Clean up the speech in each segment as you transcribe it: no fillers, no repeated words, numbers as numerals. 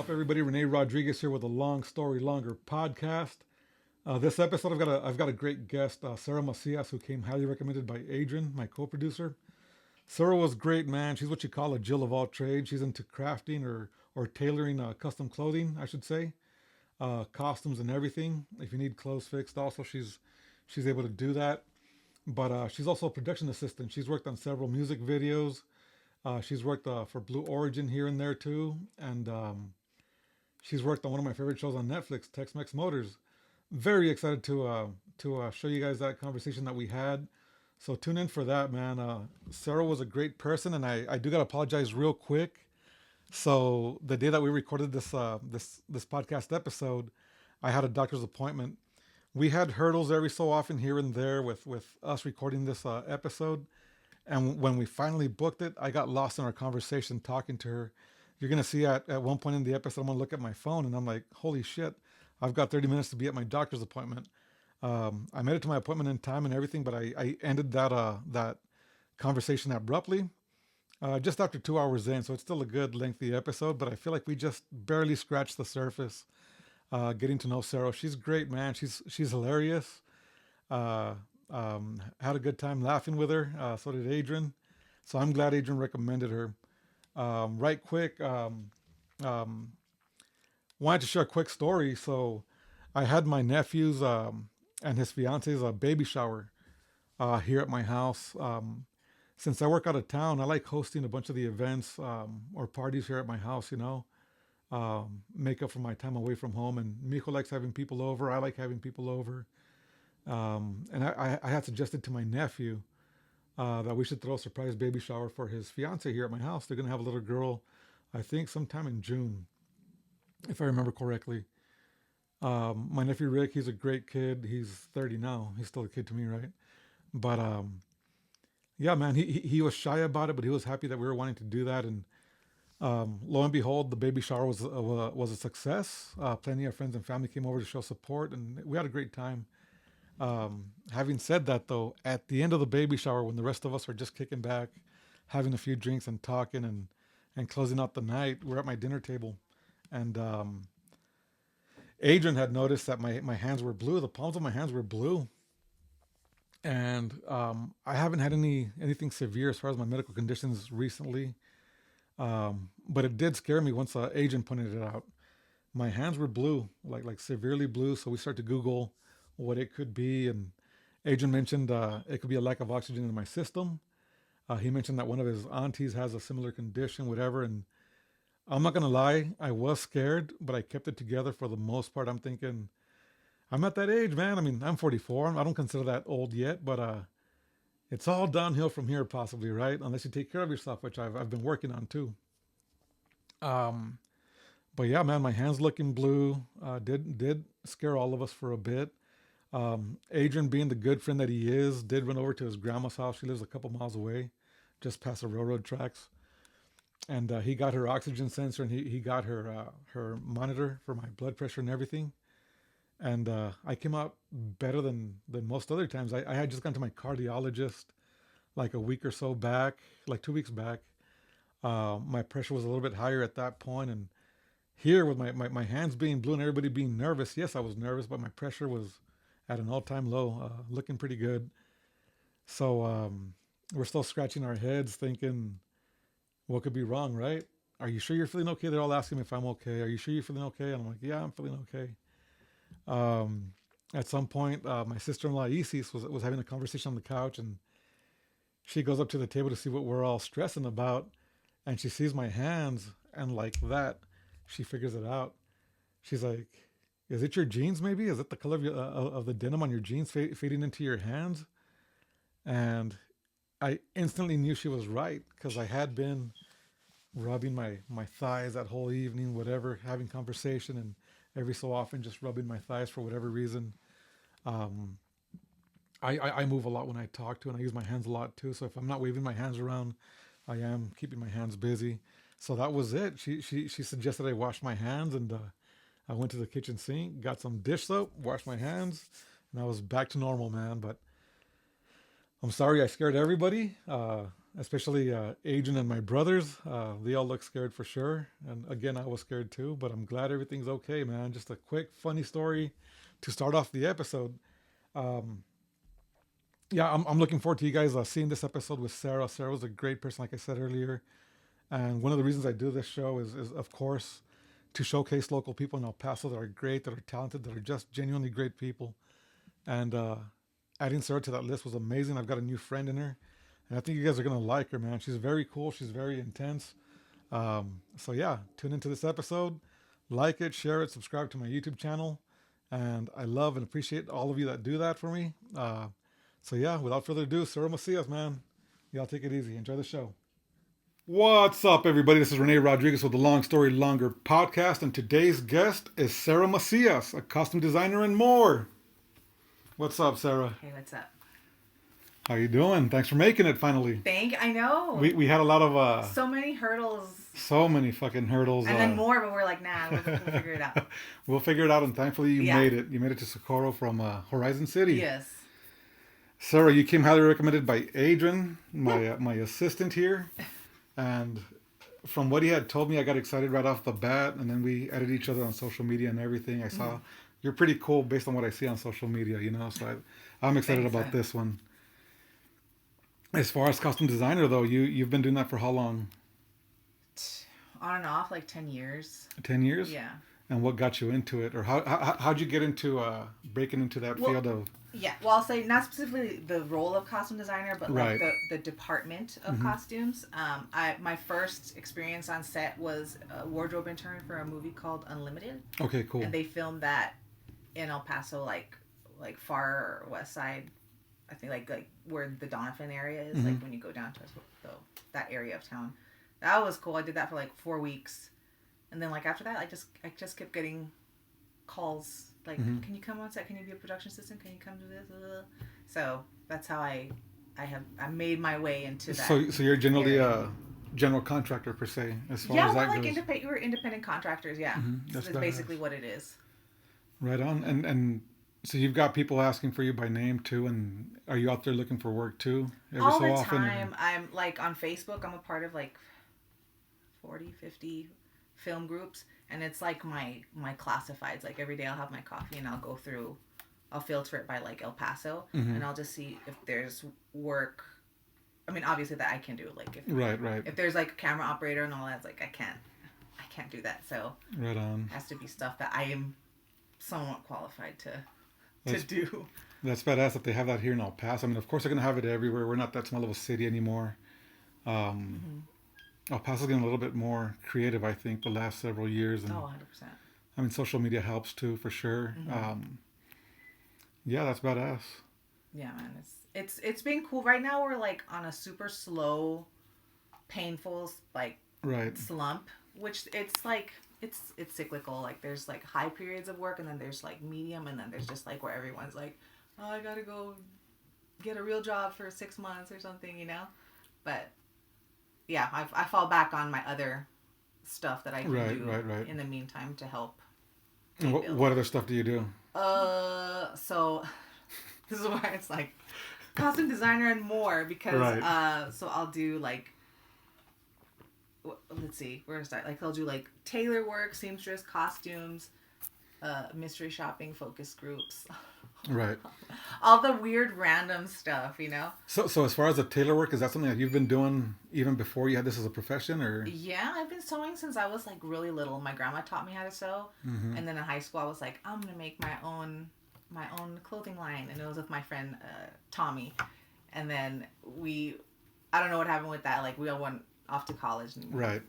up, everybody? Rene Rodriguez here with a Long Story Longer podcast. This episode, I've got a great guest, Sara Macias, who came highly recommended by Adrian, my co-producer. Sara was great, man. She's what you call a Jill of all trades. She's into crafting or tailoring custom clothing, I should say, costumes and everything. If you need clothes fixed, also she's able to do that. But she's also a production assistant. She's worked on several music videos. She's worked for Blue Origin here and there too, and she's worked on one of my favorite shows on Netflix, TexMex Motors. Very excited to show you guys that conversation that we had. So tune in for that, man. Sara was a great person, and I do gotta apologize real quick. So the day that we recorded this podcast episode, I had a doctor's appointment. We had hurdles every so often here and there with us recording this episode. And when we finally booked it, I got lost in our conversation talking to her. You're going to see at one point in the episode, I'm going to look at my phone and I'm like, holy shit, I've got 30 minutes to be at my doctor's appointment. I made it to my appointment in time and everything, but I ended that conversation abruptly just after 2 hours in. So it's still a good lengthy episode, but I feel like we just barely scratched the surface getting to know Sara. She's great, man. She's hilarious. Uh, had a good time laughing with her. So did Adrian. So I'm glad Adrian recommended her. Right quick, um, wanted to share a quick story. So I had my nephew's and his fiance's baby shower here at my house. Since I work out of town, I like hosting a bunch of the events or parties here at my house, make up for my time away from home. And Mijo likes having people over. I like having people over. And I had suggested to my nephew that we should throw a surprise baby shower for his fiance here at my house. They're going to have a little girl, I think sometime in June, if I remember correctly. My nephew Rick, he's a great kid. He's 30 now. He's still a kid to me, right? But yeah, man, he was shy about it, but he was happy that we were wanting to do that. And lo and behold, the baby shower was a success. Plenty of friends and family came over to show support, and we had a great time. Having said that, though, at the end of the baby shower, when the rest of us are just kicking back, having a few drinks and talking and closing out the night, we're at my dinner table, and Adrian had noticed that my hands were blue. The palms of my hands were blue, and I haven't had anything severe as far as my medical conditions recently, but it did scare me once Adrian pointed it out. My hands were blue, like severely blue. So we started to Google what it could be, and Adrian mentioned it could be a lack of oxygen in my system. He mentioned that one of his aunties has a similar condition, whatever. And I'm not gonna lie, I was scared, but I kept it together for the most part. I'm thinking I'm at that age, man. I mean, I'm 44. I don't consider that old yet, but it's all downhill from here, possibly, right? Unless you take care of yourself, which I've been working on too. Um, but yeah, man, my hands looking blue did scare all of us for a bit. Adrian, being the good friend that he is, did run over to his grandma's house. She lives a couple miles away, just past the railroad tracks. And he got her oxygen sensor, and he got her monitor for my blood pressure and everything. And I came out better than most other times. I had just gone to my cardiologist like a week or so back, like 2 weeks back. My pressure was a little bit higher at that point, and here with my hands being blue and everybody being nervous, yes, I was nervous, but my pressure was at an all-time low, looking pretty good. So we're still scratching our heads thinking, what could be wrong, right? Are you sure you're feeling okay? They're all asking me if I'm okay. Are you sure you're feeling okay? And I'm like, yeah, I'm feeling okay. Um, at some point, my sister-in-law Isis was having a conversation on the couch, and she goes up to the table to see what we're all stressing about, and she sees my hands, and like that, she figures it out. She's like, "Is it your jeans? Maybe is it the color of the denim on your jeans fading into your hands?" And I instantly knew she was right because I had been rubbing my thighs that whole evening, whatever, having conversation, and every so often just rubbing my thighs for whatever reason. Um, I move a lot when I talk to, and I use my hands a lot too. So if I'm not waving my hands around, I am keeping my hands busy. So that was it. She suggested I wash my hands, and I went to the kitchen sink, got some dish soap, washed my hands, and I was back to normal, man. But I'm sorry I scared everybody. especially Adrian and my brothers. They all look scared for sure. And again, I was scared too, but I'm glad everything's okay, man. Just a quick, funny story to start off the episode. Um, yeah, I'm looking forward to you guys seeing this episode with Sarah. Sarah was a great person, like I said earlier. And one of the reasons I do this show is of course, to showcase local people in El Paso that are great, that are talented, that are just genuinely great people. And adding Sarah to that list was amazing. I've got a new friend in her, and I think you guys are gonna like her, man. She's very cool. She's very intense. So yeah, tune into this episode, like it, share it, subscribe to my YouTube channel, and I love and appreciate all of you that do that for me. So yeah, without further ado, Sara Macias, man. Y'all take it easy. Enjoy the show. What's up, everybody? This is Rene Rodriguez with the Long Story Longer podcast, and today's guest is Sara Macias, a costume designer and more. What's up, Sarah? Hey, what's up? How you doing? Thanks for making it finally. I know. We had a lot of so many hurdles. So many fucking hurdles. And then more, but we're like, nah, we'll figure it out. We'll figure it out, and thankfully you made it. You made it to Socorro from Horizon City. Yes. Sarah, you came highly recommended by Adrian, my assistant here. And from what he had told me, I got excited right off the bat, and then we added each other on social media and everything. I saw you're pretty cool based on what I see on social media, you know, so I'm excited about this one. As far as costume designer, though, you've been doing that for how long? On and off, like 10 years. 10 years? Yeah. And what got you into it? Or how'd you get into breaking into that field of... Yeah, well, I'll say not specifically the role of costume designer, but like the department of costumes. My first experience on set was a wardrobe intern for a movie called Unlimited. Okay, cool. And they filmed that in El Paso, like far west side. I think like where the Donovan area is, like when you go down to that area of town. That was cool. I did that for like 4 weeks, and then like after that, I just kept getting calls. Like, can you come on set? Can you be a production assistant? Can you come do this? So that's how I made my way into that. So you're generally a general contractor per se, as far as that goes. Yeah, we're independent contractors. Yeah, that's basically what it is. Right on, and so you've got people asking for you by name too, and are you out there looking for work too? All the time. I'm like on Facebook. I'm a part of like 40, 50 film groups. And it's like my classifieds. Like every day I'll have my coffee and I'll filter it by like El Paso, and I'll just see if there's work. I mean, obviously that I can do. Like if there's like a camera operator and all that, it's like I can't do that. So right on. It has to be stuff that I am somewhat qualified to do. That's badass that they have that here in El Paso. I mean, of course they're gonna have it everywhere. We're not that small of a city anymore. El Paso's getting a little bit more creative, I think, the last several years. And, 100%. I mean, social media helps too, for sure. Yeah, that's badass. Yeah, man, it's been cool. Right now we're like on a super slow, painful slump, which it's like it's cyclical. Like there's like high periods of work, and then there's like medium, and then there's just like where everyone's like, oh, I gotta go get a real job for 6 months or something, you know, but. Yeah, I fall back on my other stuff that I can do in the meantime to help. What other stuff do you do? So this is why it's like costume designer and more, because so I'll do like, let's see, where to start? Like I'll do like tailor work, seamstress, costumes, mystery shopping, focus groups. Right. All the weird random stuff, you know? So as far as the tailor work, is that something that you've been doing even before you had this as a profession, or? Yeah, I've been sewing since I was like really little. My grandma taught me how to sew. And then in high school I was like, I'm going to make my own clothing line. And it was with my friend Tommy. And then I don't know what happened with that. Like we all went off to college and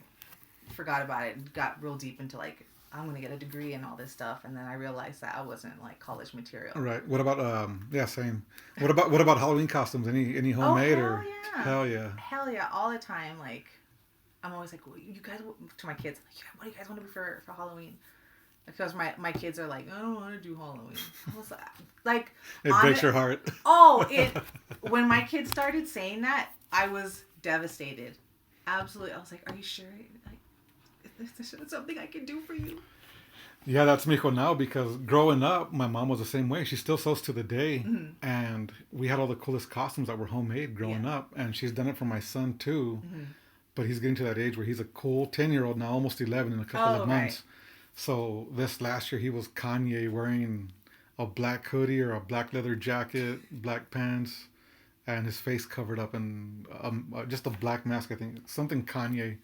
forgot about it and got real deep into like, I'm going to get a degree and all this stuff. And then I realized that I wasn't like college material. Right. What about, same. What about Halloween costumes? Any homemade or? Yeah. Hell yeah. Hell yeah. All the time. Like, I'm always like, well, you guys, to my kids, like, what do you guys want to be for Halloween? Because my kids are like, I don't want to do Halloween. I was like, it breaks your heart. When my kids started saying that, I was devastated. Absolutely. I was like, are you sure? Like, is this something I can do for you? Yeah, that's Miko now because growing up, my mom was the same way. She still sews to the day. Mm-hmm. And we had all the coolest costumes that were homemade growing Yeah. up. And she's done it for my son too. Mm-hmm. But he's getting to that age where he's a cool 10-year-old now, almost 11 in a couple Oh, of right. months. So this last year, he was Kanye wearing a black hoodie or a black leather jacket, black pants, and his face covered up in just a black mask, I think. Something Kanye.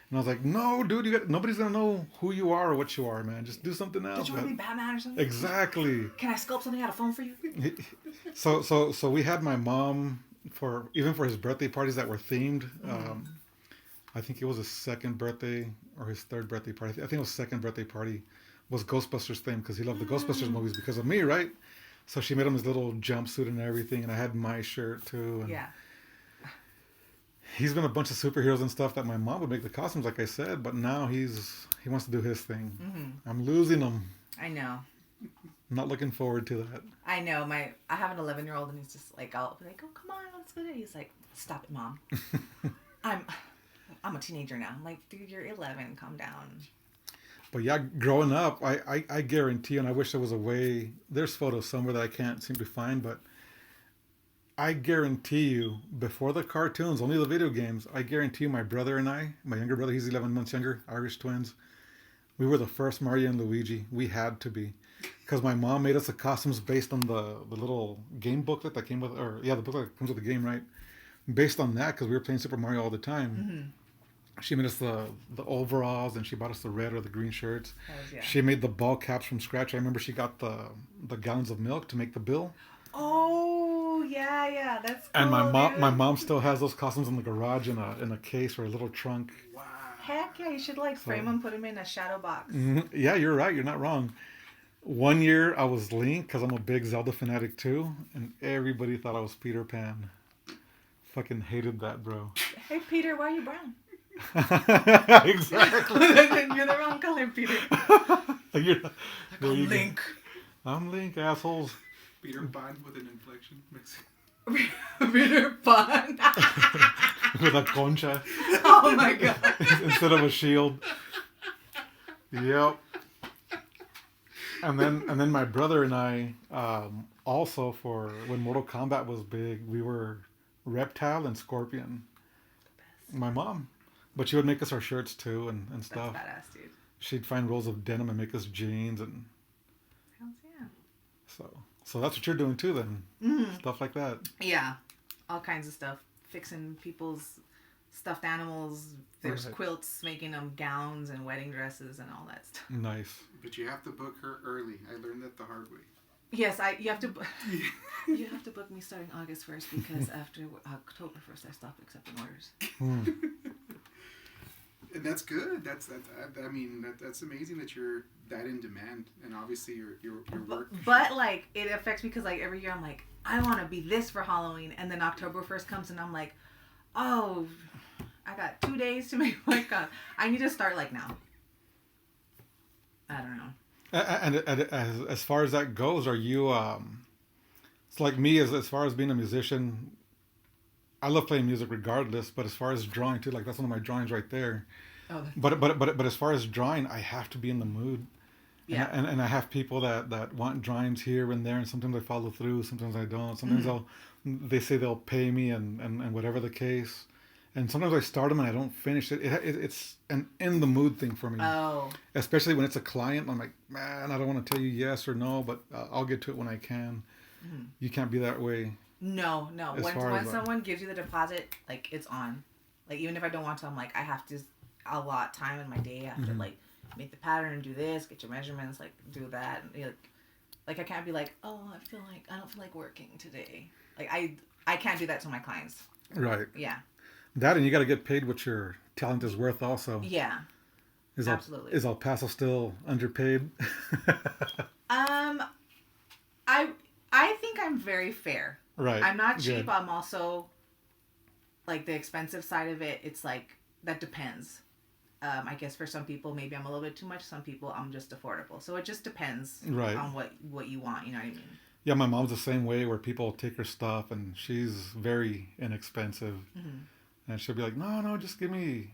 And I was like, no, dude, nobody's going to know who you are or what you are, man. Just do something else. Did you want to be Batman or something? Exactly. Can I sculpt something out of foam for you? So we had my mom for his birthday parties that were themed. I think it was his second birthday or his third birthday party. I think it was second birthday party was Ghostbusters themed because he loved the Ghostbusters movies because of me, right? So she made him his little jumpsuit and everything, and I had my shirt too. And Yeah. he's been a bunch of superheroes and stuff that my mom would make the costumes, like I said, but now he wants to do his thing. Mm-hmm. I'm losing him. I know. I'm not looking forward to that. I know. I have an 11-year-old, and he's just like, I'll be like, oh, come on, let's go. He's like, stop it, Mom. I'm a teenager now. I'm like, dude, you're 11. Calm down. But yeah, growing up, I guarantee you, and I wish there was a way, there's photos somewhere that I can't seem to find, but I guarantee you, before the cartoons, only the video games, I guarantee you my brother and I, my younger brother, he's 11 months younger, Irish twins, we were the first Mario and Luigi. We had to be. Because my mom made us the costumes based on the little game booklet that came with, the booklet that comes with the game, right? Based on that, because we were playing Super Mario all the time. Mm-hmm. She made us the overalls, and she bought us the red or the green shirts. Yeah. She made the ball caps from scratch. I remember she got the gallons of milk to make the bill. Oh, yeah, that's cool, And my dude. mom still has those costumes in the garage in a case or a little trunk. Wow. Heck yeah, you should frame them, put them in a shadow box. Yeah, you're right. You're not wrong. One year I was Link because I'm a big Zelda fanatic too, and everybody thought I was Peter Pan. Fucking hated that, bro. Hey, Peter, why are you brown? Exactly. You're the wrong color, Peter. You're, there you go. Link. I'm Link, assholes. Peter Pan with an inflection. Peter Pan. With a concha Oh my god. instead of a shield. Yep. And then my brother and I also for when Mortal Kombat was big, we were Reptile and Scorpion. My mom. But she would make us our shirts too and stuff. That's badass, dude. She'd find rolls of denim and make us jeans and Hells yeah. so that's what you're doing too then. Mm-hmm. Stuff like that. Yeah. All kinds of stuff. Fixing people's stuffed animals. There's Right. quilts, making them gowns and wedding dresses and all that stuff. Nice. But you have to book her early. I learned that the hard way. Yes, you have to you have to book me starting August 1st because after October 1st I stopped accepting orders. And that's good. That's amazing that you're that in demand, and obviously your work. But it affects me because every year I'm like, I want to be this for Halloween, and then October 1st comes and I'm like, oh, I got 2 days to make my cut. I need to start now. I don't know. And as far as that goes, are you it's like me as far as being a musician, I love playing music regardless, but as far as drawing too, that's one of my drawings right there. Oh, But as far as drawing, I have to be in the mood. yeah. And I have people that want drawings here and there, and sometimes I follow through, sometimes I don't. Sometimes they say they'll pay me and whatever the case. And sometimes I start them and I don't finish it. It's an in the mood thing for me. Oh. Especially when it's a client. I'm like, man, I don't want to tell you yes or no, but I'll get to it when I can. Mm-hmm. You can't be that way. No. As When far as, someone gives you the deposit, it's on. Even if I don't want to, I'm like, I have to allot time in my day. I have to make the pattern, do this, get your measurements, do that. And, I can't be like, oh, I don't feel like working today. I can't do that to my clients. Right. Yeah. That, and you got to get paid what your talent is worth also. Yeah. Absolutely. Is El Paso still underpaid? I think I'm very fair. Right. I'm not cheap. Good. I'm also the expensive side of it. It's that depends. I guess for some people maybe I'm a little bit too much. Some people I'm just affordable. So it just depends on what you want. You know what I mean? Yeah, my mom's the same way where people take her stuff and she's very inexpensive. Mm-hmm. And she'll be like, no, just give me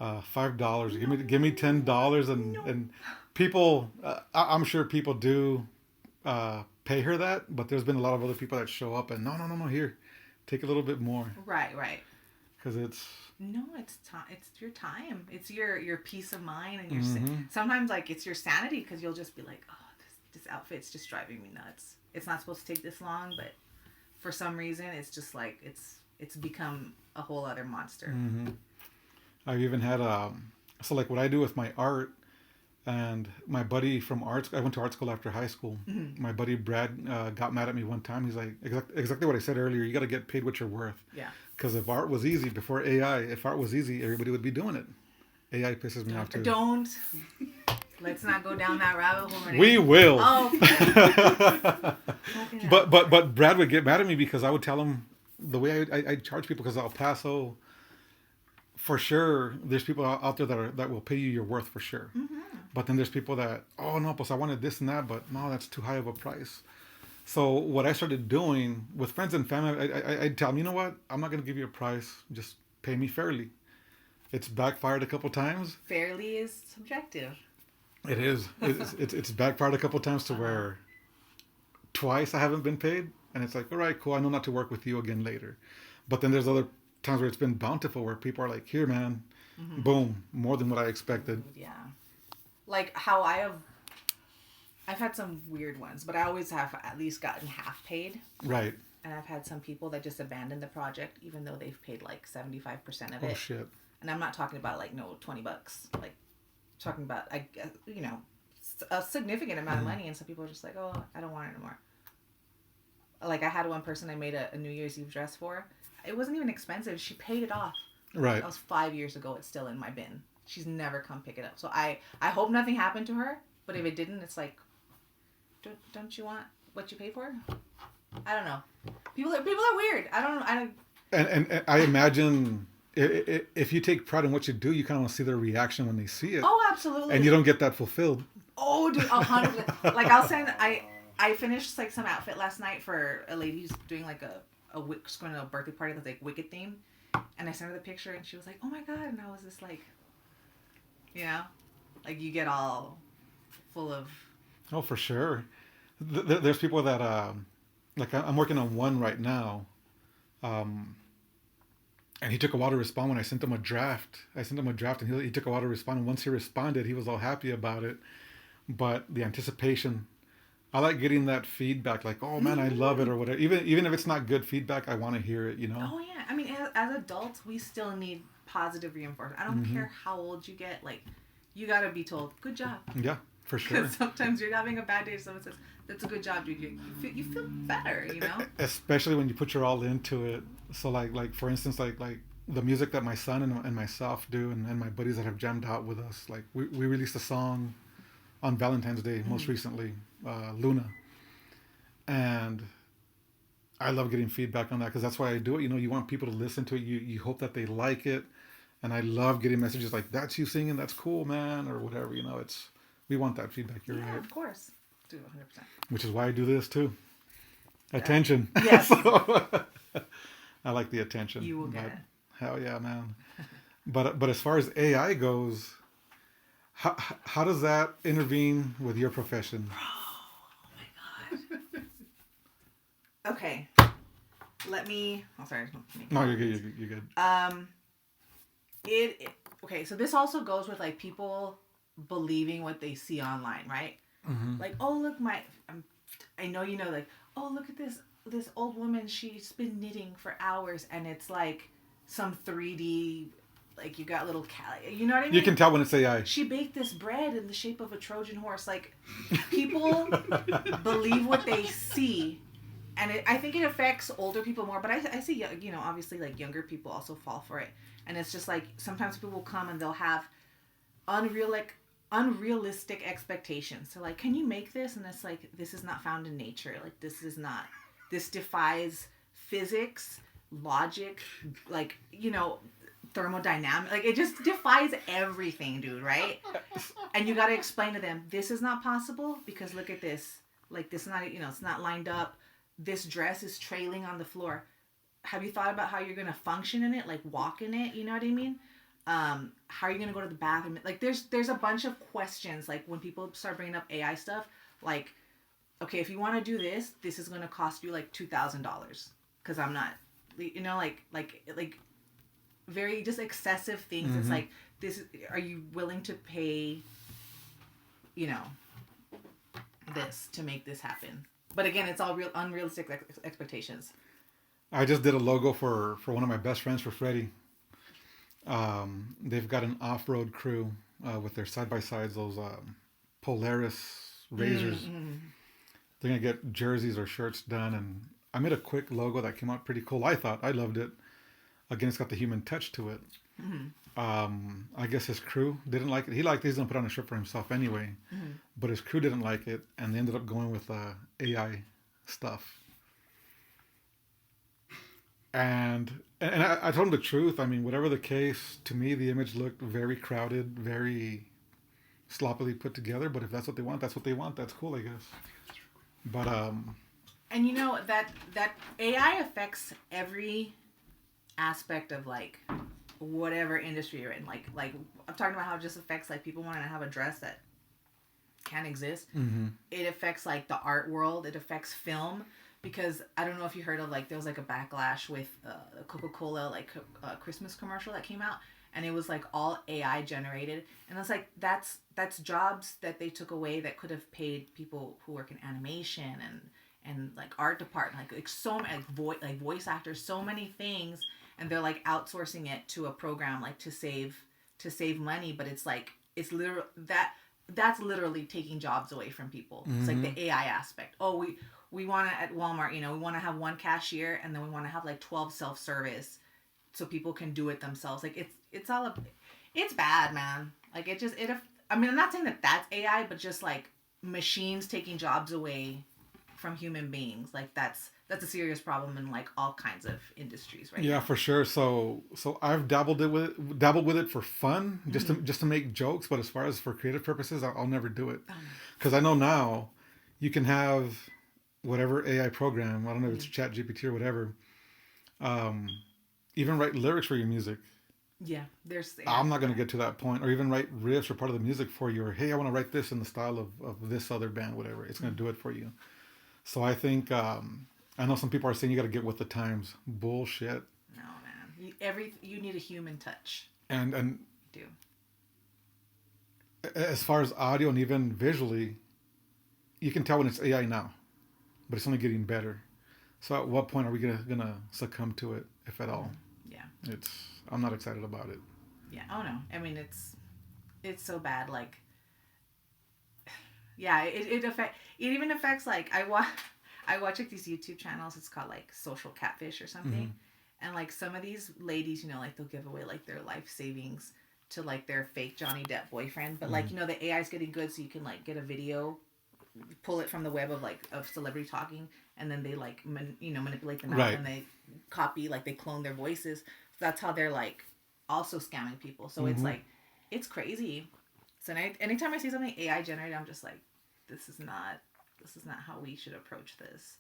$5. Give me $10, and people. I'm sure people do pay her that, but there's been a lot of other people that show up and no, here, take a little bit more. Right. Because it's. No, it's time. It's your time. It's your peace of mind and your sometimes like it's your sanity, because you'll just be like, oh, this outfit's just driving me nuts. It's not supposed to take this long, but for some reason it's just like it's become a whole other monster. Mm-hmm. I've even had so like what I do with my art, and my buddy from I went to art school after high school. Mm-hmm. My buddy Brad got mad at me one time. He's like, exactly what I said earlier. You got to get paid what you're worth. Yeah. Because if art was easy before AI, if art was easy, everybody would be doing it. AI pisses me off too. Don't. Let's not go down that rabbit hole. Rene. We will. Oh. But Brad would get mad at me because I would tell him the way I charge people, because El Paso, for sure, there's people out there that will pay you your worth for sure. Mm-hmm. But then there's people that, oh no, pues I wanted this and that, but no, that's too high of a price. So what I started doing with friends and family, I'd tell them, you know what, I'm not going to give you a price, just pay me fairly. It's backfired a couple times. Fairly is subjective. It is. It's backfired a couple times to where twice I haven't been paid, and it's like, all right, cool, I know not to work with you again later. But then there's other times where it's been bountiful, where people are like, here, man, boom, more than what I expected. Yeah. Like how I've had some weird ones, but I always have at least gotten half paid. Right. And I've had some people that just abandoned the project, even though they've paid like 75% of it. Oh, shit. And I'm not talking about like, no, $20. Like, talking about, a significant amount of money. And some people are just like, oh, I don't want it anymore. Like, I had one person I made a New Year's Eve dress for. It wasn't even expensive. She paid it off. Right. That was 5 years ago. It's still in my bin. She's never come pick it up. So I hope nothing happened to her. But if it didn't, it's like, don't you want what you paid for? I don't know. People are weird. I don't. And I imagine if you take pride in what you do, you kind of want to see their reaction when they see it. Oh, absolutely. And you don't get that fulfilled. Oh, dude, 100%. Like I'll send. I finished like some outfit last night for a lady who's doing like she's going to a birthday party that's like Wicked theme, and I sent her the picture, and she was like, "Oh my god!" And I was just like, like you get all full of. Oh, for sure. There's people that like I'm working on one right now, and he took a while to respond when I sent him a draft. And he took a while to respond, and once he responded, he was all happy about it. But the anticipation, I like getting that feedback, like, oh man, I love it, or whatever. Even if it's not good feedback, I want to hear it, Oh yeah, I mean, as adults, we still need positive reinforcement. I don't care how old you get, like, you gotta be told, good job. Yeah, for sure. Because sometimes you're having a bad day, someone says, that's a good job, dude. You feel better, Especially when you put your all into it. So like for instance, like the music that my son and myself do, and my buddies that have jammed out with us, like we released a song on Valentine's Day most recently, Luna, and I love getting feedback on that, because that's why I do it. You want people to listen to it. You hope that they like it, and I love getting messages like, that's you singing, that's cool, man, or whatever. We want that feedback. You're right. Of course. Do 100%. Which is why I do this too. Attention. Yes. I like the attention. You will get it. Hell yeah, man. But as far as AI goes, how does that intervene with your profession? Oh my god. Okay. Oh, sorry. No, you're good. You're good. Okay, so this also goes with like people believing what they see online, right? Mm-hmm. Like, oh look, I know like, oh look at this old woman, she's been knitting for hours, and it's like some 3D, like you got little you know what I mean? You can tell when it's AI. She baked this bread in the shape of a Trojan horse. Like, people believe what they see, and I think it affects older people more. But I see, obviously like younger people also fall for it, and it's just like sometimes people will come and they'll have unrealistic expectations. So like, can you make this? And it's like, this is not found in nature. Like, this defies physics, logic, like, thermodynamics. Like, it just defies everything, dude, right? And you got to explain to them, this is not possible because look at this. Like, this is not, it's not lined up. This dress is trailing on the floor. Have you thought about how you're going to function in it? Like, walk in it? You know what I mean? How are you gonna go to the bathroom? Like there's a bunch of questions. Like when people start bringing up AI stuff, like, okay, if you want to do this, this is gonna cost you like $2,000 because I'm not, like very just excessive things. Mm-hmm. It's like are you willing to pay, you know, this to make this happen? But again, it's all real unrealistic expectations. I just did a logo for one of my best friends, for Freddie. They've got an off-road crew with their side-by-sides, those Polaris razors. Mm-hmm. They're gonna get jerseys or shirts done, and I made a quick logo that came out pretty cool. I thought I loved it. Again, it's got the human touch to it. Mm-hmm. I guess his crew didn't like it. He liked it. He's gonna put on a shirt for himself anyway, but his crew didn't like it, and they ended up going with AI stuff. And I told him the truth. I mean, whatever the case, to me, the image looked very crowded, very sloppily put together. But if that's what they want, that's what they want. That's cool, I guess. But And you know that AI affects every aspect of like whatever industry you're in. Like I'm talking about how it just affects like people wanting to have a dress that can't exist. mm-hmm. It affects like the art world. It affects film. Because I don't know if you heard of like there was like a backlash with the Coca-Cola like Christmas commercial that came out, and it was like all AI generated, and it's like that's jobs that they took away that could have paid people who work in animation and like art department, like so like voice actors, so many things, and they're like outsourcing it to a program like to save money, but it's like it's literally that's literally taking jobs away from people. It's like the AI aspect. Oh, we want to, at Walmart, you know, we want to have one cashier, and then we want to have like 12 self-service so people can do it themselves. Like it's bad, man. Like I mean, I'm not saying that that's AI, but just like machines taking jobs away from human beings. Like that's a serious problem in like all kinds of industries right Yeah, now. for sure. So I've dabbled with it for fun, just to make jokes. But as far as for creative purposes, I'll never do it, because I know now you can have whatever AI program. I don't know if it's Chat GPT or whatever. Even write lyrics for your music. Yeah, I'm not gonna get to that point, or even write riffs or part of the music for you. Or hey, I want to write this in the style of this other band, whatever. It's gonna do it for you. So I think I know some people are saying you got to get with the times. Bullshit. No, man. You need a human touch. And You do. as far as audio and even visually, you can tell when it's AI now, but it's only getting better. So at what point are we gonna succumb to it, if at all? Yeah. I'm not excited about it. Yeah. Oh no. I mean, it's so bad. Like, yeah. It even affects like I watch like these YouTube channels. It's called like Social Catfish or something, and like some of these ladies, you know, like they'll give away like their life savings to like their fake Johnny Depp boyfriend, but like you know the AI is getting good, so you can like get a video, pull it from the web of celebrity talking, and then they like manipulate them out, Right. and they copy, like they clone their voices. So that's how they're like also scamming people. So it's like it's crazy. So anytime I see something AI generated, I'm just like, this is not how we should approach this.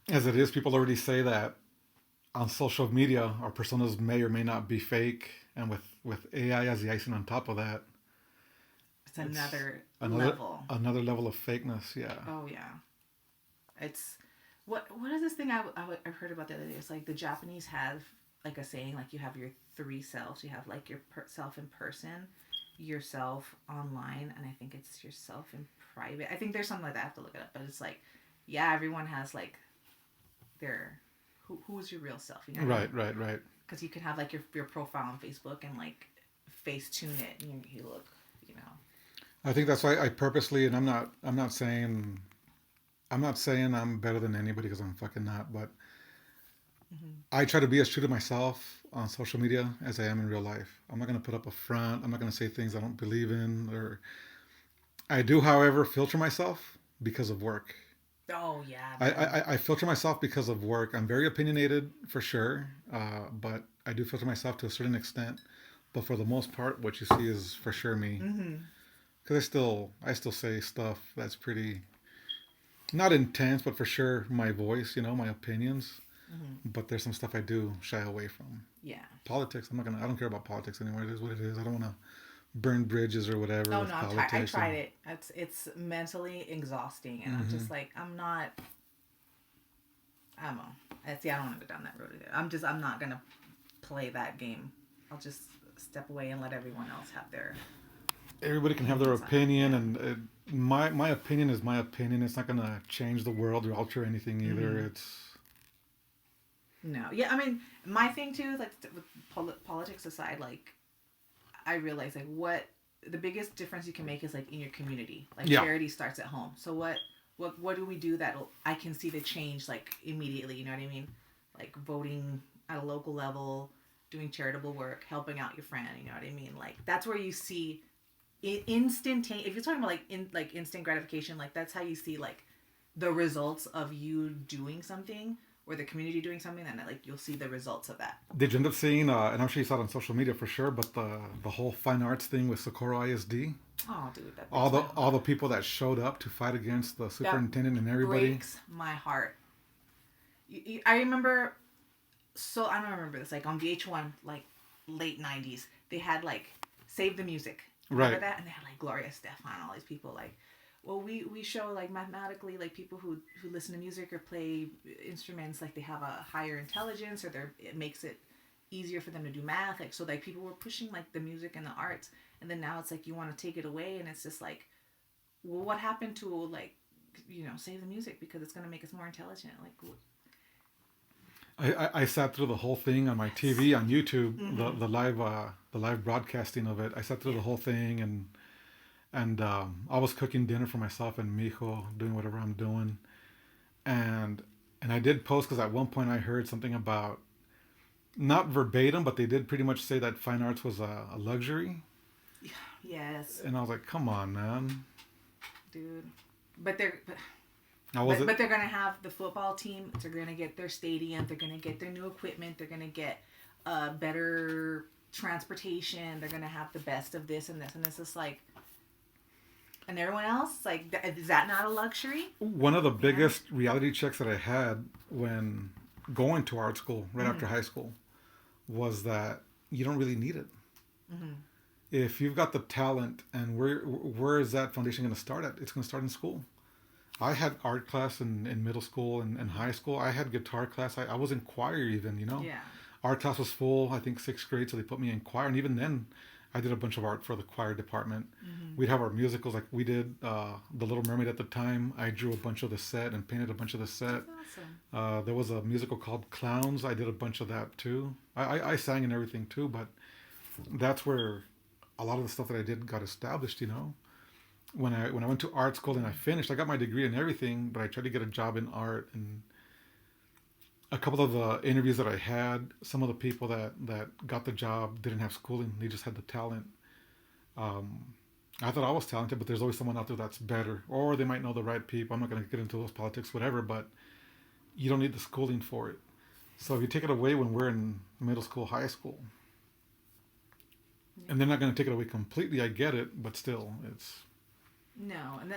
As it is, people already say that on social media our personas may or may not be fake, and with AI as the icing on top of that, It's another level. Another level of fakeness. Yeah. Oh yeah, it's what is this thing I heard about the other day? It's like the Japanese have like a saying, like you have your three selves. You have like your self in person, yourself online, and I think it's yourself in private. I think there's something like that. I have to look it up, but it's like, yeah, everyone has like their who is your real self? You know Right. Because you can have like your profile on Facebook and like face tune it, and you look, you know. I think that's why I purposely, and I'm not saying I'm better than anybody, because I'm fucking not, but I try to be as true to myself on social media as I am in real life. I'm not going to put up a front. I'm not going to say things I don't believe in, or I do, however, filter myself because of work. Oh yeah. I filter myself because of work. I'm very opinionated for sure, but I do filter myself to a certain extent. But for the most part, what you see is for sure me. Because I still say stuff that's pretty not intense, but for sure my voice, my opinions. But there's some stuff I do shy away from. Yeah. Politics, I don't care about politics anymore. It is what it is. I don't want to burn bridges or whatever Oh with no, politics. I tried it. It's mentally exhausting, and I'm just like, I'm not. I don't know. See, I don't want to go down that road either. I'm not gonna play that game. I'll just step away and let everyone else have their. Everybody can have their opinion, and my opinion is my opinion. It's not gonna change the world or alter anything either. It's. No, yeah, I mean, my thing too, like with politics aside, like I realize like what the biggest difference you can make is like in your community. Like charity starts at home. So what do we do that I can see the change like immediately? You know what I mean? Like voting at a local level, doing charitable work, helping out your friend. You know what I mean? Like that's where you see instantaneous. If you're talking about like instant gratification, like that's how you see like the results of you doing something. Or the community doing something, then like you'll see the results of that. Did you end up seeing? And I'm sure you saw it on social media for sure. But the whole fine arts thing with Socorro ISD. Oh, dude, that all the people that showed up to fight against the superintendent and everybody. Breaks my heart. I remember. So I don't remember this. Like on VH1, like late '90s, they had like Save the Music. Remember that? And they had like Gloria Estefan, all these people like. Well, we show like mathematically like people who listen to music or play instruments like they have a higher intelligence or it makes it easier for them to do math. Like so like people were pushing like the music and the arts, and then now it's like you want to take it away, and it's just like, well, what happened to like Save the Music because it's gonna make us more intelligent? Like I sat through the whole thing on my TV on YouTube, the live broadcasting of it. I sat through the whole thing and I was cooking dinner for myself and Mijo, doing whatever I'm doing. And I did post because at one point I heard something about, not verbatim, but they did pretty much say that fine arts was a luxury. Yes. And I was like, come on, man. Dude. But they're gonna have the football team. They're gonna get their stadium. They're gonna get their new equipment. They're gonna get better transportation. They're gonna have the best of this, and it's just like. And everyone else, like, is that not a luxury? One of the biggest reality checks that I had when going to art school right after high school was that you don't really need it. If you've got the talent, and where is that foundation going to start at? It's going to start in school. I had art class in middle school and high school. I had guitar class. I was in choir even, Yeah. Art class was full, I think 6th grade, so they put me in choir. And even then, I did a bunch of art for the choir department. We'd have our musicals, like we did The Little Mermaid at the time. I drew a bunch of the set and painted a bunch of the set. That's awesome. There was a musical called Clowns. I did a bunch of that too. I sang and everything too, but that's where a lot of the stuff that I did got established, When I went to art school and I finished, I got my degree and everything, but I tried to get a job in art. And a couple of the interviews that I had, some of the people that got the job didn't have schooling. They just had the talent. I thought I was talented, but there's always someone out there that's better. Or they might know the right people. I'm not going to get into those politics, whatever, but you don't need the schooling for it. So if you take it away when we're in middle school, high school, and they're not going to take it away completely, I get it, but still, it's... No, and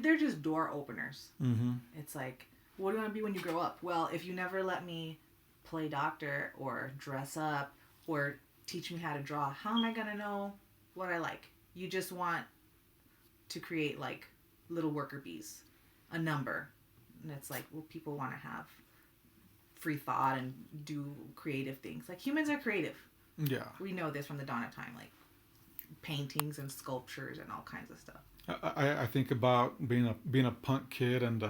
they're just door openers. It's like, what do you want to be when you grow up? Well, if you never let me play doctor or dress up or teach me how to draw, how am I going to know what I like? You just want to create like little worker bees, a number. And it's like, well, people want to have free thought and do creative things. Like humans are creative. Yeah. We know this from the dawn of time, like paintings and sculptures and all kinds of stuff. I think about being a punk kid, and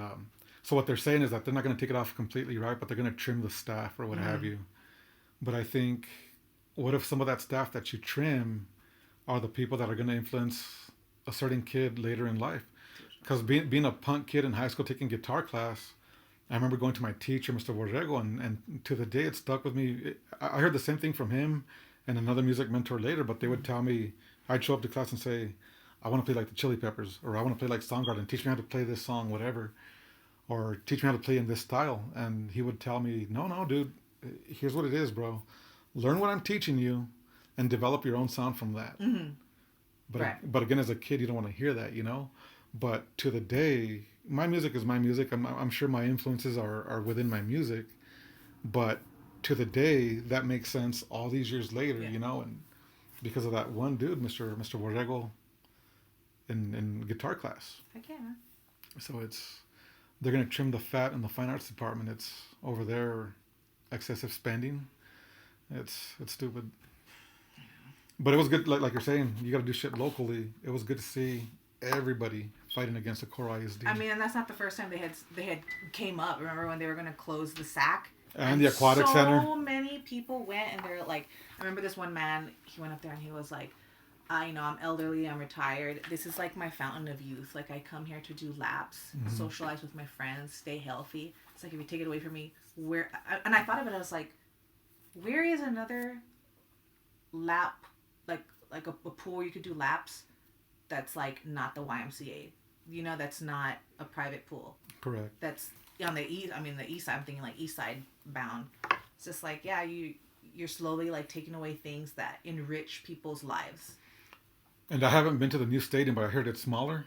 so what they're saying is that they're not going to take it off completely, right? But they're going to trim the staff or what have you. But I think, what if some of that staff that you trim are the people that are going to influence a certain kid later in life? Because being a punk kid in high school taking guitar class, I remember going to my teacher, Mr. Borrego, and to the day it stuck with me. I heard the same thing from him and another music mentor later, but they would tell me, I'd show up to class and say, I want to play like the Chili Peppers, or I want to play like Soundgarden, teach me how to play this song, whatever, or teach me how to play in this style. And he would tell me, no, dude, here's what it is, bro. Learn what I'm teaching you and develop your own sound from that. But again, as a kid, you don't want to hear that, But to the day, my music is my music. I'm sure my influences are within my music, But to the day, that makes sense all these years later, Yeah. you know, and because of that one dude, Mr. Borrego, in guitar class. Heck yeah, man. So they're gonna trim the fat in the fine arts department. It's over there, excessive spending. It's stupid. But it was good, like you're saying, you got to do shit locally. It was good to see everybody fighting against the core ISD. I mean, and that's not the first time they had came up. Remember when they were going to close the SAC? And the aquatic center. So many people went, and they're like, I remember this one man. He went up there and he was like, I'm elderly, I'm retired. This is like my fountain of youth. Like I come here to do laps, socialize with my friends, stay healthy. It's like if you take it away from me, where? And I thought of it. I was like, where is another lap? Like a pool you could do laps that's like not the YMCA, that's not a private pool, Correct. that's on the east side. I'm thinking like east side bound. It's just like, yeah, you're slowly like taking away things that enrich people's lives. And I haven't been to the new stadium, but I heard it's smaller.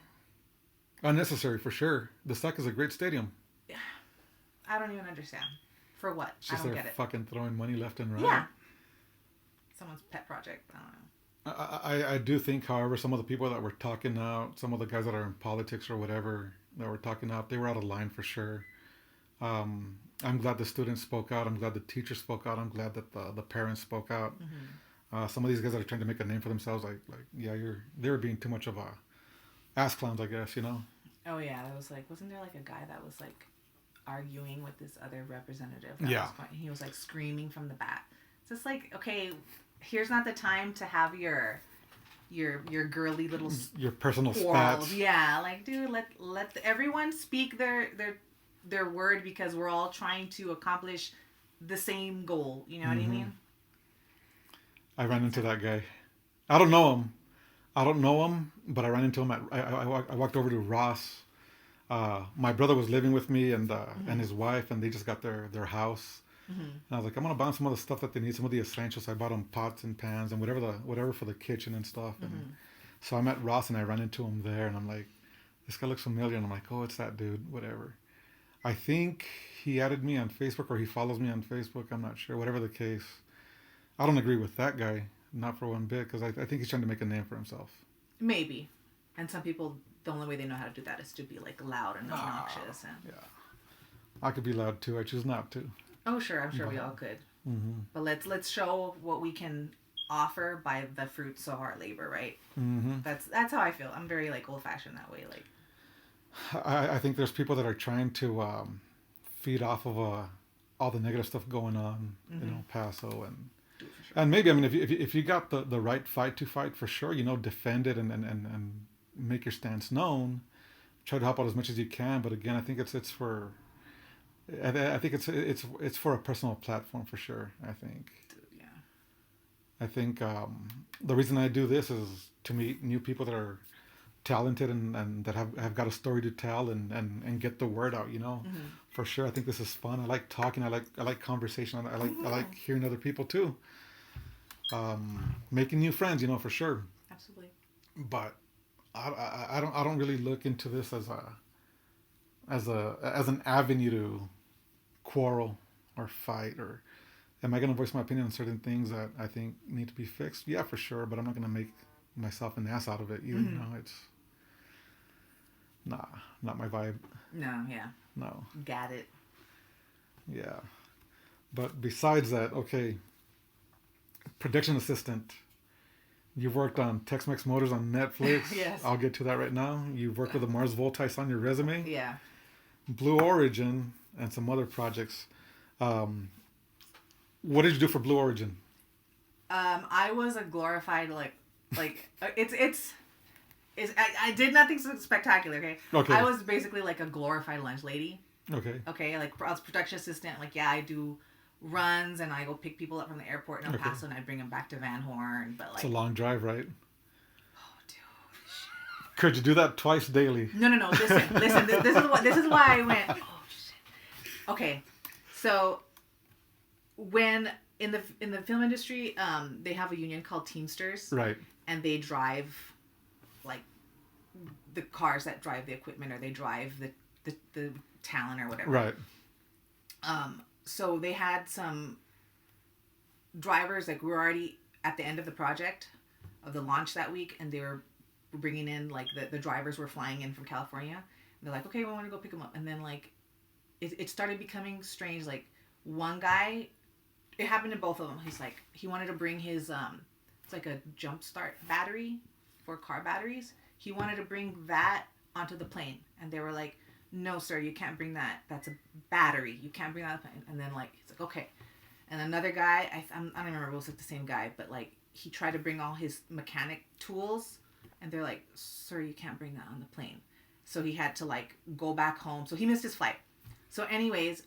Unnecessary for sure. The SAC is a great stadium. Yeah, I don't even understand for what. It's just I don't they're get it. fucking throwing money left and right. Yeah, someone's pet project. I don't know. I do think, however, some of the people that were talking out, some of the guys that are in politics or whatever that were talking out, they were out of line for sure. I'm glad the students spoke out. I'm glad the teachers spoke out. I'm glad that the parents spoke out. Some of these guys that are trying to make a name for themselves, they were being too much of a ass clowns, I guess, Oh yeah, it was like, wasn't there like a guy that was like arguing with this other representative? Yeah. And he was like screaming from the back. It's just like, okay, here's not the time to have your girly little your personal quarrels. spats. Yeah, like dude, let everyone speak their word, because we're all trying to accomplish the same goal. You know what I mean? I ran into that guy. I don't know him, but I ran into him I walked over to Ross. My brother was living with me and his wife, and they just got their house. And I was like, I'm gonna buy them some of the stuff that they need, some of the essentials. I bought them pots and pans and whatever for the kitchen and stuff. And so I met Ross and I ran into him there, and I'm like, this guy looks familiar, and I'm like, oh, it's that dude, whatever. I think he added me on Facebook, or he follows me on Facebook. I'm not sure. Whatever the case, I don't agree with that guy, not for one bit, because I think he's trying to make a name for himself. Maybe. And some people, the only way they know how to do that is to be like loud and obnoxious. And Yeah, I could be loud too. I choose not to. oh, sure, I'm sure we all could. But let's show what we can offer by the fruits of our labor, right? That's how I feel. I'm very like old fashioned that way. Like, I think there's people that are trying to feed off of all the negative stuff going on, Paso and maybe, I mean, if you got the right fight to fight, for sure, defend it and make your stance known, try to help out as much as you can. But again, I think it's for a personal platform for sure. I think the reason I do this is to meet new people that are talented and that have got a story to tell and get the word out. For sure. I think this is fun. I like talking. I like conversation. I like hearing other people too. Making new friends, for sure. absolutely. But I don't really look into this as an avenue to quarrel or fight, or am I going to voice my opinion on certain things that I think need to be fixed? Yeah, for sure. But I'm not going to make myself an ass out of it either. It's not my vibe. No, yeah. No. Got it. Yeah. But besides that, okay, production assistant. You've worked on TexMex Motors on Netflix. Yes. I'll get to that right now. You've worked with the Mars Voltice on your resume. Yeah. Blue Origin and some other projects. What did you do for Blue Origin? I was a glorified I did nothing spectacular. Okay. I was basically like a glorified lunch lady. Okay. Okay, like I was production assistant. Like, yeah, I do runs and I go pick people up from the airport in El Paso and I bring them back to Van Horn. But like, it's a long drive, right? oh, dude, Could you do that twice daily? No. Listen. This is why I went. Oh shit. Okay, so when in the film industry, they have a union called Teamsters, Right. and they drive like the cars that drive the equipment, or they drive the talent or whatever. Right. so they had some drivers, like we were already at the end of the project of the launch that week, and they were bringing in, like, the drivers were flying in from California, and they're like, okay, we want to go pick them up. And then, like, it started becoming strange. Like, one guy, it happened to both of them. He's like, he wanted to bring his it's like a jump start battery for car batteries. He wanted to bring that onto the plane, and they were like, no sir, you can't bring that, that's a battery, you can't bring that on the plane. And then, like, he's like, okay. And another guy, I don't remember if it was like the same guy, but, like, he tried to bring all his mechanic tools, and they're like, sir, you can't bring that on the plane. So he had to, like, go back home. So he missed his flight. So anyways,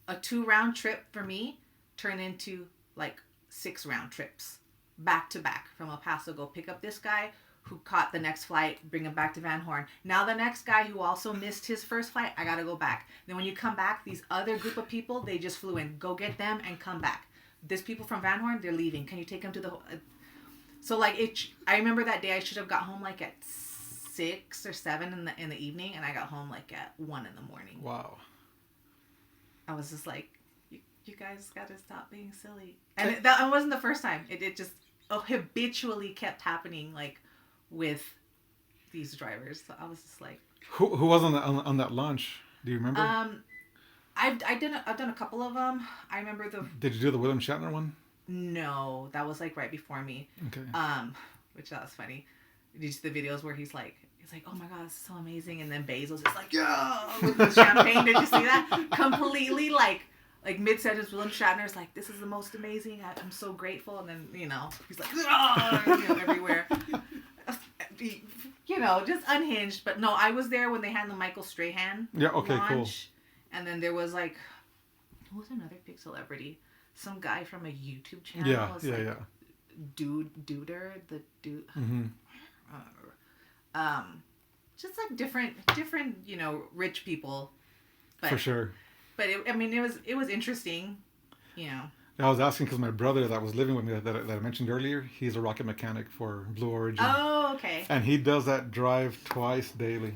a 2-round trip for me turned into, like, 6 round trips back to back from El Paso. Go pick up this guy who caught the next flight, bring him back to Van Horn. Now the next guy who also missed his first flight, I gotta go back. Then when you come back, these other group of people, they just flew in. Go get them and come back. This people from Van Horn, they're leaving. Can you take them to the... So, like, I remember that day I should have got home, like, at 6 or 7 in the evening, and I got home, like, at 1 in the morning. Wow. I was just like, you guys gotta stop being silly. And that wasn't the first time. It just habitually kept happening, like, with these drivers. So I was just like... Who was on that launch? Do you remember? I've done a couple of them. I remember the... Did you do the William Shatner one? No, that was, like, right before me. Okay. Which that was funny. Did you see the videos where he's like, oh my god, this is so amazing, and then Basil's just like, yeah, with the champagne. Did you see that? Completely, like mid-sentence, William Shatner's like, this is the most amazing, I'm so grateful, and then, you know, he's like, everywhere. You know, just unhinged. But no, I was there when they had the Michael Strahan launch. Cool. And then there was, like, who was another big celebrity? Some guy from a YouTube channel. Yeah. Duder, the dude. Mm-hmm. Just like different, you know, rich people. But, for sure. But it was interesting, you know. I was asking because my brother that was living with me that I mentioned earlier, he's a rocket mechanic for Blue Origin. Oh, okay. And he does that drive twice daily.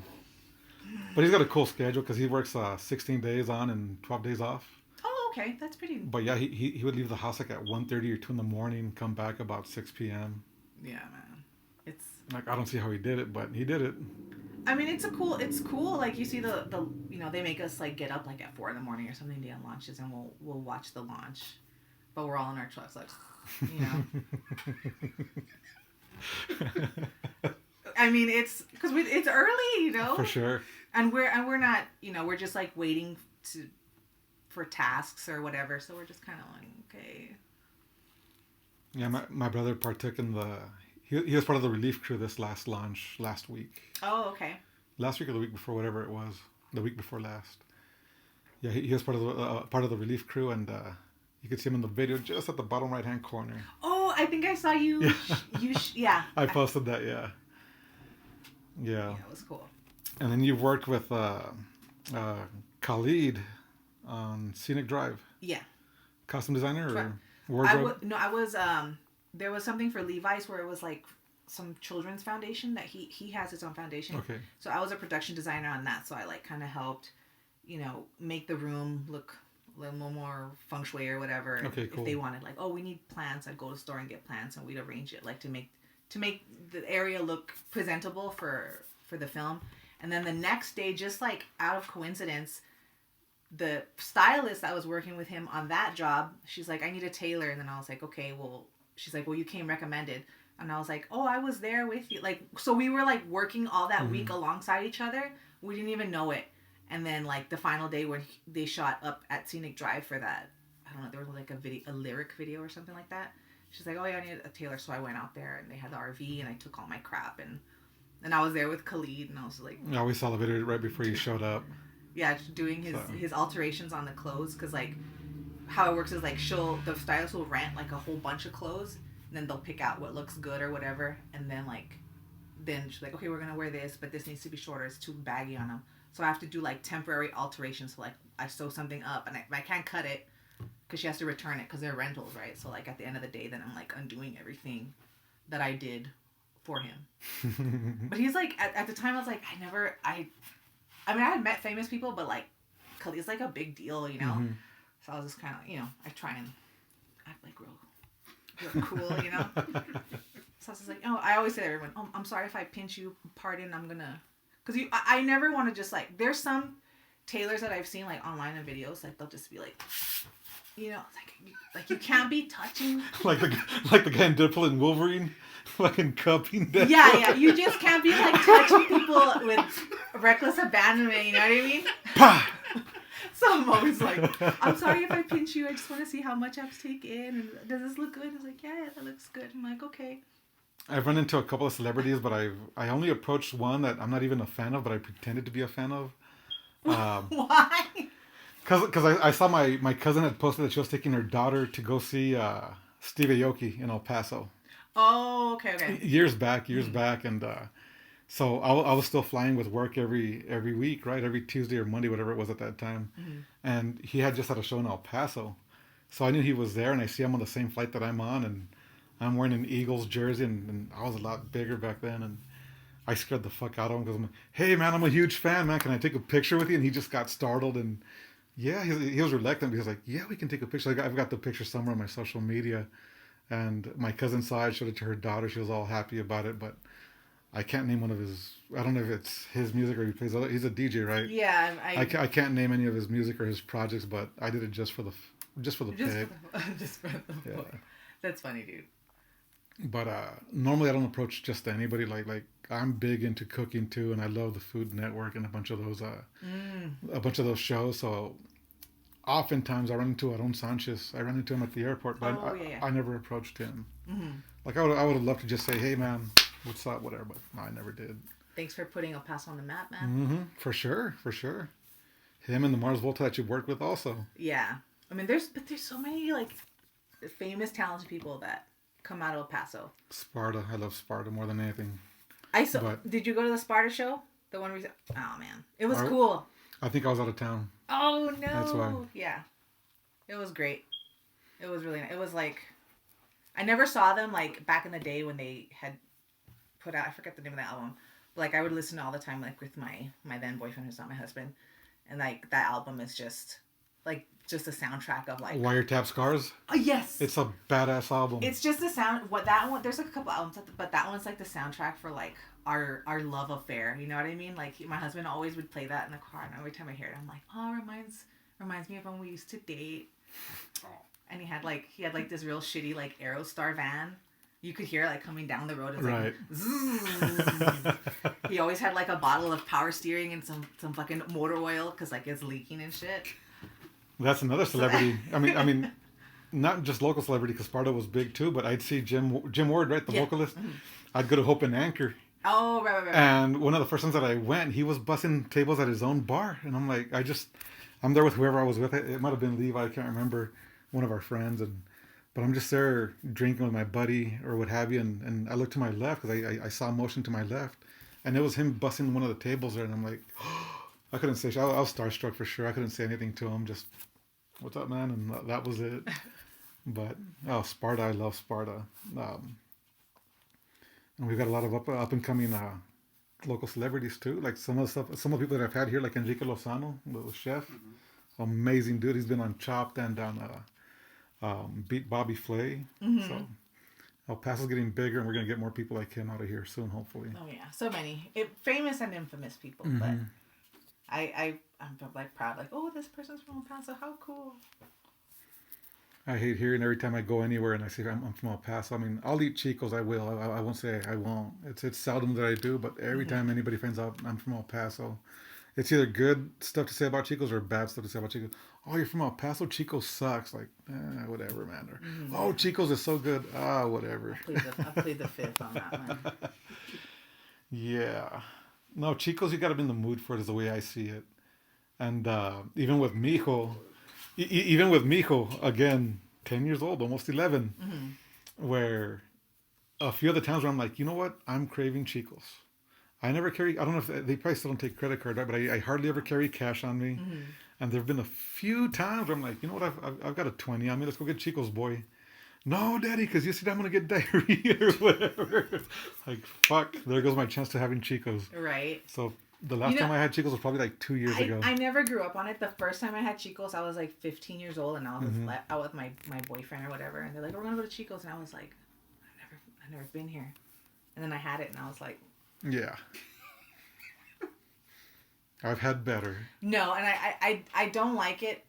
But he's got a cool schedule because he works 16 days on and 12 days off. Oh, okay. That's pretty... But yeah, he would leave the house, like, at 1:30 or 2 in the morning, come back about 6 p.m. Yeah, man. It's... Like, I don't see how he did it, but he did it. I mean, it's cool. Like, you see the you know, they make us, like, get up, like, at 4 in the morning or something to on launches, and we'll watch the launch. But we're all in our trucks, like, you know. I mean, it's because it's early, you know. For sure. And we're not, you know, we're just, like, waiting for tasks or whatever. So we're just kind of like, okay. Yeah, my brother partook in he was part of the relief crew this last launch last week. Oh, okay. Last week or the week before, whatever it was, the week before last. Yeah, he was part of the relief crew, and you could see him in the video just at the bottom right hand corner. Oh, I think I saw you. Yeah. I posted that. Yeah. Yeah. Yeah, it was cool. And then you've worked with Khalid on Scenic Drive. Yeah. Costume designer or wardrobe? I was there was something for Levi's where it was like some children's foundation that he has his own foundation. Okay. So I was a production designer on that, so I, like, kind of helped, you know, make the room look a little more feng shui or whatever. Okay, cool. If they wanted, like, oh, we need plants, I'd go to the store and get plants, and we'd arrange it, like, to make the area look presentable for the film. And then the next day, just, like, out of coincidence, the stylist that was working with him on that job, she's like, I need a tailor. And then I was like, okay, well, she's like, well, you came recommended. And I was like, oh, I was there with you. Like, so we were, like, working all that week alongside each other. We didn't even know it. And then, like, the final day when they shot up at Scenic Drive for that, I don't know, there was, like, a lyric video or something like that. She's like, oh, yeah, I need a tailor. So I went out there, and they had the RV, and I took all my crap. And I was there with Khalid, and I was like... Yeah, we saw the video right before you showed up. Yeah, doing his alterations on the clothes. Because, like, how it works is, like, the stylist will rent, like, a whole bunch of clothes. And then they'll pick out what looks good or whatever. And then, like, she's like, okay, we're going to wear this, but this needs to be shorter. It's too baggy on them. So I have to do, like, temporary alterations. So, like, I sew something up, and I can't cut it because she has to return it because they're rentals, right? So, like, at the end of the day, then I'm, like, undoing everything that I did for him. But he's, like, at the time, I was like, I mean, I had met famous people, but, like, Khalid's, like, a big deal, you know? So I was just kind of, I try and act like real cool, you know? So I was just like, I always say to everyone, I'm sorry if I pinch you, pardon, I'm gonna, because I never want to just like, there's some tailors that I've seen like online in videos, like they'll just be like, like you can't be touching. like the guy in Deadpool and Wolverine, fucking cupping Deadpool. Yeah, you just can't be like touching people with reckless abandonment, you know what I mean? Pah! So I'm always like, I'm sorry if I pinch you, I just want to see how much I have to take in, and does this look good? I was like, yeah, that looks good. I'm like, okay. I've run into a couple of celebrities, but I only approached one that I'm not even a fan of, but I pretended to be a fan of. Why? Because I saw my cousin had posted that she was taking her daughter to go see Steve Aoki in El Paso. Oh, okay. Years back, and so I was still flying with work every week, right? Every Tuesday or Monday, whatever it was at that time. Mm-hmm. And he had just had a show in El Paso. So I knew he was there, and I see him on the same flight that I'm on, and I'm wearing an Eagles jersey, and I was a lot bigger back then, and I scared the fuck out of him because I'm like, hey, man, I'm a huge fan, man. Can I take a picture with you? And he just got startled, and yeah, he was reluctant because like, yeah, we can take a picture. I've got the picture somewhere on my social media, and my cousin saw it, showed it to her daughter. She was all happy about it, but I can't name one of his. I don't know if it's his music or he plays. He's a DJ, right? Yeah, I can't name any of his music or his projects, but I did it just for the pig. Just for the yeah. That's funny, dude. But normally I don't approach just anybody. Like I'm big into cooking too, and I love the Food Network and a bunch of those shows. So oftentimes I run into Adam Sanchez. I ran into him at the airport, but I never approached him. Mm-hmm. Like I would have loved to just say, hey man, what's up, whatever, but no, I never did. Thanks for putting El Paso on the map, man. Mm-hmm. For sure. Him and the Mars Volta that you worked with also. Yeah. I mean, there's so many like famous, talented people that come out of El Paso. Sparta. I love Sparta more than anything. Did you go to the Sparta show? The one oh man, it was cool. I think I was out of town. Oh no. That's why. Yeah. It was great. It was really nice. It was like, I never saw them like back in the day when they had put out, I forget the name of the album, but like I would listen all the time like with my then boyfriend who's not my husband, and like that album is just a soundtrack of like Wiretap Scars. Oh yes, it's a badass album. It's just the sound. That one, there's like a couple albums, but that one's like the soundtrack for like our love affair. You know what I mean? Like my husband always would play that in the car, and every time I hear it, I'm like, oh, reminds me of when we used to date. And he had like this real shitty like Aerostar van. You could hear it like coming down the road. It's right. Like, he always had like a bottle of power steering and some fucking motor oil because like it's leaking and shit. That's another celebrity. I mean, not just local celebrity because Sparta was big too. But I'd see Jim Ward, right, the vocalist. Mm-hmm. I'd go to Hope and Anchor. Oh, right. And one of the first times that I went, he was bussing tables at his own bar, and I'm like, I'm there with whoever I was with. It might have been Levi, I can't remember, one of our friends, but I'm just there drinking with my buddy or what have you, and I look to my left because I saw motion to my left, and it was him bussing one of the tables there, and I'm like, I couldn't say. I was starstruck for sure. I couldn't say anything to him. Just, what's up, man? And that was it. But Sparta, I love Sparta. And we've got a lot of up and coming local celebrities too. Like some of the people that I've had here, like Enrique Lozano, the chef, amazing dude. He's been on Chopped and on Beat Bobby Flay. Mm-hmm. So El Paso's getting bigger, and we're gonna get more people like him out of here soon, hopefully. Oh yeah, so many famous and infamous people, mm-hmm. But I'm like proud, like, oh, this person's from El Paso, how cool. I hate hearing every time I go anywhere and I say I'm from El Paso. I mean, I'll eat Chicos, I will. I won't say I won't. It's seldom that I do, but every time anybody finds out I'm from El Paso, it's either good stuff to say about Chicos or bad stuff to say about Chicos. Oh, you're from El Paso? Chicos sucks. Like, whatever, man. Or, oh, Chicos is so good. Whatever. I'll plead the fifth on that one. Yeah. No, Chicos, you got to be in the mood for it is the way I see it. And even with Mijo, again, 10 years old, almost 11, where a few other times where I'm like, you know what? I'm craving Chicos. I never carry, I don't know if they probably still don't take credit card, right? But I hardly ever carry cash on me. Mm-hmm. And there have been a few times where I'm like, you know what? I've got a 20 on me. Let's go get Chicos, boy. No, Daddy, because you said I'm going to get diarrhea or whatever. Like, fuck, there goes my chance to having Chicos. Right. So The last time I had Chicos was probably like 2 years ago. I never grew up on it. The first time I had Chicos, I was like 15 years old, and I was out with my boyfriend or whatever, and they're like, "We're gonna go to Chicos," and I was like, "I've never been here," and then I had it, and I was like, "Yeah, I've had better." No, and I don't like it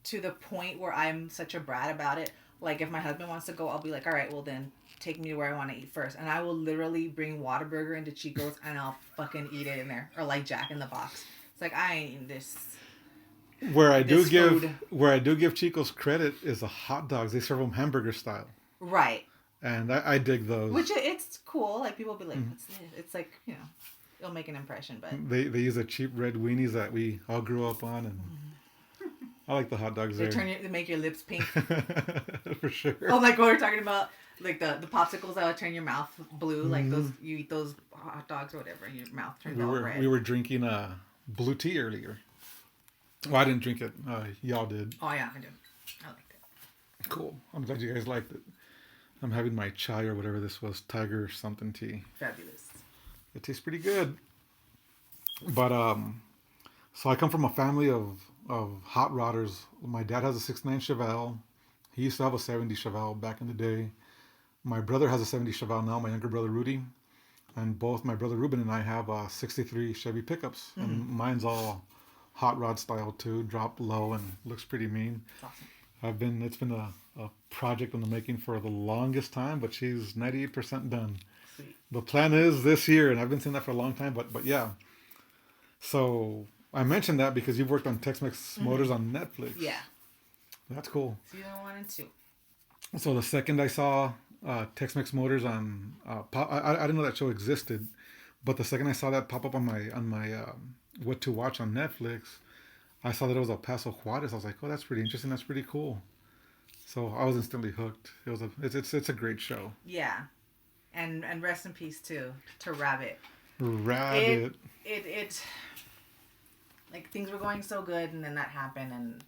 to the point where I'm such a brat about it. Like if my husband wants to go, I'll be like, "All right, well then." Take me to where I want to eat first, and I will literally bring Whataburger into Chico's, and I'll fucking eat it in there, or like Jack in the Box. It's like I ain't eating this. Where I do give Chico's credit is the hot dogs. They serve them hamburger style. Right. And I dig those. Which it's cool. Like people will be like, it's like it'll make an impression, but they use the cheap red weenies that we all grew up on, and I like the hot dogs. They make your lips pink. For sure. Oh, like what we're talking about. Like the popsicles that would turn your mouth blue, like those you eat those hot dogs or whatever, and your mouth turns all red. We were drinking blue tea earlier. Well, I didn't drink it. Y'all did. Oh yeah, I did. I liked it. Cool. I'm glad you guys liked it. I'm having my chai or whatever this was, tiger something tea. Fabulous. It tastes pretty good. But so I come from a family of hot rodders. My dad has a 69 Chevelle. He used to have a 70 Chevelle back in the day. My brother has a 70 Chevelle now, my younger brother Rudy. And both my brother Ruben and I have 63 Chevy pickups. Mm-hmm. And mine's all hot rod style too, dropped low and looks pretty mean. Awesome. It's been a project in the making for the longest time, but she's 98% done. Sweet. The plan is this year, and I've been saying that for a long time, but yeah. So I mentioned that because you've worked on TexMex Motors on Netflix. Yeah. That's cool. Season 1 and 2. So the second I saw TexMex Motors on, I didn't know that show existed, but the second I saw that pop up on my what to watch on Netflix, I saw that it was El Paso Juarez. I was like, oh, that's pretty interesting. That's pretty cool. So I was instantly hooked. It's a great show. Yeah, and rest in peace to Rabbit. Rabbit. It like things were going so good, and then that happened, and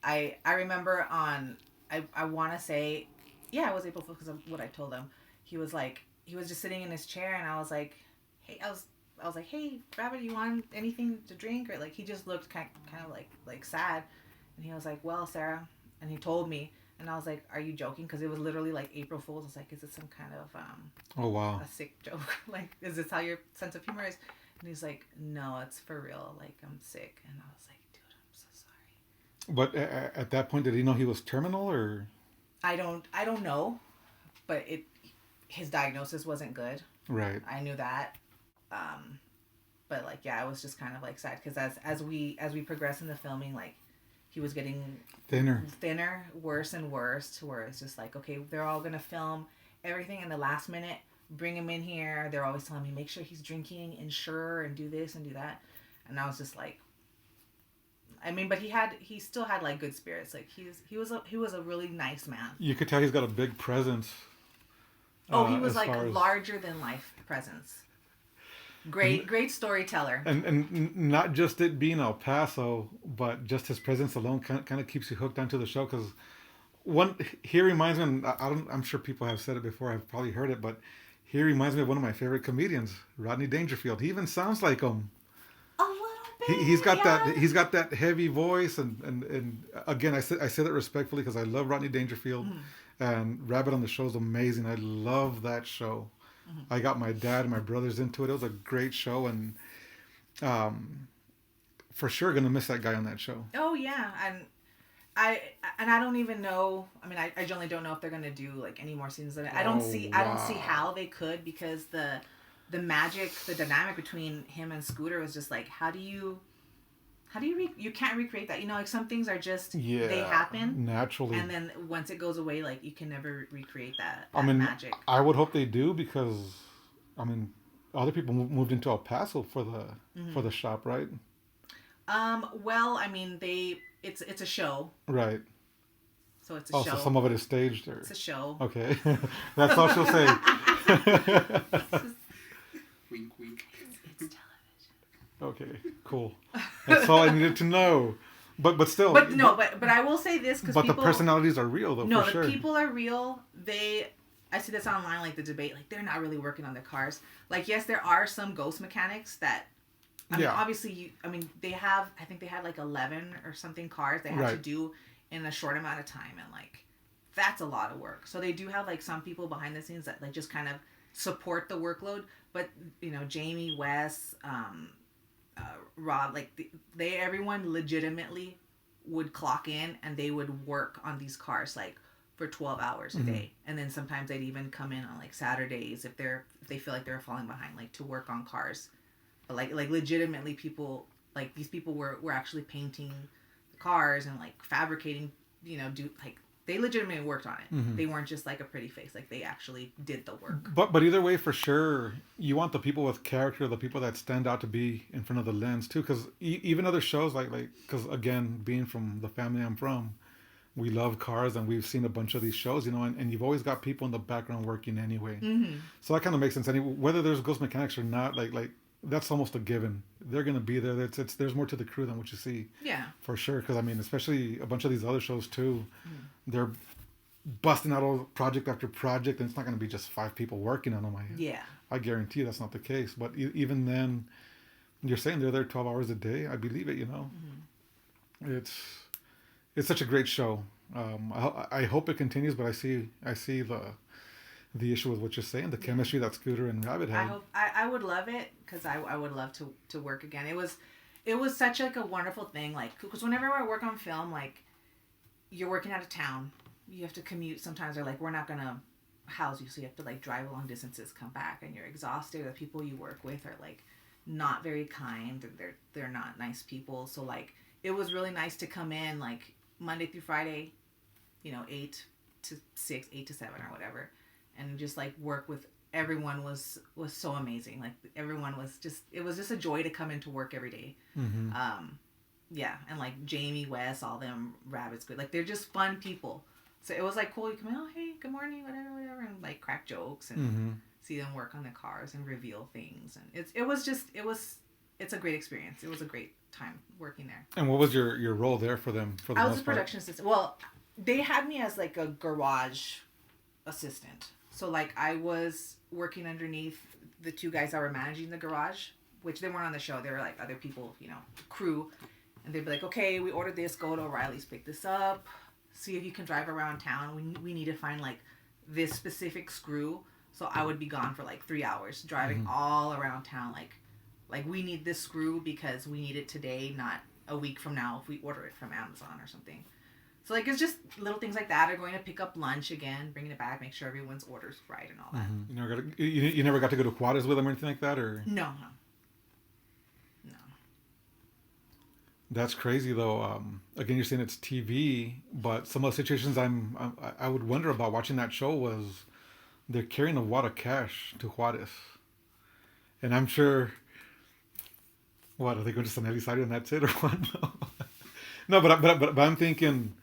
I remember I want to say, yeah, it was April Fool's because of what I told him. He was just sitting in his chair, and I was like, hey, I was like, hey, Rabbit, you want anything to drink? Or like, he just looked kind of like sad, and he was like, well, Sarah, and he told me, and I was like, are you joking? Because it was literally like April Fool's. I was like, is it some kind of oh wow, a sick joke? Like, is this how your sense of humor is? And he's like, no, it's for real. Like, I'm sick. And I was like, dude, I'm so sorry. But at that point, did he know he was terminal, or? I don't know, but his diagnosis wasn't good. Right. I knew that. But like, yeah, I was just kind of like sad because as we progress in the filming, like he was getting thinner, worse and worse, to where it's just like, okay, they're all gonna film everything in the last minute, bring him in here. They're always telling me, make sure he's drinking, ensure, and do this and do that. And I was just like, I mean, but he still had like good spirits. Like he was a really nice man. You could tell he's got a big presence. Oh, he was like larger than life presence. Great storyteller. And not just it being El Paso, but just his presence alone kind of keeps you hooked onto the show. Because he reminds me, and I'm sure people have said it before, I've probably heard it, but he reminds me of one of my favorite comedians, Rodney Dangerfield. He even sounds like him. A little bit. He's got that heavy voice, and again, I say that respectfully because I love Rodney Dangerfield, and Rabbit on the show is amazing. I love that show. I got my dad and my brothers into it. It was a great show, and for sure gonna miss that guy on that show. Oh yeah, and I don't even know. I mean, I generally don't know if they're gonna do like any more seasons of it. I don't see how they could, because the magic, the dynamic between him and Scooter was just like, how do you you can't recreate that, like some things are just they happen naturally, and then once it goes away, like you can never recreate that magic. I would hope they do, because I mean other people moved into El Paso for the shop, right? Well, I mean it's a show, right? So it's a show. So some of it is staged, or it's a show. Okay. That's all she'll say. Wink, wink. It's television. Okay, cool. That's all I needed to know. But still. But I will say this, because the personalities are real, though. No, for sure. The people are real. I see this online, like the debate, like they're not really working on their cars. Like, yes, there are some ghost mechanics that I mean, obviously, they have, I think they had like 11 or something cars they had to do in a short amount of time. And like, that's a lot of work. So they do have like some people behind the scenes that like just kind of support the workload. But, you know, Jamie, Wes, Rob, like everyone legitimately would clock in and they would work on these cars like for 12 hours a day. And then sometimes they'd even come in on like Saturdays if they feel like they're falling behind, like to work on cars. But like legitimately people, like these people were actually painting the cars and like fabricating, you know, they legitimately worked on it. They weren't just like a pretty face. Like they actually did the work. But either way, for sure, you want the people with character, the people that stand out to be in front of the lens too. Because even other shows like because again, being from the family I'm from, we love cars and we've seen a bunch of these shows, you know, and you've always got people in the background working anyway. So that kind of makes sense. Anyway, whether there's ghost mechanics or not, like that's almost a given. They're gonna be there. There's more to the crew than what you see. Yeah. For sure, because I mean, especially a bunch of these other shows too, they're busting out all project after project, and it's not gonna be just 5 people working on them. I guarantee you that's not the case. But even then, you're saying they're there 12 hours a day. I believe it. You know, it's such a great show. I hope it continues, but I see the issue with what you're saying, the chemistry that Scooter and Rabbit had. I would love it because I would love to work again. It was such like a wonderful thing, like because whenever I work on film, like you're working out of town, you have to commute. Sometimes they're like, we're not gonna house you, so you have to like drive long distances, come back, and you're exhausted. The people you work with are like not very kind, and they're not nice people. So like it was really nice to come in like Monday through Friday, you know, 8 to 6, 8 to 7 or whatever. And just like work with everyone was so amazing. Like everyone was it was just a joy to come into work every day. Yeah, and like Jamie, Wes, all them, Rabbit's good. Like they're just fun people. So it was like cool. You come in, oh hey, good morning, whatever, and like crack jokes and see them work on the cars and reveal things. And it's a great experience. It was a great time working there. And what was your role there for them? For the I was a production assistant. Well, they had me as like a garage assistant. So, like, I was working underneath the 2 guys that were managing the garage, which they weren't on the show. They were, like, other people, you know, crew. And they'd be like, okay, we ordered this. Go to O'Reilly's, pick this up. See if you can drive around town. We need to find, like, this specific screw. So, I would be gone for, like, 3 hours driving all around town. Like, we need this screw because we need it today, not a week from now if we order it from Amazon or something. So, like, it's just little things like that. Or going to pick up lunch again, bringing it back, make sure everyone's order's right and all that. You never got to go to Juarez with them or anything like that? Or No. That's crazy, though. Again, you're saying it's TV, but some of the situations I would wonder about watching that show was they're carrying a wad of cash to Juarez. And I'm sure, what, are they going to Sanelli side and that's it or what? No, but I'm thinking,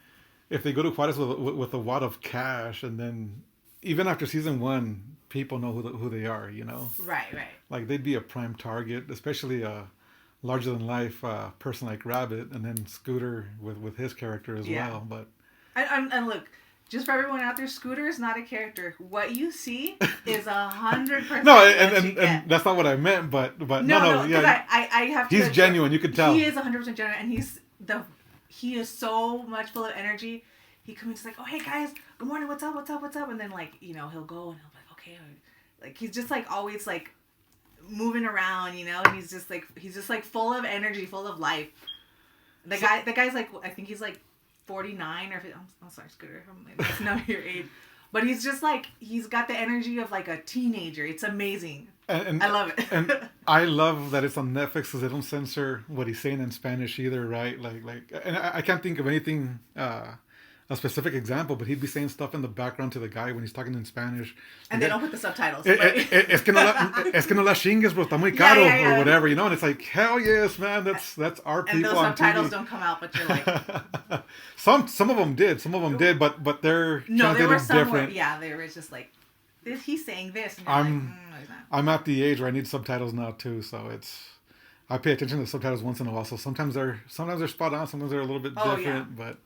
if they go to Juarez with a wad of cash, and then even after season 1, people know who they are, you know? Right. Like, they'd be a prime target, especially a larger-than-life person like Rabbit, and then Scooter with his character as well. But and look, just for everyone out there, Scooter is not a character. What you see is 100%. No, and that's not what I meant, but no, yeah. I have to. He's genuine, you could tell. He is 100% genuine, and he is so much full of energy. He comes just like, oh, hey guys, good morning, what's up? And then like, you know, he'll go and he'll be like, okay. Like he's just like always like moving around, you know, and he's just like full of energy, full of life. The guy's like, I think he's like 49 or I'm sorry, Scooter, that's not your age. But he's just like, he's got the energy of like a teenager. It's amazing. And I love it. And I love that it's on Netflix because they don't censor what he's saying in Spanish either, right? Like, and I can't think of anything, a specific example, but he'd be saying stuff in the background to the guy when he's talking in Spanish. And they don't put the subtitles. Es que no la chingues, bro, está muy caro, or whatever, you know? And it's like, hell yes, man, that's our people. And those subtitles don't come out, but you're like... Some of them did, but they're no, they were different. Yeah, they were just like, he's saying this. And I'm at the age where I need subtitles now too, so I pay attention to the subtitles once in a while. So sometimes they're spot on, sometimes they're a little bit different, but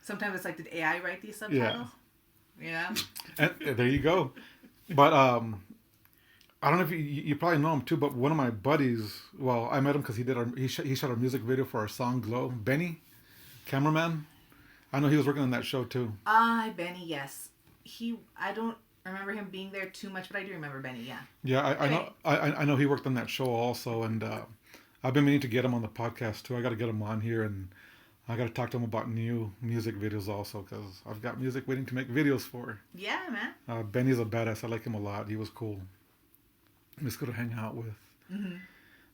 sometimes it's like, did AI write these subtitles? Yeah. And there you go. But I don't know if you probably know him too, but one of my buddies, well, I met him because he shot our music video for our song Glow. Benny, cameraman. I know he was working on that show too. Benny, yes. I don't remember him being there too much, but I do remember Benny, yeah. Yeah, I know. I know he worked on that show also, and I've been meaning to get him on the podcast too. I got to get him on here, and I got to talk to him about new music videos also, because I've got music waiting to make videos for. Yeah, man. Benny's a badass. I like him a lot. He was cool. He was good to hang out with. Mm-hmm.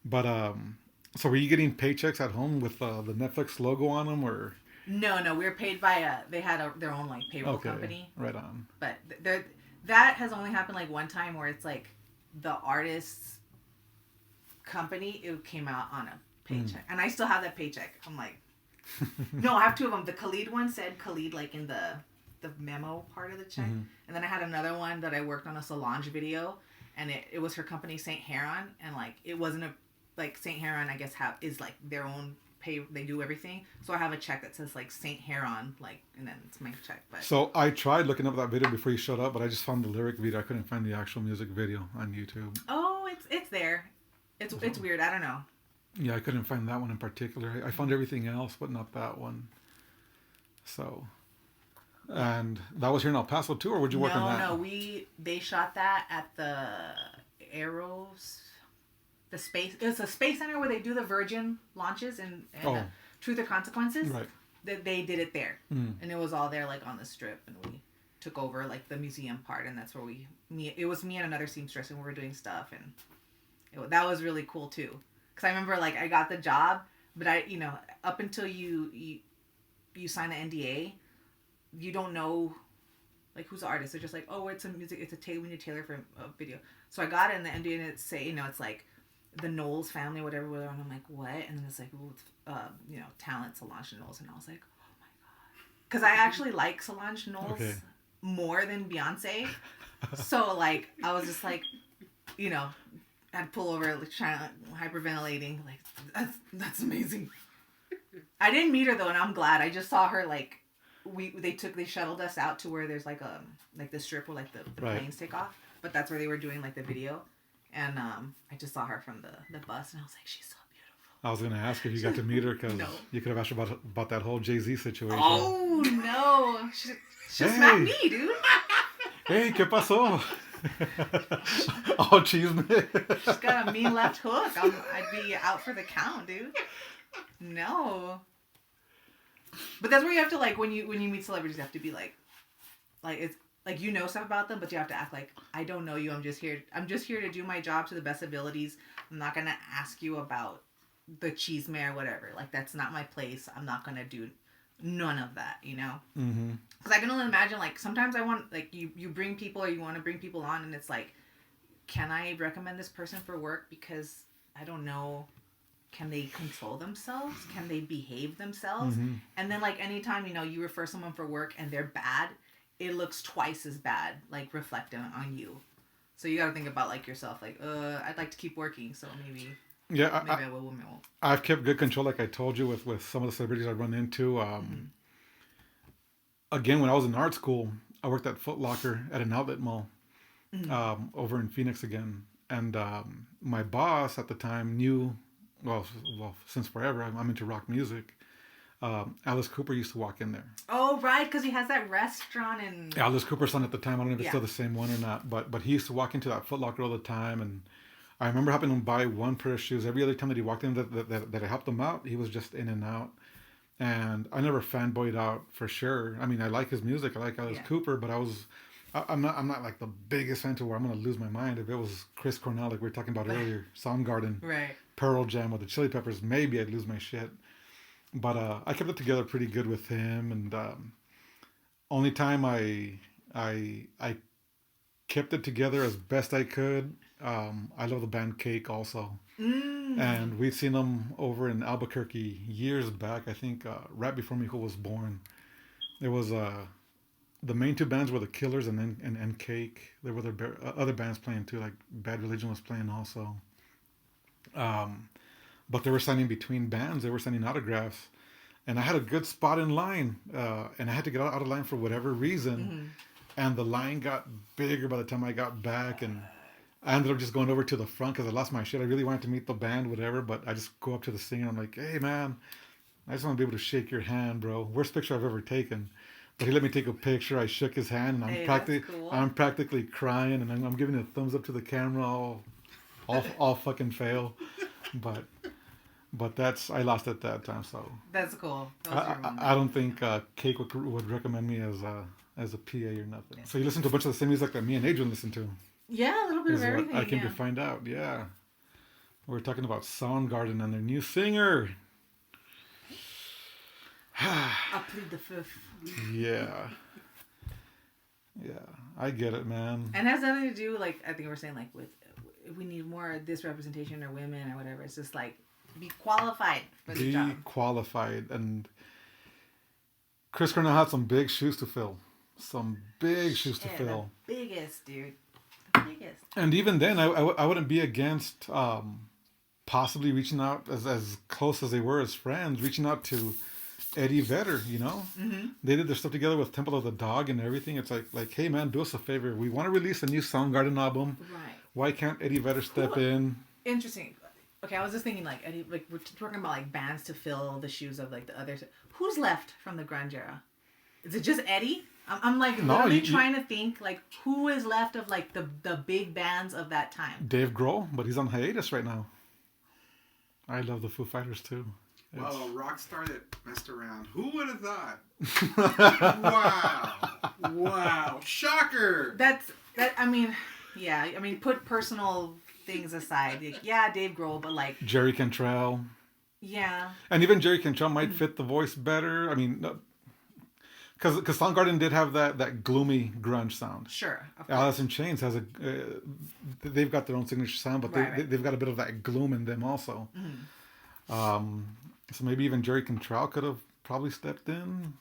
But so were you getting paychecks at home with the Netflix logo on them, or? No, we were paid by they had their own like payroll company. Right on. But that has only happened like one time where it's like the artist's company, it came out on a paycheck, and I still have that paycheck. I'm like, no, I have two of them. The Khalid one said Khalid like in the memo part of the check, and then I had another one that I worked on a Solange video, and it was her company Saint Heron, and like it wasn't like Saint Heron I guess is like their own pay, they do everything, so I have a check that says like Saint Heron, like, and then it's my check. But so I tried looking up that video before you showed up, but I just found the lyric video. I couldn't find the actual music video on YouTube. Oh, it's there. It's weird. I don't know. Yeah, I couldn't find that one in particular. I found everything else, but not that one. So, and that was here in El Paso too, or would you work on that? No, they shot that at the it's a space center where they do the Virgin launches and Truth or Consequences. Right. They did it there, and it was all there like on the strip, and we took over like the museum part, and that's where it was me and another seamstress, and we were doing stuff, and that was really cool too. Because I remember like I got the job, but up until you sign the NDA, you don't know like who's the artist. They're just like, oh, it's a we need a tailor for a video. So I got it in the NDA, and it's it's like the Knowles family, whatever, and I'm like, what? And then it's like, well, it's, talent Solange Knowles, and I was like, oh my god, because I actually like Solange Knowles more than Beyonce. So like I was just like, I'd pull over, like trying to hyperventilating, like that's amazing. I didn't meet her though, and I'm glad. I just saw her like they shuttled us out to where there's like the strip where like the planes take off, but that's where they were doing like the video. And I just saw her from the bus, and I was like, she's so beautiful. I was going to ask if you got to meet her, because you could have asked her about that whole Jay-Z situation. Oh, no. She'll smack me, dude. Hey, ¿qué pasó? Oh, chisme. She's got a mean left hook. I'd be out for the count, dude. No. But that's where you have to, like, when you meet celebrities, you have to be like it's, like, stuff about them, but you have to act like, I don't know you. I'm just here to do my job to the best abilities. I'm not going to ask you about the chisme or whatever. Like, that's not my place. I'm not going to do none of that, Mm-hmm. Because I can only imagine, like, sometimes I want, like, you bring people, or you want to bring people on, and it's like, can I recommend this person for work? Because I don't know, can they control themselves? Can they behave themselves? Mm-hmm. And then, like, anytime, you refer someone for work and they're bad, it looks twice as bad, like, reflecting on you. So you got to think about, like, yourself, like, I'd like to keep working, so maybe I will, maybe I won't. I've kept good control, like I told you, with some of the celebrities I've run into. Again, when I was in art school, I worked at Foot Locker at an outlet mall over in Phoenix again. And my boss at the time knew, well, since forever, I'm into rock music. Alice Cooper used to walk in there. Oh, right, because he has that restaurant in... Alice Cooper's son at the time. I don't know if it's still the same one or not. But he used to walk into that Foot Locker all the time. And I remember helping him buy one pair of shoes. Every other time that he walked in that I helped him out, he was just in and out. And I never fanboyed out for sure. I mean, I like his music. I like Alice Cooper. But I'm not like the biggest fan to where I'm going to lose my mind. If it was Chris Cornell, like we were talking about earlier, Soundgarden, right, Pearl Jam, or the Chili Peppers, maybe I'd lose my shit. But I kept it together pretty good with him, and only time I kept it together as best I could. I love the band Cake also, and we've seen them over in Albuquerque years back. I think right before Mijo was born. There was the main two bands were the Killers and Cake. There were other bands playing too, like Bad Religion was playing also. But they were signing between bands. They were signing autographs. And I had a good spot in line. And I had to get out of line for whatever reason. And the line got bigger by the time I got back. And I ended up just going over to the front because I lost my shit. I really wanted to meet the band, whatever, but I just go up to the singer and I'm like, hey, man, I just want to be able to shake your hand, bro. Worst picture I've ever taken. But he let me take a picture. I shook his hand, and I'm practically crying, and I'm giving a thumbs up to the camera, all fucking fail. But I lost at that time, so That's cool. I don't think Cake would recommend me as a PA or nothing. Yeah. So you listen to a bunch of the same music that me and Adrian listen to. Yeah, a little bit of everything. I came to find out. Yeah, we're talking about Soundgarden and their new singer. I plead the fifth. Yeah, I get it, man. And it has nothing to do, like, I think we're saying, like, with if we need more of this representation or women or whatever. It's just like be qualified for the job. Be qualified, and Chris Cornell had some big shoes to fill. Some big shoes to fill. The biggest, dude. The biggest. And even then, I wouldn't be against possibly reaching out as close as they were as friends, reaching out to Eddie Vedder, you know? Mm-hmm. They did their stuff together with Temple of the Dog and everything. It's like, hey, man, do us a favor. We want to release a new Soundgarden album. Right. Why can't Eddie Vedder step in? Interesting. Okay, I was just thinking, like, Eddie, like, we're talking about, like, bands to fill the shoes of, like, the others. Who's left from the grunge era? Is it just Eddie? I'm like, literally trying to think, like, who is left of, like, the big bands of that time? Dave Grohl, but he's on hiatus right now. I love the Foo Fighters, too. Well, a rock star that messed around. Who would have thought? Wow. Shocker. I mean, put personal things aside. Like, yeah, Dave Grohl, but like... Jerry Cantrell. Yeah. And even Jerry Cantrell might fit the voice better. I mean, because Soundgarden did have that gloomy grunge sound. Sure. Alice in Chains has they've got their own signature sound, but they've got a bit of that gloom in them also. Mm-hmm. So maybe even Jerry Cantrell could have probably stepped in,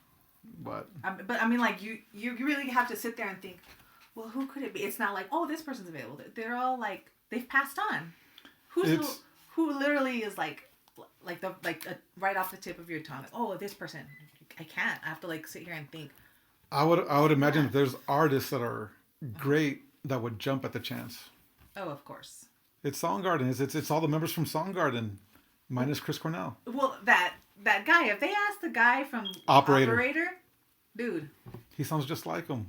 but I mean, like you really have to sit there and think, well, who could it be? It's not like, oh, this person's available. They're all like they've passed on. Who literally is like right off the tip of your tongue? Like, oh, this person. I can't. I have to like sit here and think. I would imagine that there's artists that are great that would jump at the chance. Oh, of course. It's Soundgarden. It's all the members from Soundgarden. Minus Chris Cornell. Well, that guy, if they ask the guy from Operator, dude. He sounds just like him.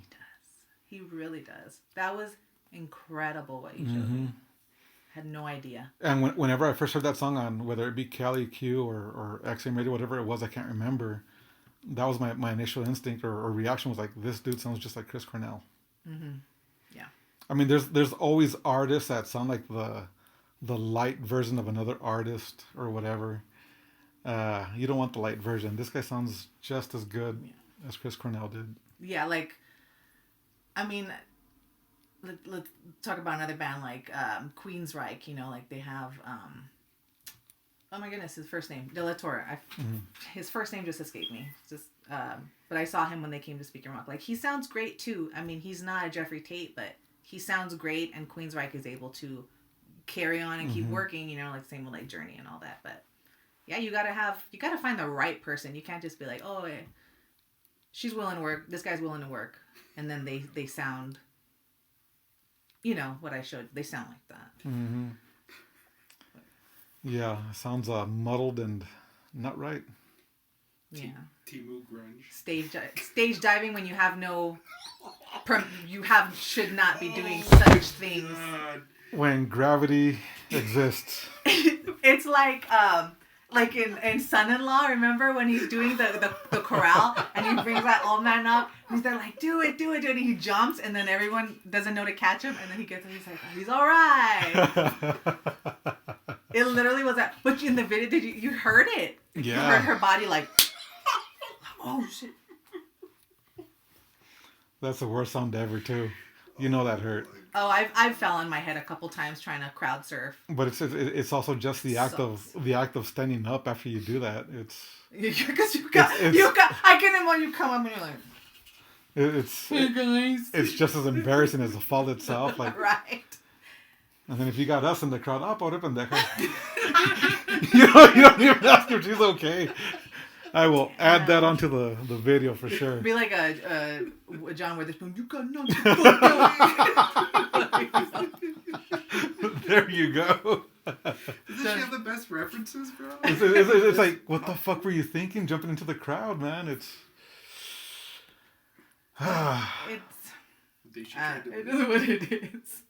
He does. He really does. That was incredible what you showed me. Had no idea. And whenever I first heard that song on, whether it be Cali Q or XM Radio, whatever it was, I can't remember. That was my initial instinct or reaction was like, this dude sounds just like Chris Cornell. Mm-hmm. Yeah. I mean, there's always artists that sound like the light version of another artist or whatever. You don't want the light version. This guy sounds just as good as Chris Cornell did. Yeah, like, I mean, let's talk about another band like Queensryche, you know, like they have, oh my goodness, his first name, De La Torre. His first name just escaped me. But I saw him when they came to Speak and Rock. Like, he sounds great too. I mean, he's not a Jeffrey Tate, but he sounds great, and Queensryche is able to carry on and keep working, you know, like same with like Journey and all that. But yeah, you gotta find the right person. You can't just be like, oh, she's willing to work, this guy's willing to work, and then they sound, you know, what I showed, they sound like that. Mm-hmm. Yeah, sounds muddled and not right. Yeah. Timu grunge. Stage diving when you have no, should not be doing such things. God. When gravity exists. It's like in Son-in-Law, remember when he's doing the chorale and he brings that old man up and he's there like, do it, and he jumps and then everyone doesn't know to catch him and then he gets him, he's like, oh, he's all right. It literally was that. But in the video, you heard it? Yeah. You heard her body like, oh shit. That's the worst sound ever too. You know that hurt. Oh, I've fell on my head a couple times trying to crowd surf. But it's also just the act of standing up after you do that. It's because you got I can imagine you come up and you're like, it's just as embarrassing as the fall itself. Like, right. And then if you got us in the crowd, por pendejo. you don't even ask if she's okay. I will add that onto the video for sure. Be like a John Witherspoon. You got nothing. There you go. Doesn't she have the best references, bro? It's like, what the fuck were you thinking jumping into the crowd, man? It's... It's... They should try to it is what it is.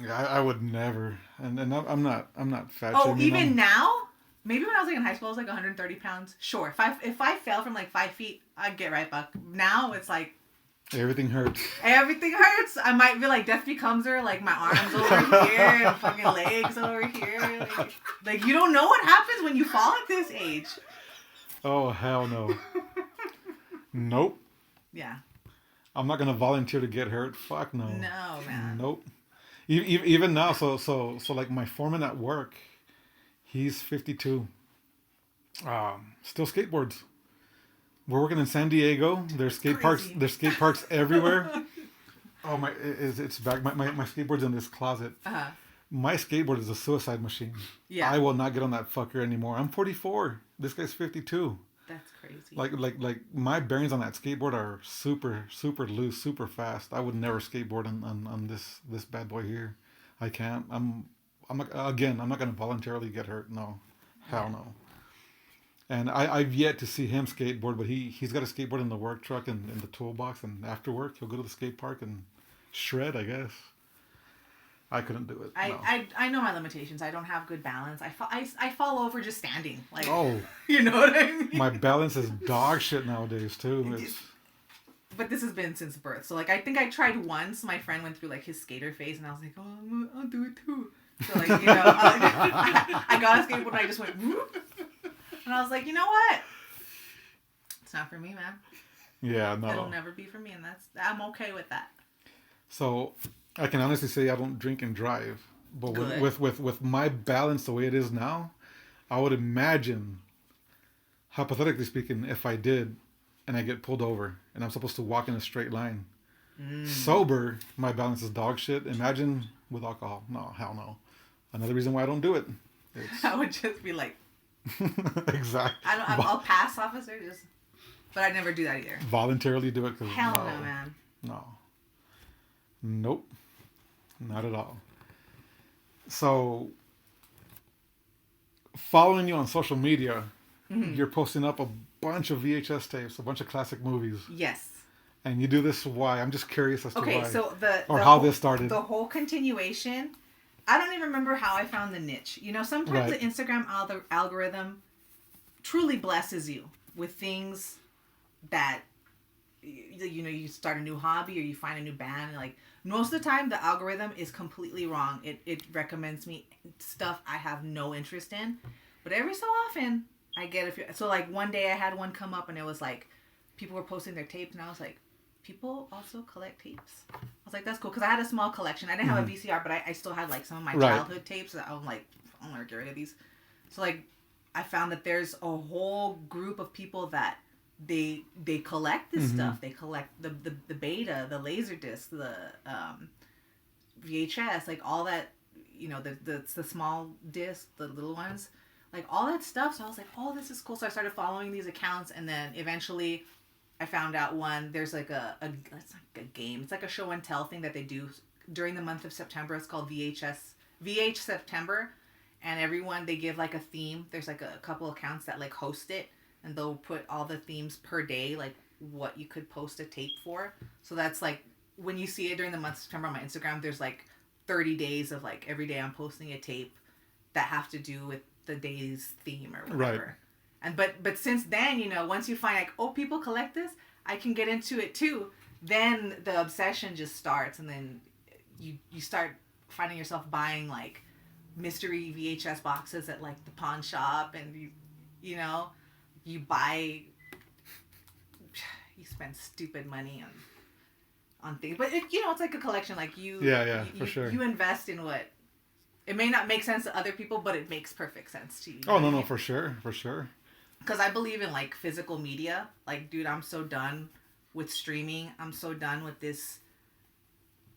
Yeah, I would never. And I'm not fat Oh, shaming even them. now? Maybe when I was like in high school, I was like 130 pounds. Sure. If I fell from like 5 feet, I'd get right back. Now it's like... Everything hurts. Everything hurts. I might be like Death Becomes Her, like my arms over here and fucking legs over here. Like you don't know what happens when you fall at this age. Oh, hell no. Nope. Yeah. I'm not gonna volunteer to get hurt. Fuck no. No, man. Nope. Even now, so like my foreman at work, he's 52. Still skateboards. We're working in San Diego. There's skate parks. There's skate parks everywhere. Oh my! It's back. My skateboard's in this closet. Uh-huh. My skateboard is a suicide machine. Yeah. I will not get on that fucker anymore. I'm 44. This guy's 52. That's crazy. Like my bearings on that skateboard are super loose, super fast. I would never skateboard on this bad boy here. I can't. I'm not, again. I'm not gonna voluntarily get hurt. No, hell no. And I've yet to see him skateboard, but he's got a skateboard in the work truck and in the toolbox, and after work he'll go to the skate park and shred, I guess. I couldn't do it. No. I know my limitations. I don't have good balance. I fall over just standing. Like, Oh. You know what I mean? My balance is dog shit nowadays too. But this has been since birth. So like I think I tried once. My friend went through like his skater phase, and I was like, oh, I'll do it too. So like I got a skateboard and I just went whoop. And I was like, you know what? It's not for me, man. Yeah, no. It'll never be for me, and I'm okay with that. So I can honestly say I don't drink and drive, but Good. with my balance the way it is now, I would imagine, hypothetically speaking, if I did, and I get pulled over, and I'm supposed to walk in a straight line, sober, my balance is dog shit. Imagine with alcohol. No, hell no. Another reason why I don't do it. I would just be like. Exactly. I'll pass, officer, but I'd never do that either. Voluntarily do it. Hell no, man. No. Nope. Not at all. So, following you on social media, you're posting up a bunch of VHS tapes, a bunch of classic movies. Yes. And you do this why? I'm just curious as to why. Okay, so how this started. The whole continuation. I don't even remember how I found the niche. You know, sometimes Right. the Instagram algorithm truly blesses you with things that, you know, you start a new hobby or you find a new band. And like, most of the time, the algorithm is completely wrong. It recommends me stuff I have no interest in. But every so often, I get a few. So like one day I had one come up and it was like, people were posting their tapes and I was like, people also collect tapes. I was like, that's cool, because I had a small collection. I didn't have a VCR, but I still had like some of my childhood tapes that I'm like, I'm gonna get rid of these. So like, I found that there's a whole group of people that they collect this stuff. They collect the beta, the laser disc, the VHS, like all that, you know, the small disc, the little ones, like all that stuff. So I was like, oh, this is cool. So I started following these accounts, and then eventually I found out there's like it's like a game. It's like a show and tell thing that they do during the month of September. It's called VH September. And everyone, they give like a theme. There's like a couple accounts that like host it, and they'll put all the themes per day, like what you could post a tape for. So that's like, when you see it during the month of September on my Instagram, there's like 30 days of like every day I'm posting a tape that have to do with the day's theme or whatever. Right. And but since then, you know, once you find like, oh, people collect this, I can get into it too. Then the obsession just starts, and then you start finding yourself buying like mystery VHS boxes at like the pawn shop, and you know, you spend stupid money on things, but you know, it's like a collection. Like you for sure. You invest in what it may not make sense to other people, but it makes perfect sense to you. Oh no, for sure. Because I believe in like physical media. Like, dude, I'm so done with streaming. I'm so done with this.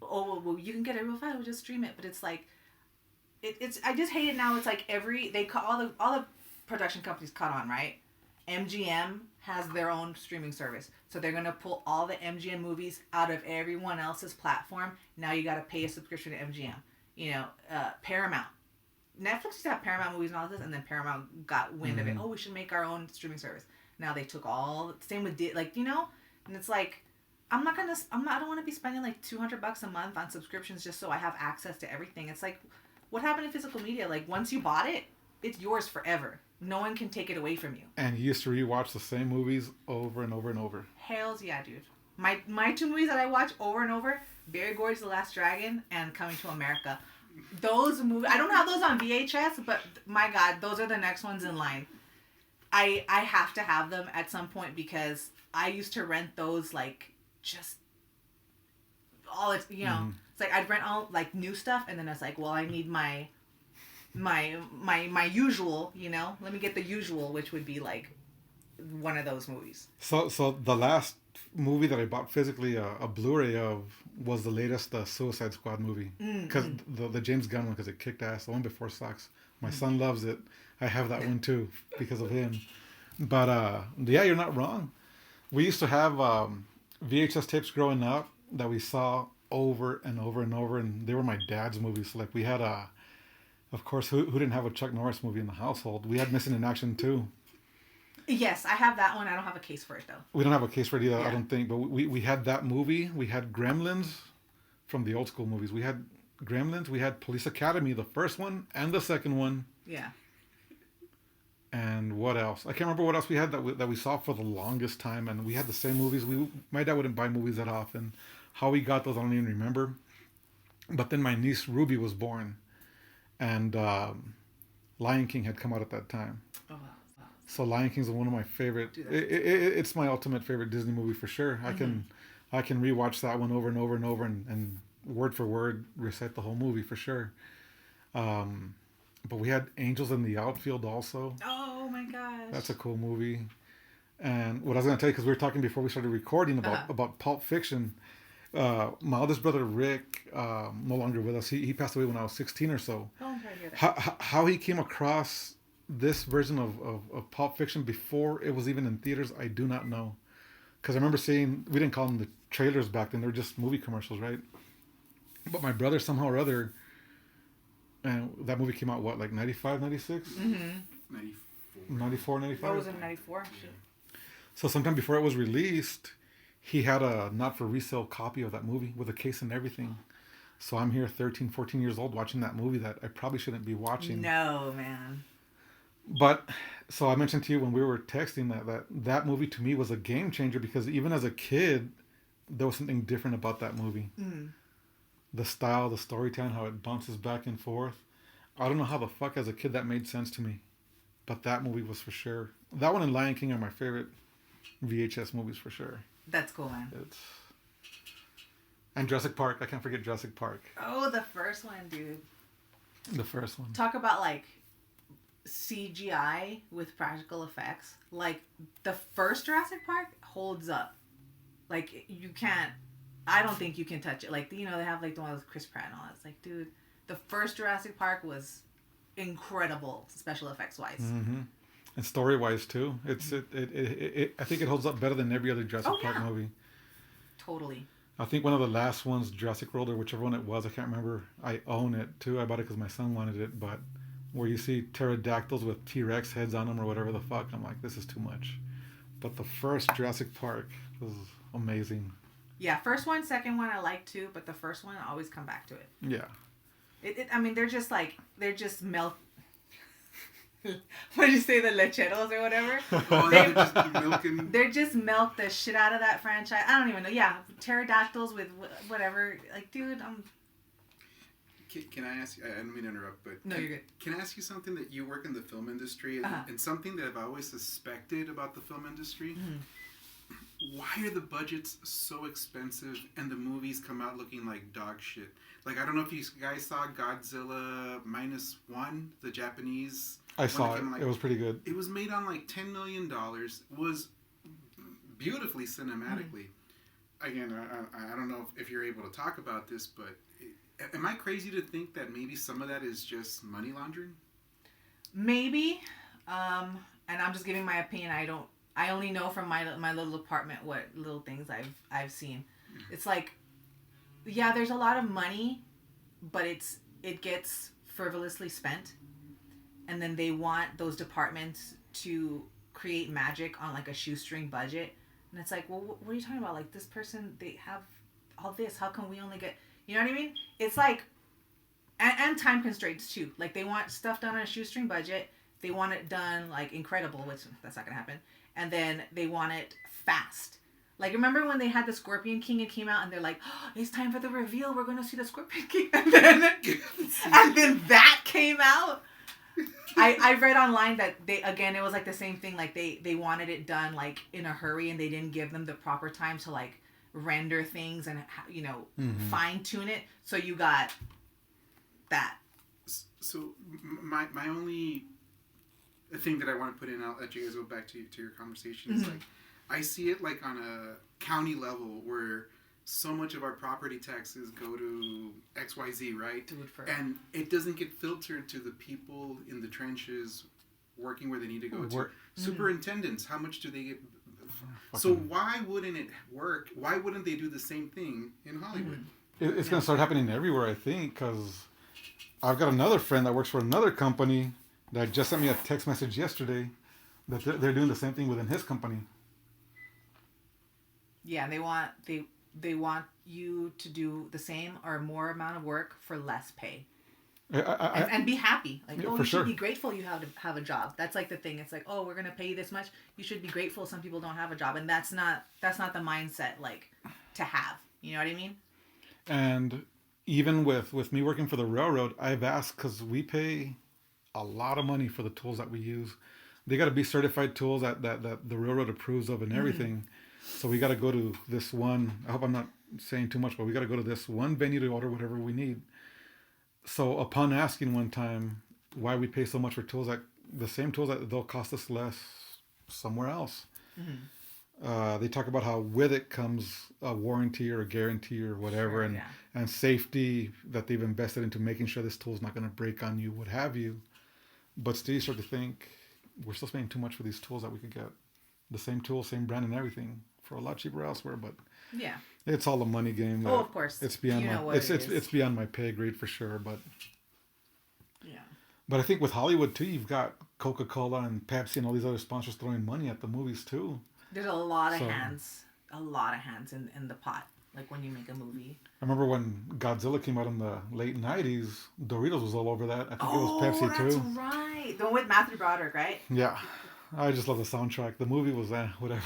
Oh, well, you can get it real fast. We'll just stream it. But it's like, it's. I just hate it now. It's like all the production companies cut on, right? MGM has their own streaming service, so they're gonna pull all the MGM movies out of everyone else's platform. Now you gotta pay a subscription to MGM. Paramount. Netflix used to have Paramount movies and all this, and then Paramount got wind of it. Oh, we should make our own streaming service. Now they took all. Same with and it's like, I don't want to be spending like $200 a month on subscriptions just so I have access to everything. It's like, what happened to physical media? Like, once you bought it, it's yours forever. No one can take it away from you. And you used to rewatch the same movies over and over and over. Hells yeah, dude. My two movies that I watch over and over: Very Gorgeous, The Last Dragon, and Coming to America. Those movies, I don't have those on VHS, but my God, those are the next ones in line. I have to have them at some point because I used to rent those like just all it's It's like I'd rent all like new stuff, and then I was like, well, I need my usual, let me get the usual, which would be like one of those movies. So the last movie that I bought physically a Blu-ray of was the latest Suicide Squad movie, because the James Gunn one, because it kicked ass. The one before sucks. My son loves it. I have that one too because of him. But yeah, you're not wrong. We used to have VHS tapes growing up that we saw over and over and over, and they were my dad's movies. Like we had of course, who didn't have a Chuck Norris movie in the household? We had Missing in Action too. Yes, I have that one. I don't have a case for it though. We don't have a case for it either, I don't think. But we had that movie. We had Gremlins from the old school movies. We had Gremlins. We had Police Academy, the first one and the second one. Yeah. And what else? I can't remember what else we had that we saw for the longest time. And we had the same movies. My dad wouldn't buy movies that often. How we got those, I don't even remember. But then my niece Ruby was born, and Lion King had come out at that time. Oh wow. So Lion King's one of my favorite. It's my ultimate favorite Disney movie for sure. Mm-hmm. I can rewatch that one over and over and over and word for word recite the whole movie for sure. But we had Angels in the Outfield also. Oh my gosh. That's a cool movie. And what I was going to tell you, because we were talking before we started recording about Pulp Fiction, my oldest brother Rick, no longer with us. He passed away when I was 16 or so. Oh, I'm sorry to hear that. How he came across this version of Pulp Fiction before it was even in theaters, I do not know. Because I remember seeing, we didn't call them the trailers back then, they were just movie commercials, right? But my brother, somehow or other, and that movie came out, what, like 95, 96? Mm-hmm. 94, 95? Oh, was it 94? Shit. So sometime before it was released, he had a not-for-resale copy of that movie with a case and everything. So I'm here 13, 14 years old watching that movie that I probably shouldn't be watching. No, man. But, so I mentioned to you when we were texting that movie to me was a game changer because even as a kid, there was something different about that movie. Mm. The style, the storytelling, how it bounces back and forth. I don't know how the fuck as a kid that made sense to me. But that movie was for sure. That one and Lion King are my favorite VHS movies for sure. That's cool, man. And Jurassic Park. I can't forget Jurassic Park. Oh, the first one, dude. The first one. Talk about like CGI with practical effects. Like the first Jurassic Park holds up. Like you can't. I don't think you can touch it. Like they have like the one with Chris Pratt and all that. It's like, dude, the first Jurassic Park was incredible, special effects wise. Mm-hmm. And story wise too. It's I think it holds up better than every other Jurassic Park movie. Totally. I think one of the last ones, Jurassic World or whichever one it was, I can't remember. I own it too. I bought it because my son wanted it. But where you see pterodactyls with T-Rex heads on them or whatever the fuck, I'm like, this is too much. But the first Jurassic Park was amazing. Yeah, first one, second one I like too, but the first one I always come back to it. Yeah. I mean, they're just melt. What did you say, the lecheros or whatever? Oh, they're just milking. They're just milk the shit out of that franchise. I don't even know. Yeah, pterodactyls with whatever. Like, dude, Can I ask you, I don't mean to interrupt, but... No, you're good. Can I ask you something that you work in the film industry, and something that I've always suspected about the film industry? Mm-hmm. Why are the budgets so expensive and the movies come out looking like dog shit? Like, I don't know if you guys saw Godzilla -1, the Japanese... I saw it. It was pretty good. It was made on like $10 million. Was beautifully cinematically. Again, I don't know if you're able to talk about this, but am I crazy to think that maybe some of that is just money laundering? Maybe. And I'm just giving my opinion. I only know from my little apartment what little things I've seen. It's like, yeah, there's a lot of money, but it gets frivolously spent, and then they want those departments to create magic on like a shoestring budget, and it's like, well, what are you talking about? Like, this person, they have all this, how come we only get, you know what I mean? It's like, and time constraints too. Like, they want stuff done on a shoestring budget, they want it done like incredible, which that's not gonna happen, and then they want it fast. Like, remember when they had the Scorpion King and came out and they're like, oh, it's time for the reveal, we're gonna see the Scorpion King, and then that came out. I read online that it was like the same thing. Like, they wanted it done like in a hurry, and they didn't give them the proper time to like render things and, you know, fine tune it. So you got that. So my only thing that I want to put in, I'll let you guys go back to your conversation, is like, I see it like on a county level where so much of our property taxes go to XYZ, right? And it doesn't get filtered to the people in the trenches working where they need to go to. Superintendents, how much do they get? So why wouldn't it work? Why wouldn't they do the same thing in Hollywood? It's going to start happening everywhere, I think, because I've got another friend that works for another company that just sent me a text message yesterday that they're doing the same thing within his company. Yeah, and they want you to do the same or more amount of work for less pay. And be happy. Like, you should be grateful you have a job. That's like the thing. It's like, oh, we're gonna pay you this much. You should be grateful some people don't have a job, and that's not the mindset like to have. You know what I mean? And even with me working for the railroad, I've asked, because we pay a lot of money for the tools that we use. They got to be certified tools that the railroad approves of and everything. So we got to go to this one. I hope I'm not saying too much, but we got to go to this one venue to order whatever we need. So upon asking one time why we pay so much for tools, that the same tools that they'll cost us less somewhere else. They talk about how with it comes a warranty or a guarantee or whatever, and safety that they've invested into making sure this tool's not going to break on you, what have you. But still, you start to think we're still spending too much for these tools that we could get the same tool, same brand, and everything for a lot cheaper elsewhere. But it's all a money game. Oh, of course. It's beyond it's beyond my pay grade for sure. But but I think with Hollywood too, you've got Coca-Cola and Pepsi and all these other sponsors throwing money at the movies too. There's a lot of hands in the pot. Like when you make a movie. I remember when Godzilla came out in the late 90s, Doritos was all over that. I think it was Pepsi too. Oh, that's right. The one with Matthew Broderick, right? Yeah. I just love the soundtrack. The movie was whatever.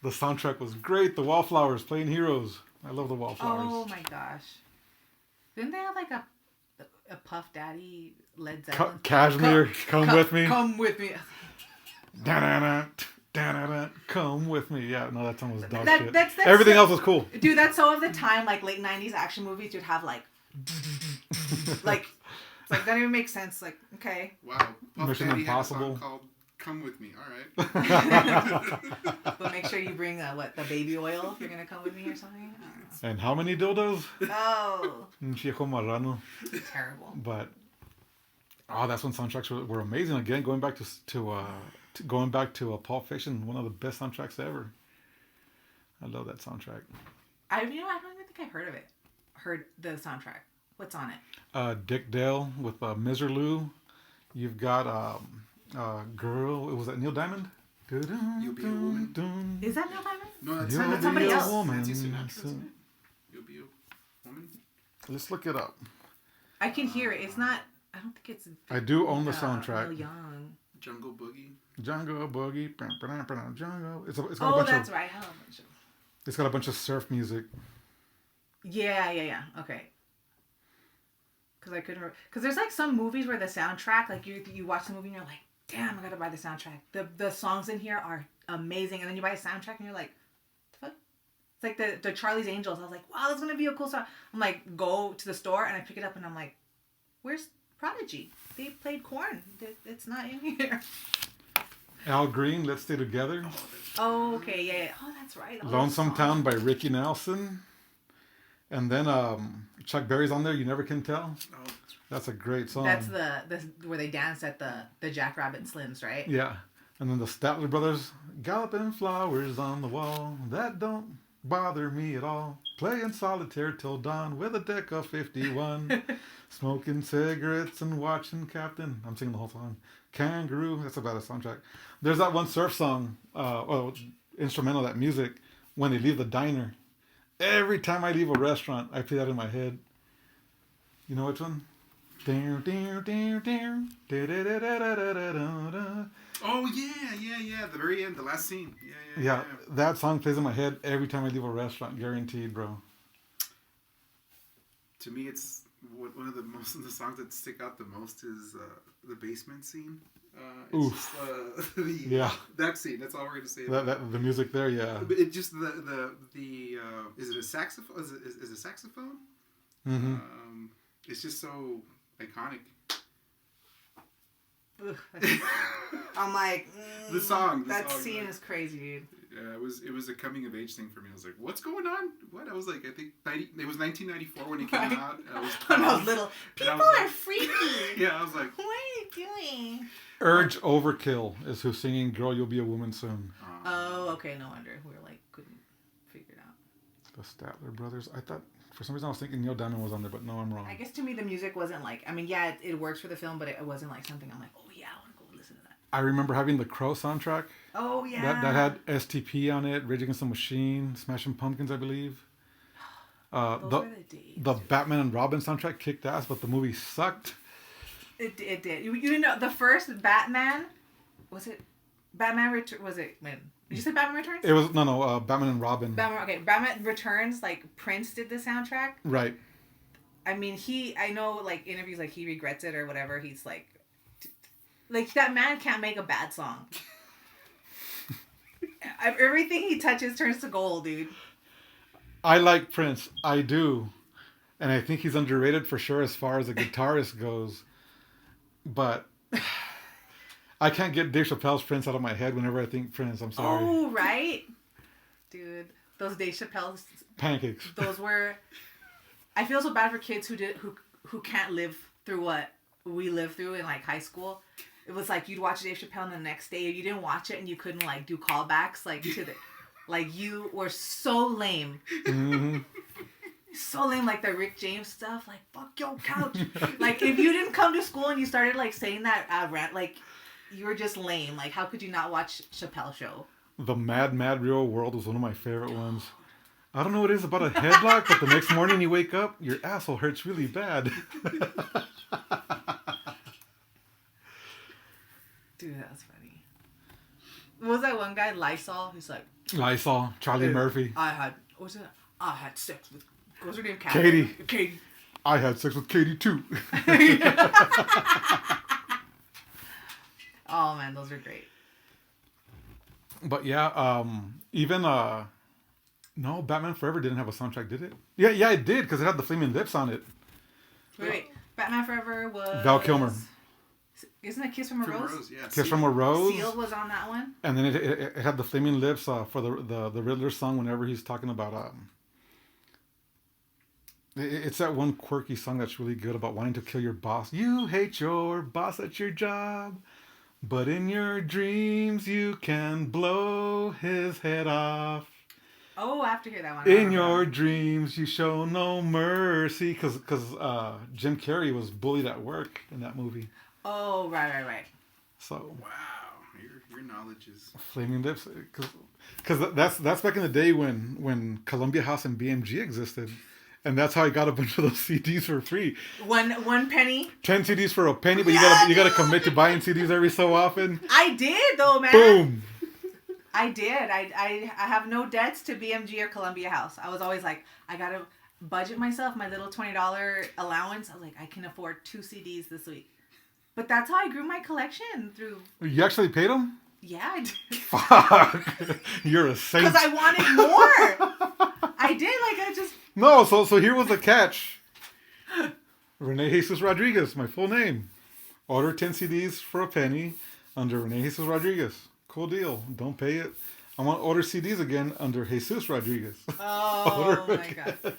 The soundtrack was great. The Wallflowers playing Heroes. I love the Wallflowers. Oh my gosh. Didn't they have like a Puff Daddy Led Zeppelin? Cashmere, come with me. Come with me. Da-da-da. Da-da-da, come with me. Yeah, no, that song was dog shit. That's Everything else was cool. Dude, that's so of the time, like late 90s action movies, you'd have like like that don't even make sense. Like, okay. Wow. Puff Mission Daddy Impossible. Had a song called Come With Me. All right. But make sure you bring the baby oil if you're gonna come with me or something. And how many dildos? Oh. Viejo marrano. Terrible. But that's when soundtracks were amazing. Again, going back to Pulp Fiction, one of the best soundtracks ever. I love that soundtrack. I don't even think I've heard of it. Heard the soundtrack. What's on it? Dick Dale with Miserlou. You've got Girl. Was that Neil Diamond? You'll Be a Woman. Is that Neil Diamond? No, that's somebody else. Nancy Sinatra. You'll Be a Woman. Let's look it up. I can hear it. It's not. I don't think it's. I do own the soundtrack. Neil Young. Jungle Boogie. Jungle Boogie. Jungle. It's got a bunch that's right. It's got a bunch of surf music. Yeah. Okay. Because I couldn't. Because there's like some movies where the soundtrack, like you watch the movie and you're like, damn, I gotta buy the soundtrack. The songs in here are amazing, and then you buy a soundtrack and you're like, the fuck? It's like the Charlie's Angels. I was like, wow, that's gonna be a cool song. I'm like, go to the store and I pick it up and I'm like, where's Prodigy? They played Korn. It's not in here. Al Green, Let's Stay Together. Oh, okay, yeah. Oh, that's right. Lonesome Town by Ricky Nelson. And then Chuck Berry's on there, You Never Can Tell. Oh, that's a great song. That's the where they dance at the Jackrabbit Slims, right? Yeah. And then the Statler Brothers, Galloping Flowers on the Wall. That don't bother me at all. Playing solitaire till dawn with a deck of 51. Smoking cigarettes and watching Captain. I'm singing the whole song. Kangaroo. That's about a soundtrack. There's that one surf song, instrumental, that music, when they leave the diner. Every time I leave a restaurant, I play that in my head. You know which one? Oh yeah. The very end, the last scene. Yeah, that song plays in my head every time I leave a restaurant, guaranteed, bro. To me, it's one of the songs that stick out the most is the basement scene. Oof. Yeah. That scene. That's all we're gonna say. The music there, yeah. But it just the is it a saxophone? Is it a saxophone? Mm-hmm. It's just so iconic. I'm like, the song. That scene is crazy, dude. Yeah, it was a coming of age thing for me. I was like, what's going on? What? I was like, I think it was 1994 when it came out. When I was little. People are freaky. Yeah, I was like, what are you doing? Urge Overkill is who's singing "Girl, You'll Be a Woman Soon." Oh, okay, no wonder we were like couldn't figure it out. The Statler Brothers. I thought for some reason I was thinking Neil Diamond was on there, but no, I'm wrong. I guess to me the music wasn't like. I mean, yeah, it works for the film, but it wasn't like something I'm like, oh yeah, I want to go listen to that. I remember having the Crow soundtrack. Oh yeah. That had STP on it, Rage Against the Machine, Smashing Pumpkins, I believe. Those were the days. The Batman and Robin soundtrack kicked ass, but the movie sucked. It did. You know, the first Batman, was it Batman Returns? Was it when? Did you say Batman Returns? It was Batman and Robin. Batman Returns. Like Prince did the soundtrack. Right. I mean, I know like interviews like he regrets it or whatever. He's like that man can't make a bad song. Everything he touches turns to gold, dude. I like Prince. I do. And I think he's underrated for sure as far as a guitarist goes. But I can't get Dave Chappelle's Prince out of my head whenever I think Prince. I'm sorry. Oh, right? Dude, those Dave Chappelle's pancakes. Those were... I feel so bad for kids who can't live through what we lived through in like high school. It was like you'd watch Dave Chappelle and the next day you didn't watch it and you couldn't like do callbacks like to the... Like you were so lame. Mm-hmm. So lame, like the Rick James stuff, like fuck your couch. Like if you didn't come to school and you started like saying that rant, like you were just lame. Like how could you not watch Chappelle Show? The Mad Real World was one of my favorite ones. I don't know what it is about a headlock, but the next morning you wake up, your asshole hurts really bad. Dude, that's funny. What was that one guy, Lysol? He's like Lysol, Charlie Murphy. I had sex with. What's her name? Katie. I had sex with Katie too. Oh man, those are great. But yeah, even no, Batman Forever didn't have a soundtrack, did it? Yeah, it did because it had the Flaming Lips on it. Wait, Batman Forever was Val Kilmer. Isn't it Kiss from a Rose? Yeah. Kiss from a Rose. Seal was on that one. And then it had the Flaming Lips for the Riddler song whenever he's talking about It's that one quirky song that's really good about wanting to kill your boss. You hate your boss at your job, but in your dreams you can blow his head off. Oh, I have to hear that one. In your dreams you show no mercy, because Jim Carrey was bullied at work in that movie. Oh, right. So. Wow, your knowledge is. Flaming Lips, because that's back in the day when Columbia House and BMG existed. And that's how I got a bunch of those CDs for free. One penny. 10 CDs for a penny, but you gotta commit to buying CDs every so often. I did though, man. Boom. I did. I have no debts to BMG or Columbia House. I was always like, I gotta budget myself my little $20 allowance. I was like, I can afford 2 CDs this week. But that's how I grew my collection through. You actually paid them? Yeah, I did. Fuck. You're a saint. Because I wanted more. I did. Like I just. No, so here was the catch. Rene Jesus Rodriguez, my full name. Order 10 CDs for a penny under Rene Jesus Rodriguez. Cool deal. Don't pay it. I want to order CDs again under Jesus Rodriguez. Oh my god.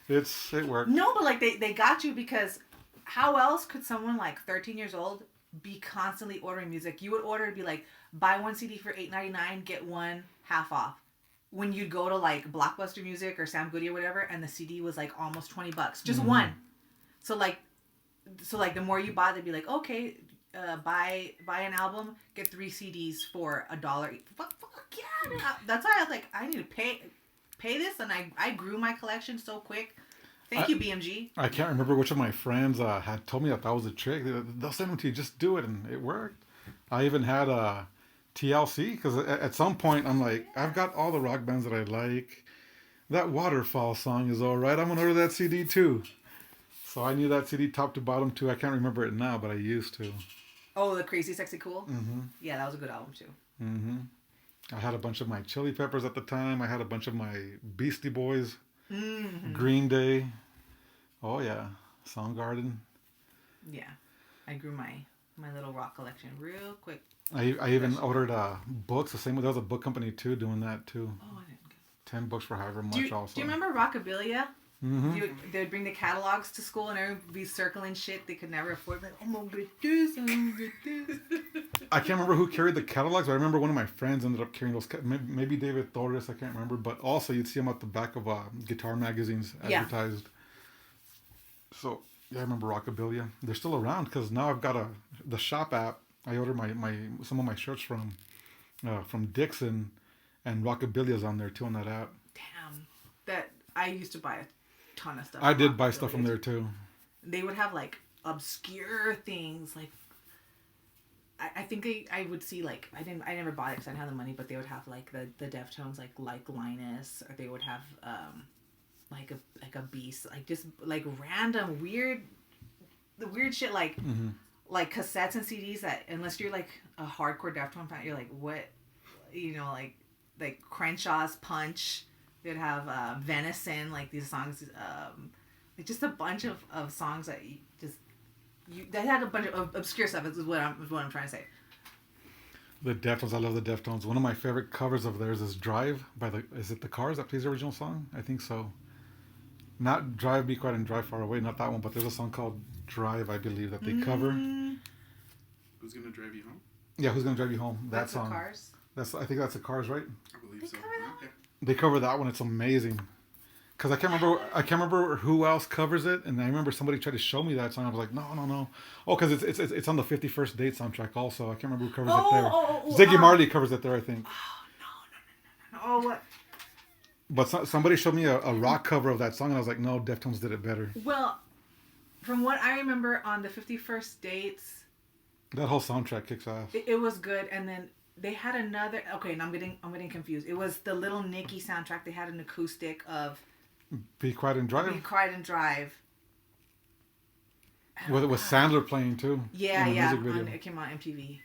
It worked. No, but like they got you because how else could someone like 13 years old be constantly ordering music? You would order, it'd be like buy one CD for $8.99, get one half off. when you'd go to like Blockbuster Music or Sam Goody or whatever, and the CD was like almost $20, just one. So like the more you buy, they'd be like, okay, buy an album, get 3 CDs for $1. Fuck yeah! That's why I was like, I need to pay this, and I grew my collection so quick. Thank you, BMG. I can't remember which of my friends had told me that was a trick. They'll send them to you, just do it, and it worked. I even had a TLC because at some point I'm like, I've got all the rock bands that I like. That Waterfall song is all right. I'm gonna order that CD too. So I knew that CD top to bottom too. I can't remember it now, but I used to. Oh, the Crazy Sexy Cool. Mm-hmm. Yeah, that was a good album too. Mm-hmm. I had a bunch of my Chili Peppers at the time. I had a bunch of my Beastie Boys, Green Day. Oh yeah, Soundgarden. Yeah, I grew my little rock collection real quick. I even ordered books. The same way, there was a book company too doing that too. Oh, I didn't get 10 books for however much. Also. Do you remember Rockabilia? Mm-hmm. They'd bring the catalogs to school and everyone would be circling shit they could never afford. Like, I'm gonna get this, I'm gonna get this. I can't remember who carried the catalogs, but I remember one of my friends ended up carrying those. Maybe David Torres, I can't remember. But also, you'd see them at the back of guitar magazines advertised. Yeah. So, yeah, I remember Rockabilia. They're still around because now I've got the shop app. I order some of my shirts from Dixon, and Rockabilia's on there too on that app. Damn, that I used to buy a ton of stuff. I did buy stuff from there too. They would have like obscure things like. I think I would see like I never bought it because I didn't have the money, but they would have like the Deftones like Linus, or they would have like a Beast, like just like random weird shit like like cassettes and CDs that unless you're like a hardcore Deftone fan, you're like what, like Crenshaw's Punch. They'd have Venison, like these songs, like just a bunch of songs that they had a bunch of obscure stuff. Is what I'm trying to say. The Deftones, I love the Deftones. One of my favorite covers of theirs is "Drive" is it the Cars that plays the original song? I think so. Not "Drive, Be Quiet and Drive Far Away," not that one, but there's a song called "Drive," I believe, that they cover. Who's Gonna Drive You Home? Yeah, "Who's Gonna Drive You Home?" That song. The Cars. I think that's the Cars, right? I believe so. Okay. They cover that one. It's amazing. Because I can't remember who else covers it, and I remember somebody tried to show me that song. I was like, no. Oh, because it's on the 51st Date soundtrack also. I can't remember who covers it there. Ziggy Marley covers it there, I think. No. Oh, what? But somebody showed me a rock cover of that song, and I was like, no, Deftones did it better. Well, from what I remember on the 51st Dates, that whole soundtrack kicks ass. It was good, and then they had another. Okay, and I'm getting confused. It was the Little Nicky soundtrack. They had an acoustic of Be Quiet and Drive. Be Quiet and Drive. With Sandler playing too. Yeah. It came on MTV.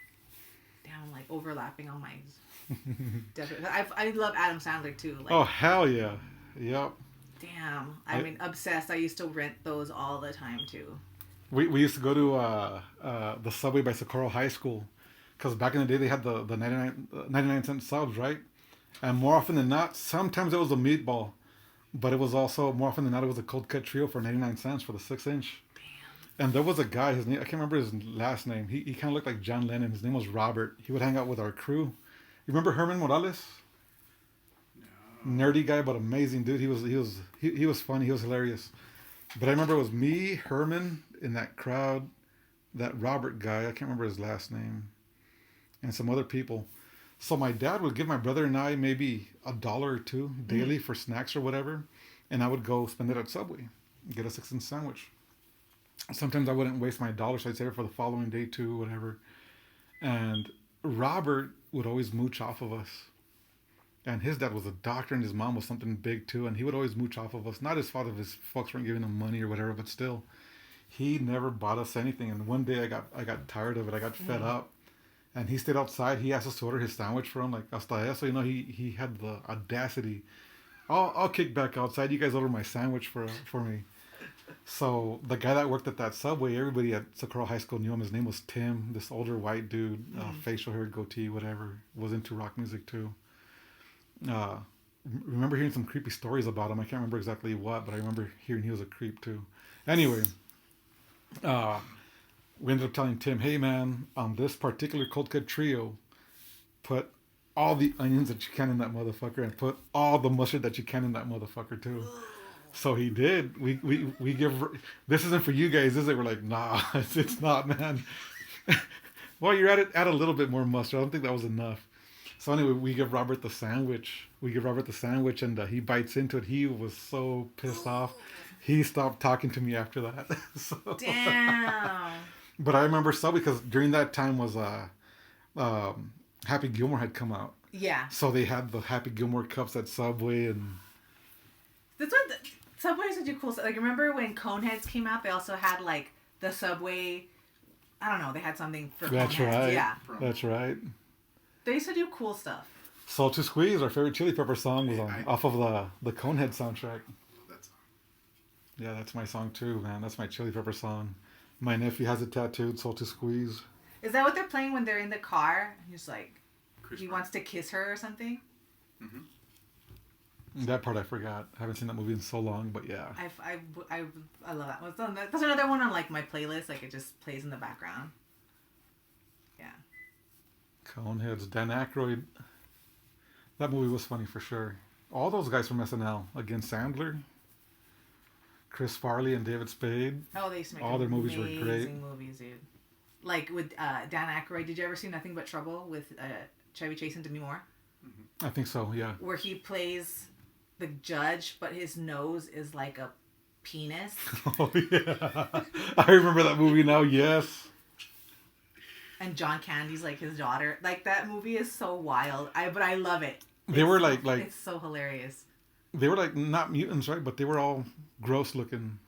Damn, I'm like overlapping on my. Definitely, I love Adam Sandler too. Like, oh hell yeah, yep. Damn, I mean obsessed. I used to rent those all the time too. We used to go to the Subway by Socorro High School, because back in the day they had the 99-cent subs, right? And more often than not, sometimes it was a meatball. But it was also, more often than not, it was a cold cut trio for 99 cents for the 6-inch. Damn. And there was a guy, his name, I can't remember his last name. He kind of looked like John Lennon. His name was Robert. He would hang out with our crew. You remember Herman Morales? No. Nerdy guy, but amazing dude. He was funny. He was hilarious. But I remember it was me, Herman, in that crowd, that Robert guy, I can't remember his last name, and some other people. So my dad would give my brother and I maybe $1 or $2 daily for snacks or whatever, and I would go spend it at Subway, get a 6-inch sandwich. Sometimes I wouldn't waste my $1, so I'd save it for the following day too, whatever. And Robert would always mooch off of us. And his dad was a doctor, and his mom was something big too, and he would always mooch off of us. Not his fault if his folks weren't giving him money or whatever, but still, he never bought us anything. And one day I got tired of it. I got fed up. And he stayed outside. He asked us to order his sandwich for him, like hasta eso. He had the audacity. I'll kick back outside. You guys order my sandwich for me. So the guy that worked at that Subway, everybody at Socorro High School knew him. His name was Tim. This older white dude, facial hair, goatee, whatever. Was into rock music too. Remember hearing some creepy stories about him. I can't remember exactly what, but I remember hearing he was a creep too. Anyway. We ended up telling Tim, hey man, on this particular cold cut trio, put all the onions that you can in that motherfucker and put all the mustard that you can in that motherfucker too. So he did. We give. This isn't for you guys, is it? We're like, nah, it's not, man. Well, you're at it. Add a little bit more mustard. I don't think that was enough. So anyway, we give Robert the sandwich. And he bites into it. He was so pissed off. He stopped talking to me after that. So, damn. but I remember so because during that time was Happy Gilmore had come out. Yeah. So they had the Happy Gilmore cups at Subway and. That's what Subway is such a cool. Like remember when Coneheads came out? They also had like the Subway. I don't know. They had something for That's Coneheads. right. Yeah. That's right. They used to do cool stuff. Soul to Squeeze, our favorite Chili Pepper song, was off of the Conehead soundtrack. That's Yeah, that's my song too, man. That's my Chili Pepper song. My nephew has it tattooed, Soul to Squeeze. Is that what they're playing when they're in the car? He's like, Chris he Brown. wants to kiss her or something? That part I forgot. I haven't seen that movie in so long, but yeah. I love that. That's another one on like my playlist. Like it just plays in the background. Yeah. Coneheads, Dan Aykroyd. That movie was funny for sure. All those guys from SNL. Again, Sandler, Chris Farley, and David Spade. Oh, they used to make all their movies were great. Amazing movies, dude. Like with Dan Aykroyd. Did you ever see Nothing But Trouble with Chevy Chase and Demi Moore? I think so, yeah. Where he plays the judge, but his nose is like a penis. Oh, yeah. I remember that movie now, yes. And John Candy's like his daughter. Like that movie is so wild. But I love it. They were like it's so hilarious. They were like not mutants, right? But they were all gross looking.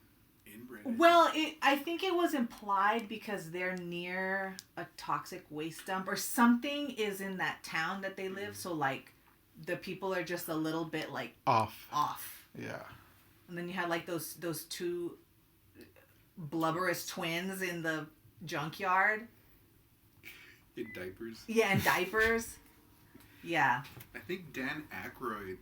Inbred. Well, I think it was implied because they're near a toxic waste dump or something is in that town that they live. So like the people are just a little bit like Off. Yeah. And then you had like those two blubberous twins in the junkyard. In diapers. Yeah, and diapers. Yeah. I think Dan Aykroyd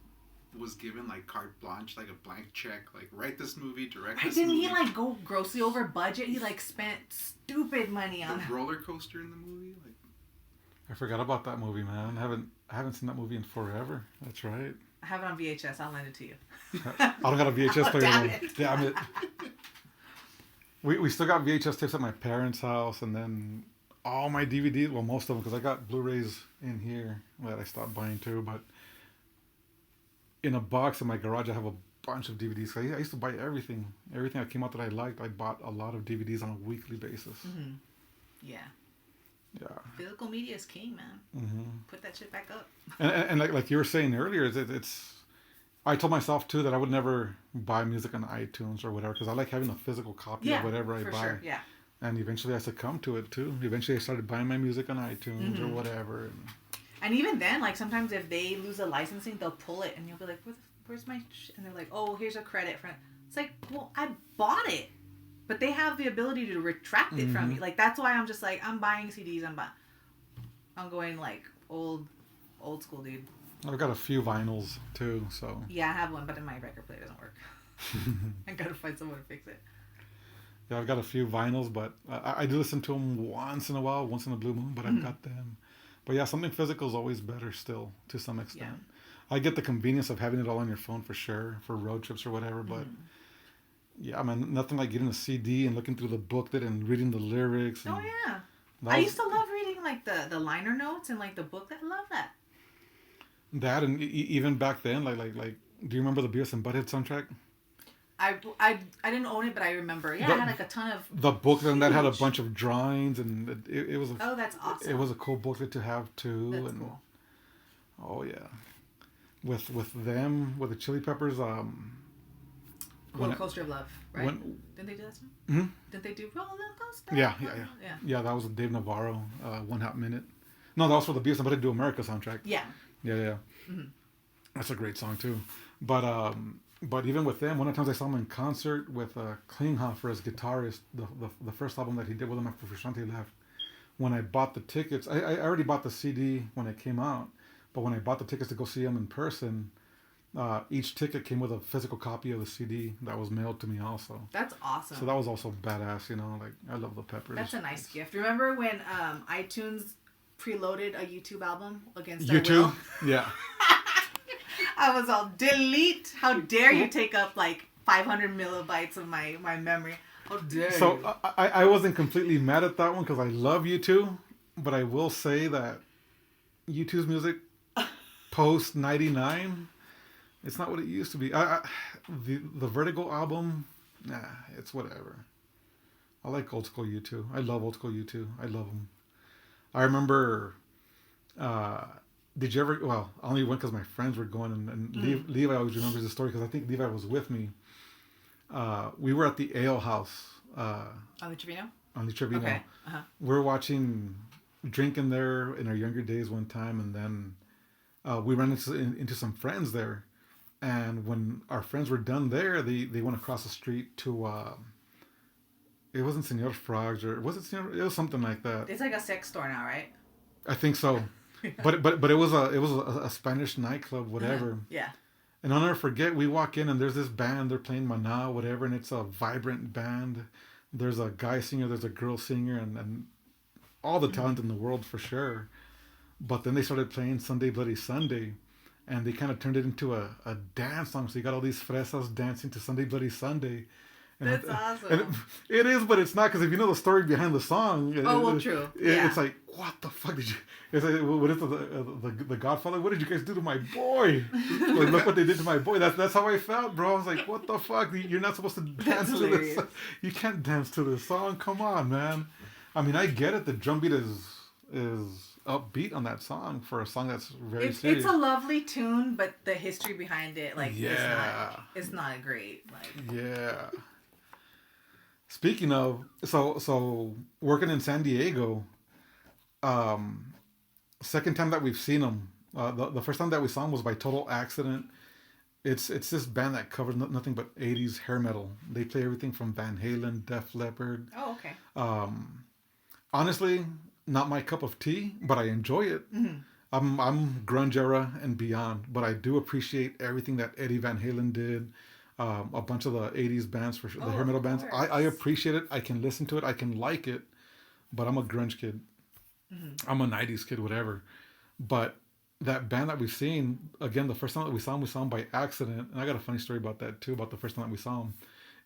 was given like carte blanche, like a blank check, like write this movie, direct this Didn't movie. he like go grossly over budget? He like spent stupid money on the roller coaster in the movie, like. I forgot about that movie, man. I haven't seen that movie in forever. That's right. I have it on VHS. I'll lend it to you. I don't got a VHS player. Damn though. it. Damn it. We still got VHS tapes at my parents' house, and then all my DVDs. Well, most of them, because I got Blu-rays in here that I stopped buying too. But in a box in my garage, I have a bunch of DVDs. I used to buy everything that came out that I liked. I bought a lot of DVDs on a weekly basis. Mm-hmm. Yeah. Yeah. Physical media is king, man. Mm-hmm. Put that shit back up. And like you were saying earlier, it's. I told myself too that I would never buy music on iTunes or whatever because I like having a physical copy of whatever I buy. Sure. Yeah. And eventually I succumbed to it too. Eventually I started buying my music on iTunes or whatever. And even then, like sometimes if they lose a licensing, they'll pull it, and you'll be like, "Where's my?" And they're like, "Oh, here's a credit for it." It's like, well, I bought it, but they have the ability to retract it from you. Like that's why I'm just like, I'm buying CDs. I'm going like old school, dude. I've got a few vinyls too, so. Yeah, I have one, but my record player doesn't work. I gotta find someone to fix it. Yeah, I've got a few vinyls, but I do listen to them once in a while, once in a blue moon, but I've got them. But yeah, something physical is always better still, to some extent. Yeah. I get the convenience of having it all on your phone for sure, for road trips or whatever, but yeah, man, nothing like getting a CD and looking through the booklet and reading the lyrics. And yeah. I used to love reading like the liner notes and like the booklet. I love that. That and even back then, like, do you remember the Beavis and Butthead soundtrack? I didn't own it, but I remember. Yeah, I had like a ton of. The booklet and that had a bunch of drawings, and it was. Oh, that's awesome. It was a cool booklet to have too. That's and, cool. Oh yeah, with the Chili Peppers. Roller Coaster of Love, right? Didn't they do that song? Mm-hmm. Didn't they do Roller Coaster? Yeah. That was Dave Navarro. 1 Hot Minute. No, that was for the Beavis and Butthead Do America soundtrack. Yeah. Yeah. Mm-hmm. That's a great song too. But even with them, one of the times I saw him in concert with Klinghoffer as guitarist, the first album that he did with him after Frusciante left. When I bought the tickets, I already bought the CD when it came out, but when I bought the tickets to go see him in person, each ticket came with a physical copy of the CD that was mailed to me also. That's awesome. So that was also badass, like I love the Peppers. That's a nice gift. Remember when iTunes preloaded a YouTube album against You our too? will. Yeah. I was all delete. How dare you take up like 500 millibytes of my memory? How dare you? So I wasn't completely mad at that one because I love U2, but I will say that U2's music post 99, it's not what it used to be. The Vertigo album, nah, it's whatever. I like old school U2. I love old school U2. I love them. I remember, did you ever, well, I only went because my friends were going, and Levi always remembers the story because I think Levi was with me. We were at the Ale House. On the Trevino? On the Trevino. Okay. Uh-huh. We're drinking there in our younger days one time, and then we ran into some friends there. And when our friends were done there, they went across the street to, it wasn't Senor Frogs, or was it Senor? It was something like that. It's like a sex store now, right? I think so. But it was a Spanish nightclub, whatever. Yeah. And I'll never forget, we walk in and there's this band, they're playing Maná, whatever, and it's a vibrant band. There's a guy singer, there's a girl singer, and all the talent in the world for sure. But then they started playing Sunday Bloody Sunday, and they kind of turned it into a dance song. So you got all these fresas dancing to Sunday Bloody Sunday. And That's awesome. And it is, but it's not, because if you know the story behind the song, true. Yeah. It's like, what the fuck did you? It's like, what is the Godfather? What did you guys do to my boy? Like, look what they did to my boy. That's how I felt, bro. I was like, what the fuck? You're not supposed to dance to this. You can't dance to this song. Come on, man. I mean, I get it. The drum beat is upbeat on that song for a song that's very serious. It's a lovely tune, but the history behind it, like, yeah, it's not great. Like, yeah. Speaking of, so working in San Diego, second time that we've seen them, the first time that we saw them was by total accident. It's this band that covers nothing but 80s hair metal. They play everything from Van Halen, Def Leppard. oh, okay. Honestly, not my cup of tea, but I enjoy it. Mm-hmm. I'm grunge era and beyond, but I do appreciate everything that Eddie Van Halen did. A bunch of the 80s bands, for sure, the hair metal bands. I appreciate it. I can listen to it. I can like it, but I'm a grunge kid. Mm-hmm. I'm a 90s kid, whatever. But that band that we've seen, again, the first time that we saw them by accident. And I got a funny story about that too, about the first time that we saw them.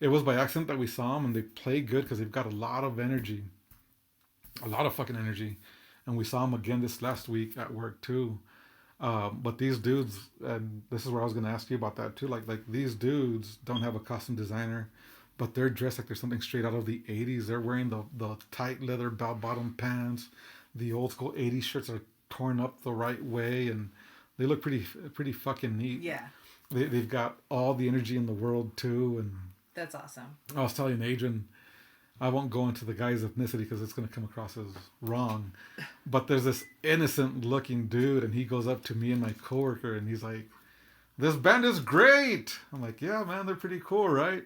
It was by accident that we saw them, and they play good because they've got a lot of energy. A lot of fucking energy. And we saw them again this last week at work too. But these dudes, and this is where I was going to ask you about that too, like these dudes don't have a costume designer, but they're dressed like they're something straight out of the 80s. They're wearing the tight leather bell-bottom pants. The old school 80s shirts are torn up the right way, and they look pretty fucking neat. Yeah. They've got all the energy in the world too. And that's awesome. I was telling Adrian, I won't go into the guy's ethnicity because it's going to come across as wrong. But there's this innocent looking dude, and he goes up to me and my coworker, and he's like, "This band is great." I'm like, "Yeah, man, they're pretty cool, right?"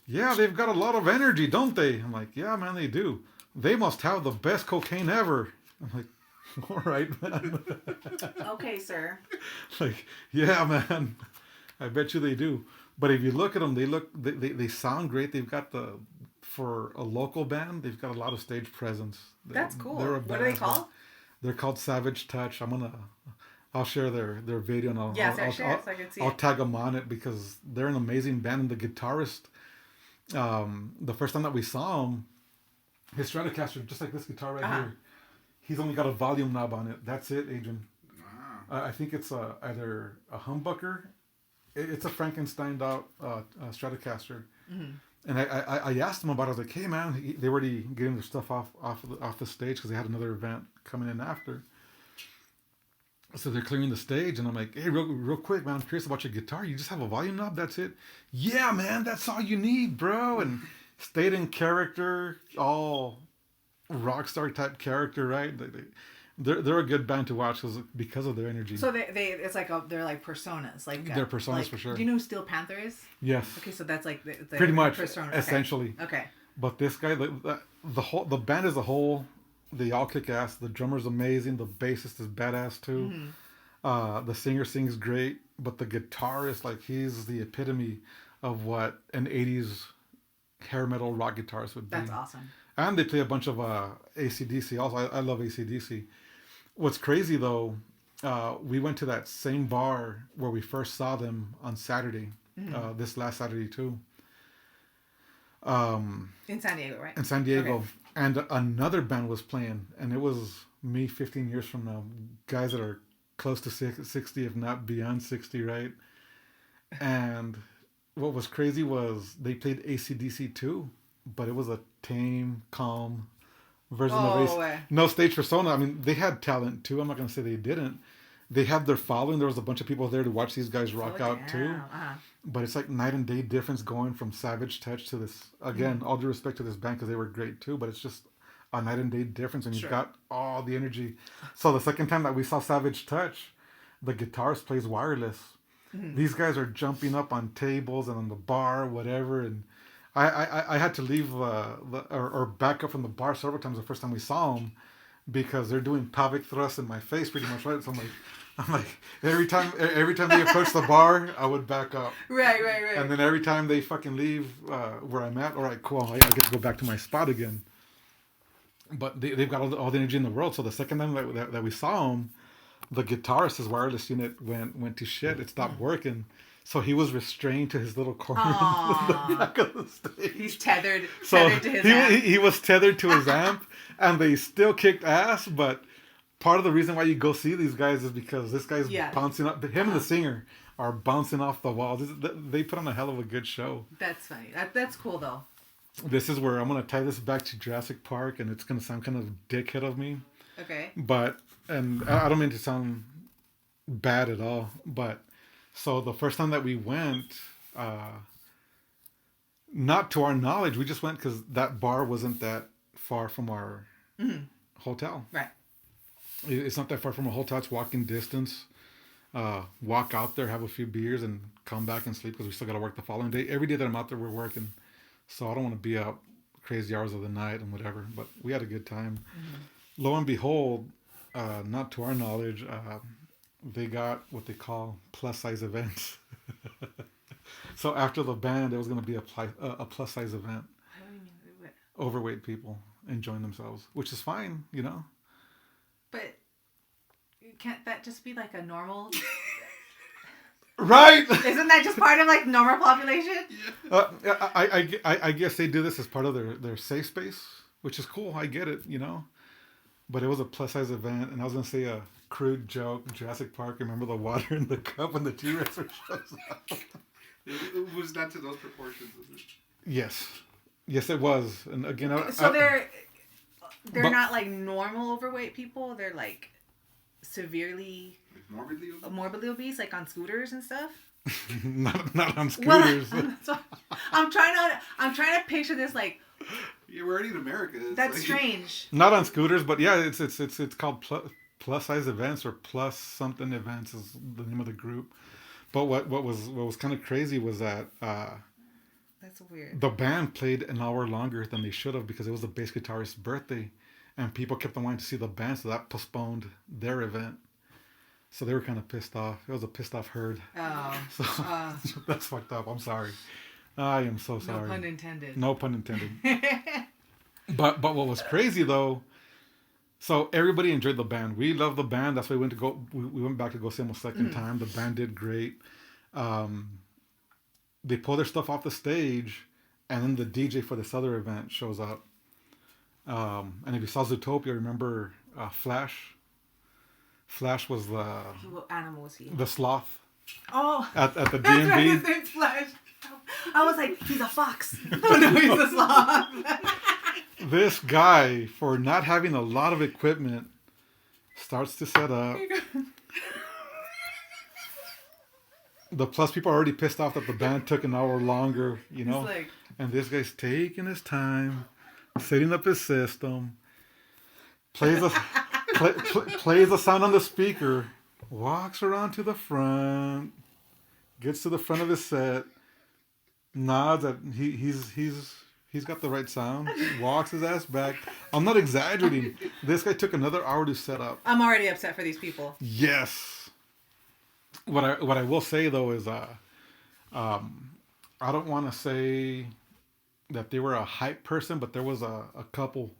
"Yeah, they've got a lot of energy, don't they?" I'm like, "Yeah, man, they do. They must have the best cocaine ever." I'm like, "All right, man." Okay, sir. Like, yeah, man. I bet you they do. But if you look at them, they sound great. They've got for a local band, they've got a lot of stage presence. That's cool. What are they called? They're called Savage Touch. I'll share their video, and I'll tag them on it because they're an amazing band. And the guitarist, the first time that we saw him, his Stratocaster, just like this guitar right here, he's only got a volume knob on it. That's it, Adrian. Wow. I think it's either a humbucker. It's a Frankensteined out Stratocaster. Mm-hmm. And I asked him about it. I was like, "Hey, man," they were already getting their stuff off the stage because they had another event coming in after. So they're clearing the stage, and I'm like, "Hey, real quick, man, I'm curious about your guitar. You just have a volume knob? That's it?" "Yeah, man, that's all you need, bro." And stayed in character, all rock star type character, right? They're a good band to watch because of their energy. So it's like they're like personas, like they're personas for sure. Do you know who Steel Panther is? Yes. Okay, so that's like the pretty much persona. Essentially. Okay. But this guy, the band as a whole, they all kick ass. The drummer's amazing. The bassist is badass too. Mm-hmm. The singer sings great, but the guitarist, like, he's the epitome of what an 80s hair metal rock guitarist would be. That's awesome. And they play a bunch of AC/DC also. I love AC/DC. What's crazy though, we went to that same bar where we first saw them on Saturday, this last Saturday too. In San Diego, right? In San Diego, Okay. and another band was playing, and it was me 15 years from now, guys that are close to 60, if not beyond 60, right? And what was crazy was they played AC/DC too, but it was a tame, calm version of Oh, AC. No stage persona. I mean, they had talent too. I'm not gonna say they didn't. They had their following. There was a bunch of people there to watch these guys rock out too. Uh-huh. But it's like night and day difference going from Savage Touch to this. Again, all due respect to this band because they were great too, but it's just a night and day difference, and you've got all the energy. So the second time that we saw Savage Touch, the guitarist plays wireless. These guys are jumping up on tables and on the bar, whatever, and I had to leave or back up from the bar several times the first time we saw them because they're doing pelvic thrusts in my face pretty much, right? So I'm like every time they approach the bar, I would back up. Right. And then every time they fucking leave where I'm at, all right, cool, I get to go back to my spot again. But they've got all the energy in the world. So the second time that we saw them, the guitarist's wireless unit went to shit. It stopped working. So he was restrained to his little corner in the back of the stage. He's tethered So to his amp. he was tethered to his amp, and they still kicked ass. But part of the reason why you go see these guys is because this guy's bouncing up. Him and the singer are bouncing off the walls. They put on a hell of a good show. That's funny. That's cool though. This is where I'm gonna tie this back to Jurassic Park, and it's gonna sound kind of dickhead of me. Okay. But and I don't mean to sound bad at all, but so the first time that we went, not to our knowledge, we just went because that bar wasn't that far from our hotel. Right. It's not that far from a hotel. It's walking distance. Walk out there, have a few beers, and come back and sleep because we still got to work the following day. Every day that I'm out there, we're working. So I don't want to be out crazy hours of the night and whatever. But we had a good time. Lo and behold, not to our knowledge, they got what they call plus size events. So after the band, there was going to be a plus size event. What do you mean? Overweight people enjoying themselves, which is fine, you know. But can't that just be like a normal? Right. Isn't that just part of like normal population? I guess they do this as part of their safe space, which is cool. I get it, you know. But it was a plus size event, and I was gonna say a crude joke. Jurassic Park. Remember the water in the cup when the T-Rex shows up? It was not to those proportions, is it? Yes, it was. And again, So they're not like normal overweight people. They're like severely morbidly obese, like on scooters and stuff. not on scooters. Well, I'm trying to picture this like. Yeah, we're already in America. That's strange. Not on scooters, but yeah, it's called plus size events or plus something events is the name of the group. But what was kind of crazy was that that's weird. The band played an hour longer than they should have because it was the bass guitarist's birthday, and people kept on wanting to see the band, so that postponed their event. So they were kind of pissed off. It was a pissed off herd. Oh. So that's fucked up. I'm sorry. I am so sorry. No pun intended. No pun intended. But what was crazy though, so everybody enjoyed the band. We loved the band. That's why we went back to go see them a second time. The band did great. They pull their stuff off the stage, and then the DJ for this other event shows up. And if you saw Zootopia, remember Flash? Flash was What animal was he? the sloth. Oh, At the that's right. DMV. His name's Flash. I was like, he's a fox. Oh no, he's a sloth. This guy, for not having a lot of equipment, starts to set up. The plus people are already pissed off that the band took an hour longer, you know. Like, and this guy's taking his time, setting up his system, plays a sound on the speaker, walks around to the front, gets to the front of his set, nods that he's got the right sound, walks his ass back. I'm not exaggerating. This guy took another hour to set up. I'm already upset for these people. Yes. What I will say though is I don't want to say that they were a hype person, but there was a couple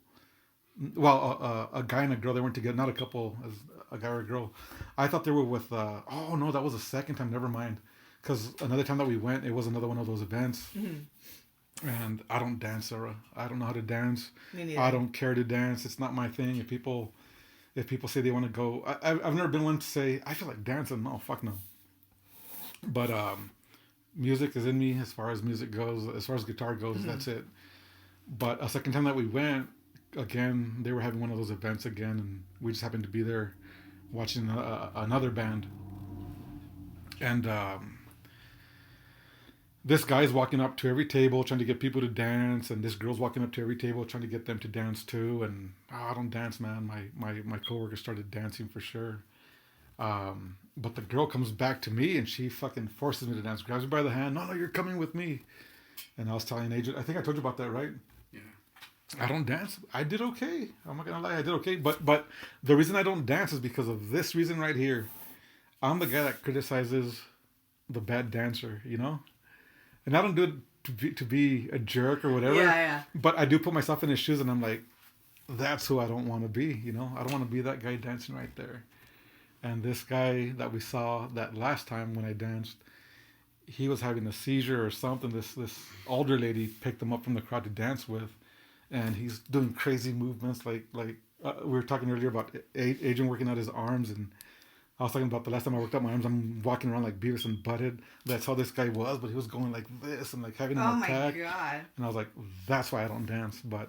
well, a guy and a girl. They weren't together, not a couple, as a guy or a girl. I thought they were with. Oh no, that was the second time. Never mind. Because another time that we went, it was another one of those events. And I don't dance, Sarah. I don't know how to dance. Me neither. I don't care to dance. It's not my thing. If people say they want to go, I've never been one to say I feel like dancing. No, fuck no. But music is in me as far as music goes. As far as guitar goes, that's it. But a second time that we went, again, they were having one of those events again, and we just happened to be there watching another band. And this guy's walking up to every table trying to get people to dance, and this girl's walking up to every table trying to get them to dance too. And I don't dance, man. My coworker started dancing for sure. But the girl comes back to me and she fucking forces me to dance, grabs me by the hand. No, you're coming with me. And I was telling Agent, I think I told you about that, right? Yeah. I don't dance. I did okay. I'm not gonna lie, I did okay. But the reason I don't dance is because of this reason right here. I'm the guy that criticizes the bad dancer, you know? And I don't do it to be a jerk or whatever. Yeah. But I do put myself in his shoes and I'm like, that's who I don't want to be, you know? I don't want to be that guy dancing right there. And this guy that we saw that last time when I danced, he was having a seizure or something. This older lady picked him up from the crowd to dance with. And he's doing crazy movements like we were talking earlier about Adrian working out his arms, and I was talking about the last time I worked out my arms, I'm walking around like Beavis and Butthead. That's how this guy was, but he was going like this and like having an attack. Oh my God. And I was like, that's why I don't dance. But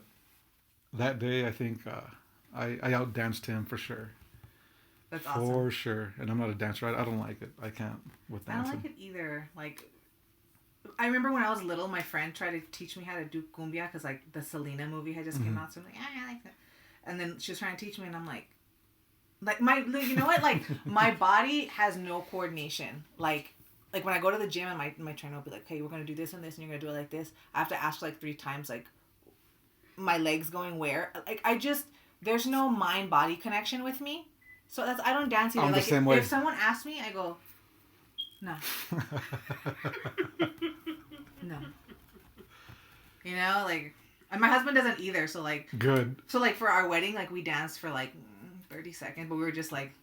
that day, I think I outdanced him for sure. That's awesome. For sure. And I'm not a dancer. I don't like it. I can't with dancing. I don't like it either. Like, I remember when I was little, my friend tried to teach me how to do cumbia because like the Selena movie had just came out. So I'm like, I like that. And then she was trying to teach me, and I'm like you know what? Like my body has no coordination. Like when I go to the gym and my trainer will be like, "Hey, we're gonna do this and this, and you're gonna do it like this." I have to ask like 3 times, like my legs going where. Like there's no mind body connection with me. So I don't dance either. I'm like the same way. If someone asks me, I go, no. No. You know, like, and my husband doesn't either. So like, good. So like for our wedding, like we danced for like 30 seconds, but we were just like.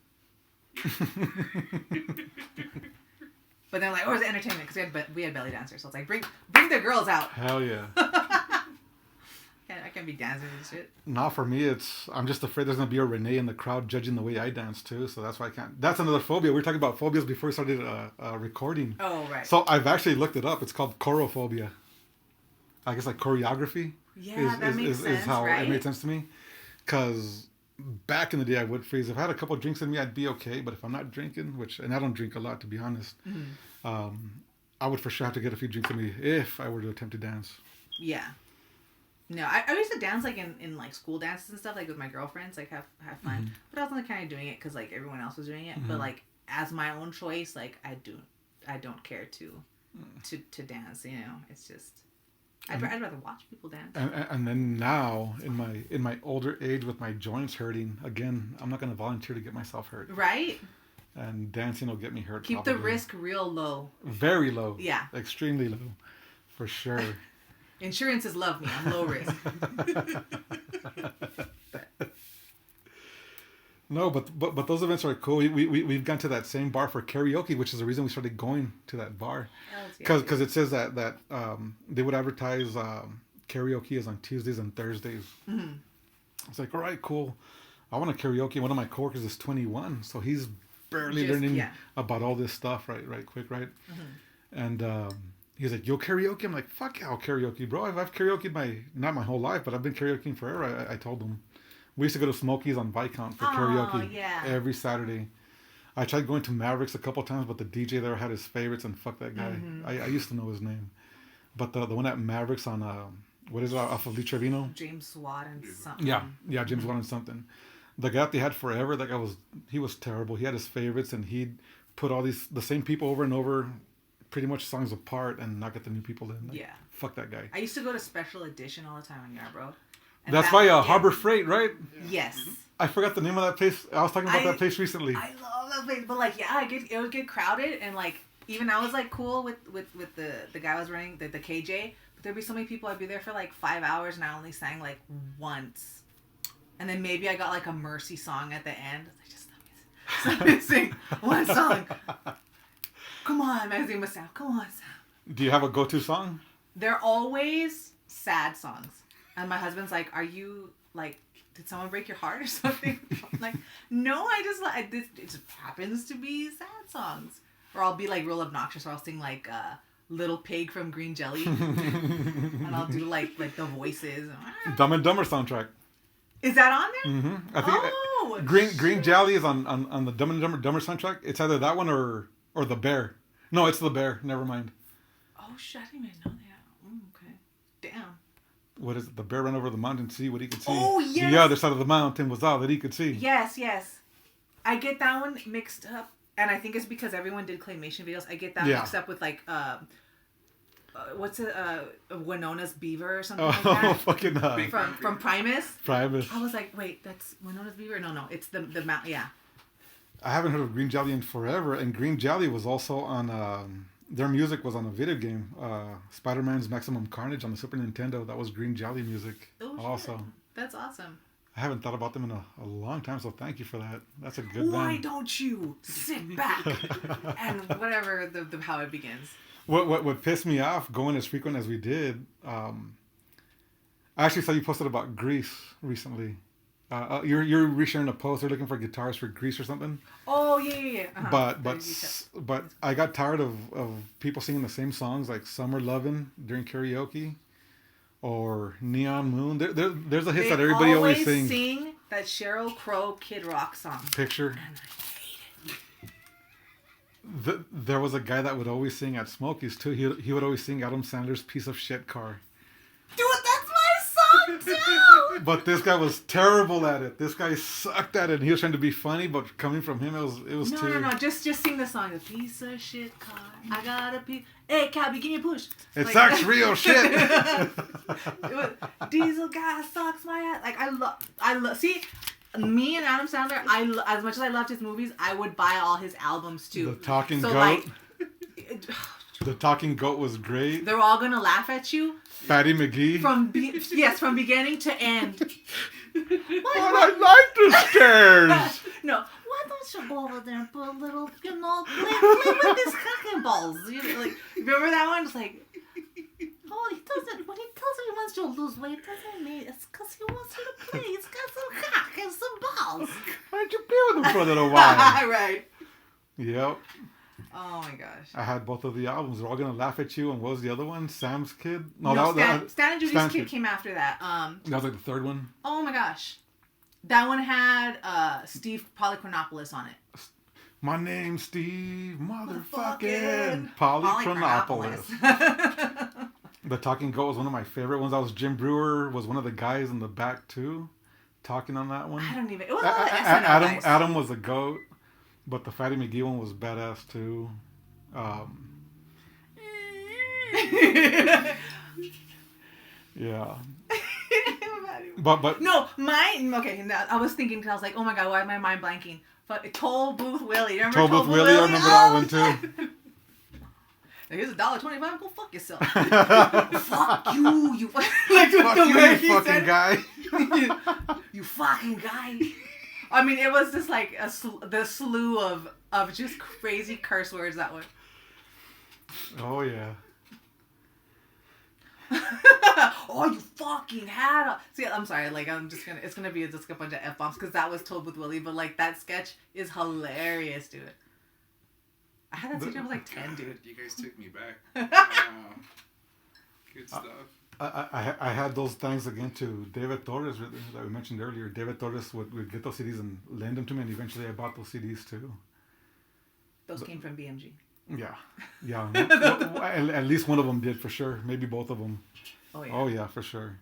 But then like, or it was entertainment because we had belly dancers. So it's like bring the girls out. Hell yeah. I can't be dancing and shit. Not for me. I'm just afraid there's gonna be a Rene in the crowd judging the way I dance too. So that's why I can't. That's another phobia. We were talking about phobias before we started recording. Oh right. So I've actually looked it up. It's called chorophobia. I guess like choreography. Yeah, that makes sense. Is how right? it made sense to me. Because back in the day, I would freeze. If I had a couple of drinks in me, I'd be okay. But if I'm not drinking, and I don't drink a lot to be honest, I would for sure have to get a few drinks in me if I were to attempt to dance. Yeah. No, I used to dance like in like school dances and stuff, like with my girlfriends, like have fun. But I was only kind of doing it because like everyone else was doing it. But like as my own choice, like I don't care to dance. You know, it's just I'd rather watch people dance. And then now in my older age with my joints hurting again, I'm not going to volunteer to get myself hurt. Right. And dancing will get me hurt. Keep probably. the risk real low. Very low. Yeah. Extremely low, for sure. Insurances love me. I'm low risk. No, but those events are cool. We've gone to that same bar for karaoke, which is the reason we started going to that bar. Because it says that they would advertise karaoke is on Tuesdays and Thursdays. Mm-hmm. It's like, all right, cool. I want to karaoke. One of my coworkers is 21, so he's barely learning about all this stuff right quick, right? Mm-hmm. And he's like, "You'll karaoke?" I'm like, "Fuck yeah, I'll karaoke, bro. I've karaokeed not my whole life, but I've been karaokeing forever." I told him. We used to go to Smokey's on Viscount for karaoke every Saturday. I tried going to Mavericks a couple times, but the DJ there had his favorites, and fuck that guy. Mm-hmm. I used to know his name. But the one at Mavericks on, what is it, off of Lee Trevino? James Watt and something. Yeah, James Watt and something. The guy that they had forever, that guy he was terrible. He had his favorites, and he'd put all the same people over and over, pretty much songs apart, and not get the new people in. Like, fuck that guy. I used to go to Special Edition all the time on Yarbrough. That's by Harbor Freight, right? Yes. I forgot the name of that place. I was talking about that place recently. I love that place, but like, it would get crowded, and like, even I was like cool with the guy I was running the KJ, but there'd be so many people. I'd be there for like 5 hours, and I only sang like once, And then maybe I got like a mercy song at the end. Like, just let me sing one song. Come on, man. Sam. Come on, Sam. Do you have a go-to song? They're always sad songs. And my husband's like, are you like, did someone break your heart or something? I'm like, no, I just like, this, it just happens to be sad songs. Or I'll be like real obnoxious, or I'll sing like Little Pig from Green Jelly. And I'll do like the voices. Dumb and Dumber soundtrack. Is that on there? Mm-hmm. I think Green Jelly is on the Dumb and Dumber soundtrack. It's either that one or The Bear. No, it's The Bear. Never mind. Oh, shit, I didn't even know that. Okay. Damn. What is it? The bear ran over the mountain to see what he could see. Oh, yes. The other side of the mountain was all that he could see. Yes. I get that one mixed up. And I think it's because everyone did claymation videos. I get that mixed up with like, what's it? Winona's Beaver or something like that. Fucking from Primus. Primus. I was like, wait, that's Winona's Beaver? No, it's the mount. Yeah. I haven't heard of Green Jelly in forever, and Green Jelly was also on. Their music was on a video game, Spider-Man's Maximum Carnage on the Super Nintendo. That was Green Jelly music. Oh, also. Shit. That's awesome. I haven't thought about them in a long time, so thank you for that. That's a good Why band. don't you sit back and whatever the how it begins. What pissed me off going as frequent as we did, I actually saw you posted about Grease recently. You're resharing a post. They're looking for guitars for Grease or something. Oh yeah. Uh-huh. But I got tired of people singing the same songs like "Summer Lovin'" during karaoke, or "Neon Moon." There's a hit that everybody always sings. They always sing that Sheryl Crow Kid Rock song. Picture. And I hate it. There was a guy that would always sing at Smokey's too. He would always sing Adam Sandler's "Piece of Shit Car." Dude, that's my song too. But this guy was terrible at it. This guy sucked at it. And he was trying to be funny, but coming from him, it was too. No. Just sing the song. A piece of shit car. I got a piece. Hey, Cabby, give me a push. It sucks real shit. Diesel guy sucks my ass. Like I love. See, me and Adam Sandler. As much as I loved his movies, I would buy all his albums too. The Talking Goat. Like, The Talking Goat was great. They're all gonna laugh at you. Fatty McGee. From beginning to end. But I like the stairs. No, why don't you go over there and put a little, play with these cocking balls? Like, remember that one? It's like, oh, he doesn't. When he tells you he wants you to lose weight, doesn't mean it's because he wants you to play. He's got some cock and some balls. Why don't you play with him for a little while? Right. Yep. Oh my gosh. I had both of the albums. They're all gonna laugh at you. And what was the other one? Sam's Kid? No, Stan and Judy's Kid came after that. That was like the third one. Oh my gosh. That one had Steve Polychronopoulos on it. My name's Steve motherfucking Polychronopoulos. The Talking Goat was one of my favorite ones. That was Jim Brewer was one of the guys in the back too, talking on that one. I don't even. It was all the SNL guys. Adam was a goat, but the Fatty McGee one was badass too. Yeah. But no, mine. Okay, I was thinking because I was like, oh my god, why am my mind blanking? But Toll Booth Willie, remember Toll Booth Willie? I remember that one too. Here's $1.25. Go fuck yourself. Fuck you, you like fuck the you, way you he fucking said, guy. you fucking guy. I mean, it was just like the slew of just crazy curse words that were. Oh yeah. Oh, you fucking had a... See, I'm sorry, like, it's gonna be just a bunch of F-bombs, because that was Told with Willie, but, like, that sketch is hilarious, dude. I had that sketch when I was, like, 10, dude. You guys took me back. Wow. Good stuff. I had those things again to David Torres that we mentioned earlier. David Torres would get those CDs and lend them to me, and eventually I bought those CDs, too. Those came from BMG. Yeah. At least one of them did for sure. Maybe both of them. Oh yeah, for sure.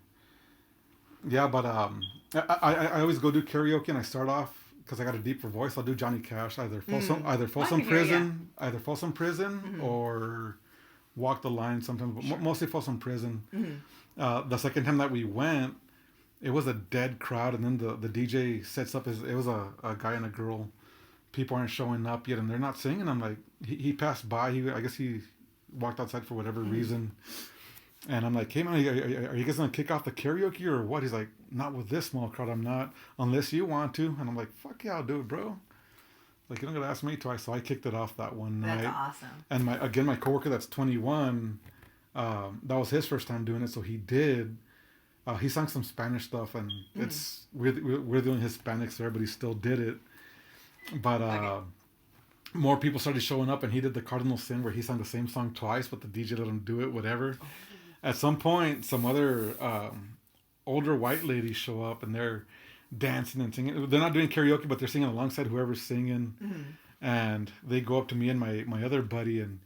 Yeah, but I always go do karaoke and I start off because I got a deeper voice. I'll do Johnny Cash, either Folsom Prison, Mm-hmm. or Walk the Line sometimes, but mostly Folsom Prison. Mm-hmm. The second time that we went, it was a dead crowd, and then the DJ sets up it was a guy and a girl. People aren't showing up yet, and they're not singing. I'm like, he passed by. I guess he walked outside for whatever reason. And I'm like, hey man, are you guys gonna kick off the karaoke or what? He's like, not with this small crowd, I'm not, unless you want to. And I'm like, fuck yeah, I'll do it, bro. Like, you don't gotta ask me twice. So I kicked it off that one night. That's awesome. And my coworker that's 21, that was his first time doing it, so he did. He sang some Spanish stuff, and we're the only Hispanics there, but he still did it. But more people started showing up, and he did the cardinal sin where he sang the same song twice, but the DJ let him do it, whatever. Oh. At some point, some other older white ladies show up, and they're dancing and singing. They're not doing karaoke, but they're singing alongside whoever's singing. Mm-hmm. And they go up to me and my other buddy, and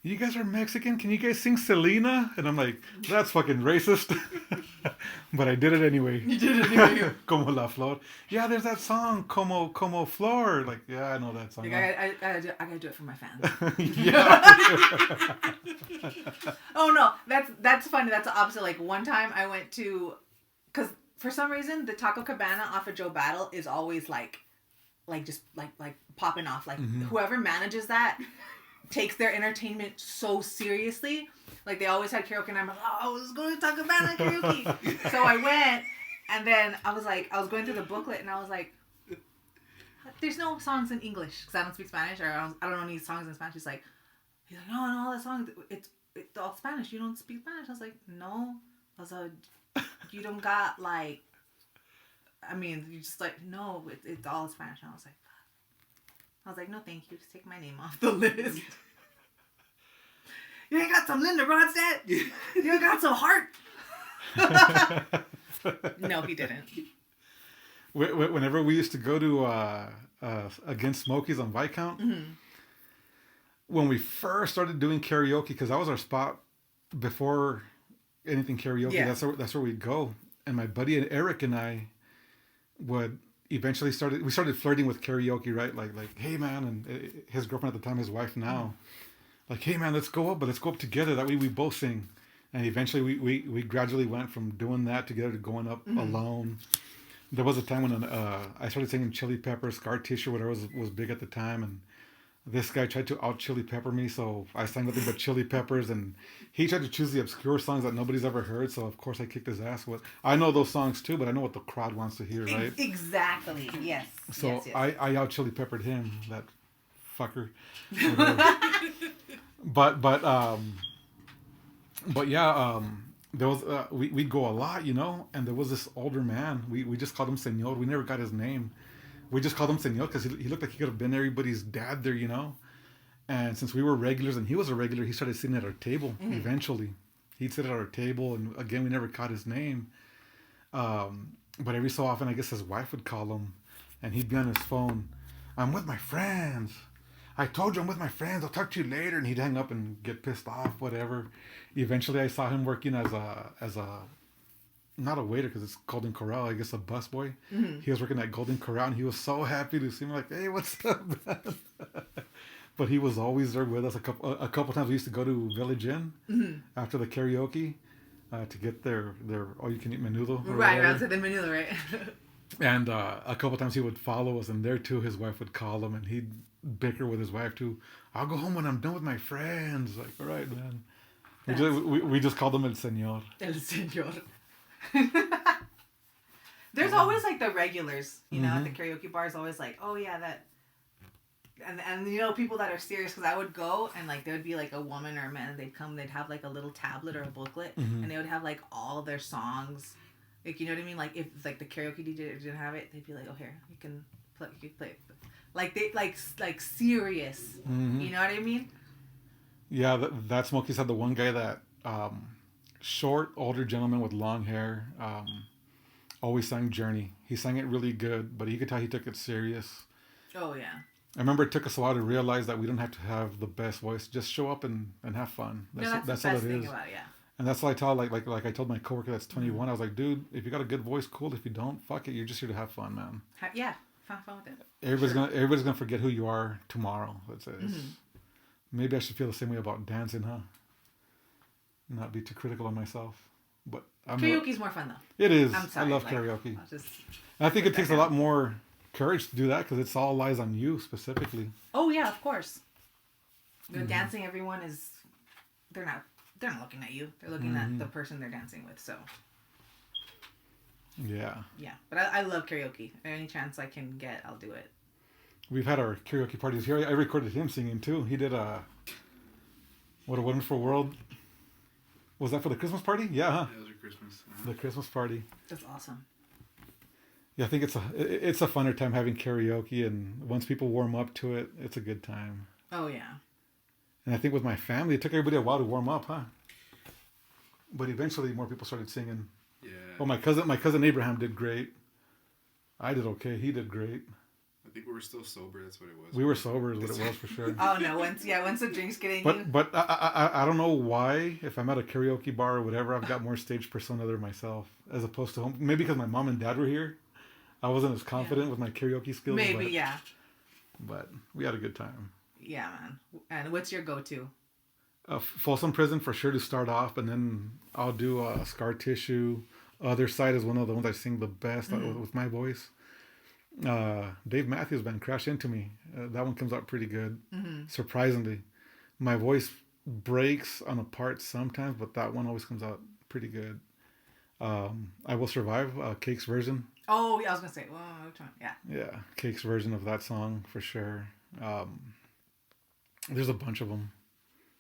you guys are Mexican? Can you guys sing Selena? And I'm like, that's fucking racist. But I did it anyway. You did it anyway. Como la flor. Yeah, there's that song, Como Flor. Like, yeah, I know that song. Like, I gotta do it for my fans. Yeah. Oh no, that's funny. That's the opposite. Like one time I went to, because for some reason the Taco Cabana off of Joe Battle is always like just popping off. Like whoever manages that takes their entertainment so seriously. Like they always had karaoke, and I'm like, oh, I was going to Taco Cabana karaoke. So I went, and then I was going through the booklet, and I was like, there's no songs in English because I don't speak Spanish, or I don't know any songs in Spanish. He's like, no, all the songs, it's all Spanish. You don't speak Spanish. I was like, no. I was like, you don't got like, I mean, you just like, no, it's all Spanish. And I was like, no, thank you. Just take my name off the list. You ain't got some Linda Ronstadt? You ain't got some heart? No, he didn't. Whenever we used to go to Against Smokies on Viscount, when we first started doing karaoke, because that was our spot before anything karaoke, that's where we'd go. And my buddy Eric and I would eventually started flirting with karaoke, right? Like, hey man, and his girlfriend at the time, his wife now, like, hey man, let's go up together. That way we both sing. And eventually we gradually went from doing that together to going up alone. There was a time when I started singing Chili Peppers, Scar Tissue, whatever was big at the time, and this guy tried to out Chili Pepper me, so I sang nothing but Chili Peppers, and he tried to choose the obscure songs that nobody's ever heard, so of course I kicked his ass with. I know those songs too, but I know what the crowd wants to hear, right? Exactly, yes. So yes. I out Chili Peppered him, that fucker. but yeah, there was we'd go a lot, you know, and there was this older man. We just called him Senor. We never got his name. We just called him Senor because he looked like he could have been everybody's dad there, you know. And since we were regulars and he was a regular, he started sitting at our table eventually. He'd sit at our table, and again, we never caught his name. But every so often, I guess his wife would call him, and he'd be on his phone. I'm with my friends. I told you I'm with my friends. I'll talk to you later. And he'd hang up and get pissed off, whatever. Eventually, I saw him working as a not a waiter because it's Golden Corral, I guess a busboy. He was working at Golden Corral, and he was so happy to see me. Like, hey, what's up, man? But he was always there with us. A couple times we used to go to Village Inn after the karaoke to get their all-you-can-eat menudo. Right, around to the menudo, right? And a couple times he would follow us, and there too his wife would call him, and he'd bicker with his wife too. I'll go home when I'm done with my friends. Like, all right, man. We just called him El Señor. El Señor. There's always like the regulars, you know, at the karaoke bars. Always like, oh yeah, that, and you know, people that are serious. Because I would go and like there would be like a woman or a man, and they'd come, they'd have like a little tablet or a booklet, and they would have like all their songs, like, you know what I mean. Like if like the karaoke DJ didn't have it, they'd be like, oh here, you can play. Like they like serious, you know what I mean? Yeah, that Smokey's had the one guy that short older gentleman with long hair, always sang Journey. He sang it really good, but you could tell he took it serious. Oh yeah. I remember it took us a while to realize that we don't have to have the best voice. Just show up and have fun. That's the best thing about it, yeah. And that's what I tell like I told my coworker that's 21. I was like, dude, if you got a good voice, cool. If you don't, fuck it. You're just here to have fun, man. Yeah, have fun with it. Everybody's gonna forget who you are tomorrow. Maybe I should feel the same way about dancing, huh? Not be too critical of myself. But karaoke's more fun though. It is. I'm sorry, I love karaoke. I think it takes a lot more courage to do that because it's all lies on you specifically. Oh yeah, of course. Dancing, everyone they're they're not looking at you. They're looking at the person they're dancing with. So. Yeah. Yeah, but I love karaoke. Any chance I can get, I'll do it. We've had our karaoke parties here. I recorded him singing too. He did What a Wonderful World. Was that for the Christmas party? Yeah, huh? That was your Christmas. The Christmas party. That's awesome. Yeah, I think it's a funner time having karaoke, and once people warm up to it, it's a good time. Oh yeah. And I think with my family, it took everybody a while to warm up, huh? But eventually, more people started singing. Yeah. Well, my cousin Abraham did great. I did okay. He did great. I think we were still sober. That's what it was. We were sober, is what it was for sure. Oh no! Once the drinks get in you. But I don't know why. If I'm at a karaoke bar or whatever, I've got more stage persona than myself as opposed to home. Maybe because my mom and dad were here, I wasn't as confident with my karaoke skills. Maybe yeah. But we had a good time. Yeah, man. And what's your go-to? Folsom Prison for sure to start off, and then I'll do Scar Tissue. Other Side is one of the ones I sing the best with my voice. Dave Matthews Band, Crash Into Me. That one comes out pretty good. Surprisingly. My voice breaks on a part sometimes, but that one always comes out pretty good. I Will Survive, Cake's version. Oh, yeah, I was going to say, which one? Yeah. Yeah, Cake's version of that song for sure. There's a bunch of them.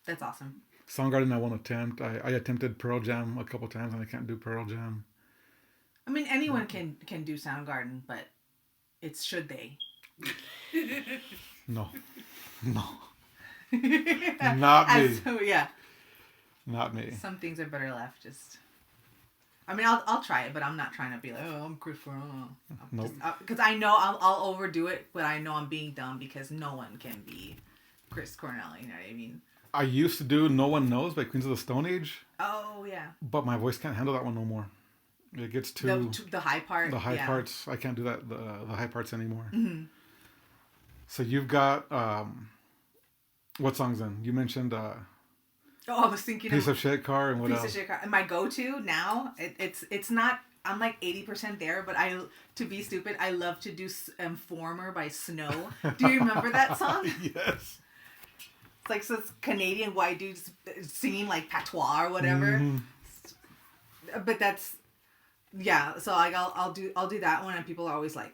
That's awesome. Soundgarden I won't attempt. I attempted Pearl Jam a couple times and I can't do Pearl Jam. I mean, anyone can do Soundgarden, but it's should they? No. Not me. Yeah. Not me. Some things are better left just... I mean, I'll try it, but I'm not trying to be like, oh, I'm Chris Cornell. Nope. Because I know I'll overdo it, but I know I'm being dumb because no one can be Chris Cornell, you know what I mean? I used to do No One Knows by Queens of the Stone Age. Oh, yeah. But my voice can't handle that one no more. It gets too... The high part. The high parts. I can't do that, the high parts anymore. Mm-hmm. So you've got... what songs then? You mentioned... I was thinking Piece of Shit Car and what else? Piece of Shit Car. And my go-to now, it's not... I'm like 80% there, but to be stupid, I love to do Former by Snow. Do you remember that song? Yes. It's like this Canadian white dudes singing like patois or whatever. Mm-hmm. But that's... Yeah, so like I'll do that one, and people are always like,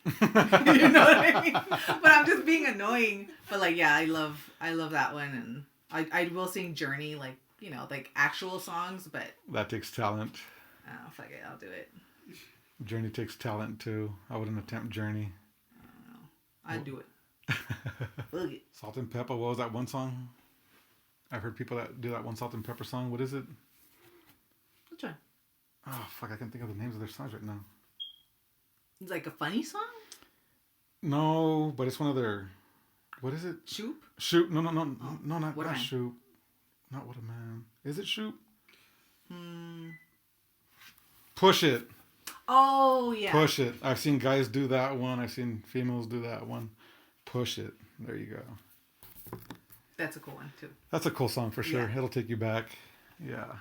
you know what I mean? But I'm just being annoying. But like, yeah, I love that one, and I will sing Journey, like, you know, like actual songs, but that takes talent. Oh, fuck it, I'll do it. Journey takes talent too. I wouldn't attempt Journey. I don't know. I'd do it. Look it. Salt and Pepper. What was that one song? I've heard people that do that one Salt and Pepper song. What is it? Which one? Oh, fuck, I can't think of the names of their songs right now. It's like a funny song? No, but it's one of their... What is it? Shoop? Shoop. No, Oh, not Shoop. Not What a Man. Is it Shoop? Push It. Oh, yeah. Push It. I've seen guys do that one. I've seen females do that one. Push It. There you go. That's a cool one, too. That's a cool song for sure. Yeah. It'll take you back. Yeah.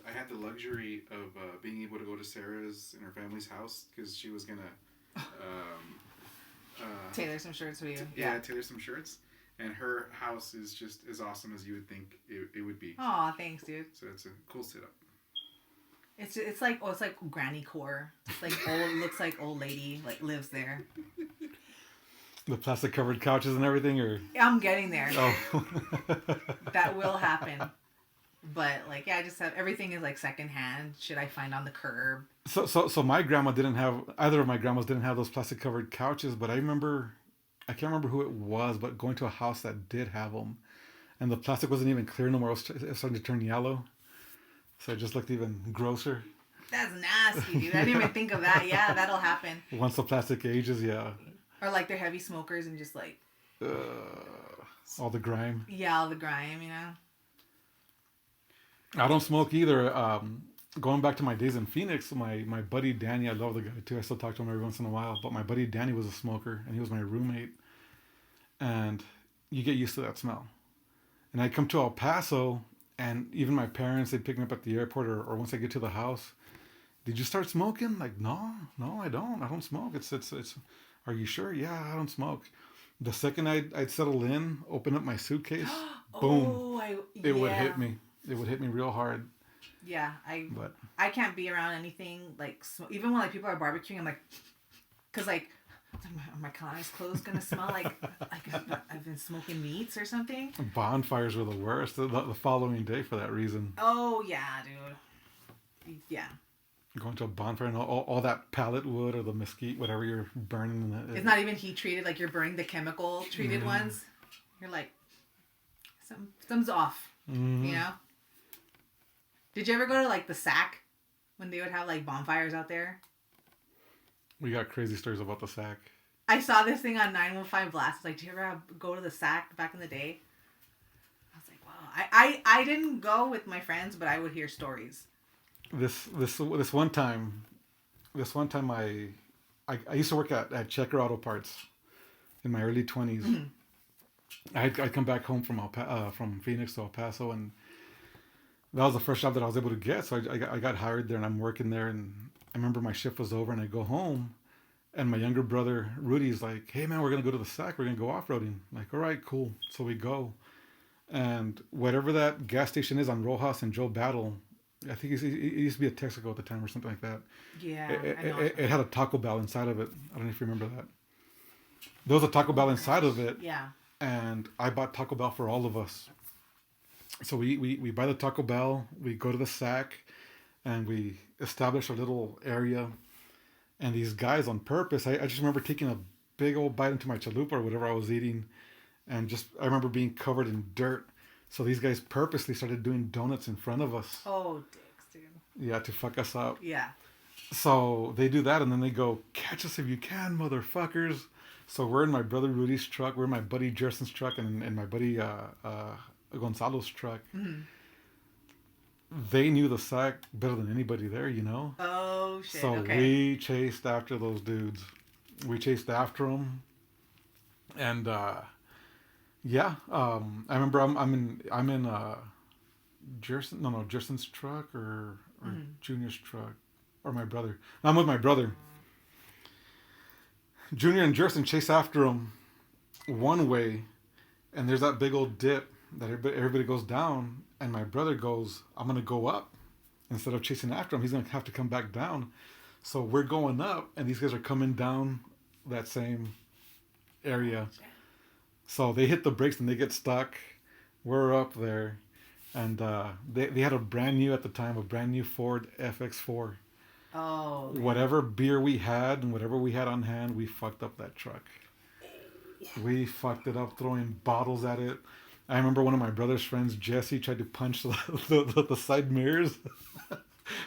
I had the luxury of being able to go to Sarah's and her family's house because she was gonna tailor some shirts for you. Yeah, tailor some shirts, and her house is just as awesome as you would think it would be. Aw, thanks, dude. So it's a cool setup. It's like granny core. It's like old. Looks like old lady like lives there. The plastic covered couches and everything, or I'm getting there. Oh. That will happen. But like, yeah, I just have everything is like secondhand. Shit I find on the curb. So my grandma didn't have, either of my grandmas didn't have those plastic covered couches, but I can't remember who it was, but going to a house that did have them, and the plastic wasn't even clear no more. It was starting to turn yellow, so it just looked even grosser. That's nasty, dude. I didn't even think of that. Yeah, that'll happen. Once the plastic ages, yeah. Or like they're heavy smokers and just like all the grime. Yeah, all the grime, you know. I don't smoke either. Going back to my days in Phoenix, my buddy Danny, I love the guy too. I still talk to him every once in a while. But my buddy Danny was a smoker, and he was my roommate. And you get used to that smell. And I come to El Paso, and even my parents, they'd pick me up at the airport, or once I get to the house. Did you start smoking? Like, no, I don't. I don't smoke. It's. Are you sure? Yeah, I don't smoke. The second I'd settle in, open up my suitcase, boom, it would hit me. It would hit me real hard. Yeah, I can't be around anything like even when like people are barbecuing. I'm like, cause like, are my eyes closed gonna smell like I've been smoking meats or something? Bonfires were the worst. The following day for that reason. Oh yeah, dude. Yeah. Going to a bonfire and all that pallet wood or the mesquite, whatever you're burning. It's not even heat treated. Like you're burning the chemical treated ones. You're like, something's off. Mm-hmm. You know. Did you ever go to like the Sac when they would have like bonfires out there? We got crazy stories about the Sac. I saw this thing on 915 Blast. It's like, do you ever go to the Sac back in the day? I was like, wow. I didn't go with my friends, but I would hear stories. This one time I used to work at Checker Auto Parts in my early 20s. Mm-hmm. I'd come back home from Phoenix to El Paso, and that was the first job that I was able to get. So I got hired there, and I'm working there. And I remember my shift was over, and I go home, and my younger brother Rudy's like, "Hey man, we're gonna go to the Sac. We're gonna go off roading." I'm like, all right, cool. So we go, and whatever that gas station is on Rojas and Joe Battle. I think it used to be a Texaco at the time or something like that. Yeah, it had a Taco Bell inside of it. I don't know if you remember that. There was a Taco Bell inside of it. Yeah. And I bought Taco Bell for all of us. So we buy the Taco Bell, we go to the Sac, and we establish a little area. And these guys on purpose, I just remember taking a big old bite into my chalupa or whatever I was eating. And I remember being covered in dirt. So these guys purposely started doing donuts in front of us. Oh, dicks, dude. Yeah, to fuck us up. Yeah. So they do that, and then they go, "Catch us if you can, motherfuckers." So we're in my brother Rudy's truck, we're in my buddy Jerson's truck, and my buddy Gonzalo's truck. Mm-hmm. They knew the Sac better than anybody there, you know? Oh, shit. So okay. We chased after those dudes. We chased after them. And, yeah, I remember I'm in Jerson's truck or Junior's truck or my brother. No, I'm with my brother. Junior and Jerson chase after him one way, and there's that big old dip that everybody goes down, and my brother goes, "I'm gonna go up." Instead of chasing after him, he's gonna have to come back down. So we're going up, and these guys are coming down that same area. So they hit the brakes and they get stuck. We're up there, and they had a brand new Ford FX4. Oh. Man. Whatever beer we had and whatever we had on hand, we fucked up that truck. We fucked it up throwing bottles at it. I remember one of my brother's friends, Jesse, tried to punch the side mirrors.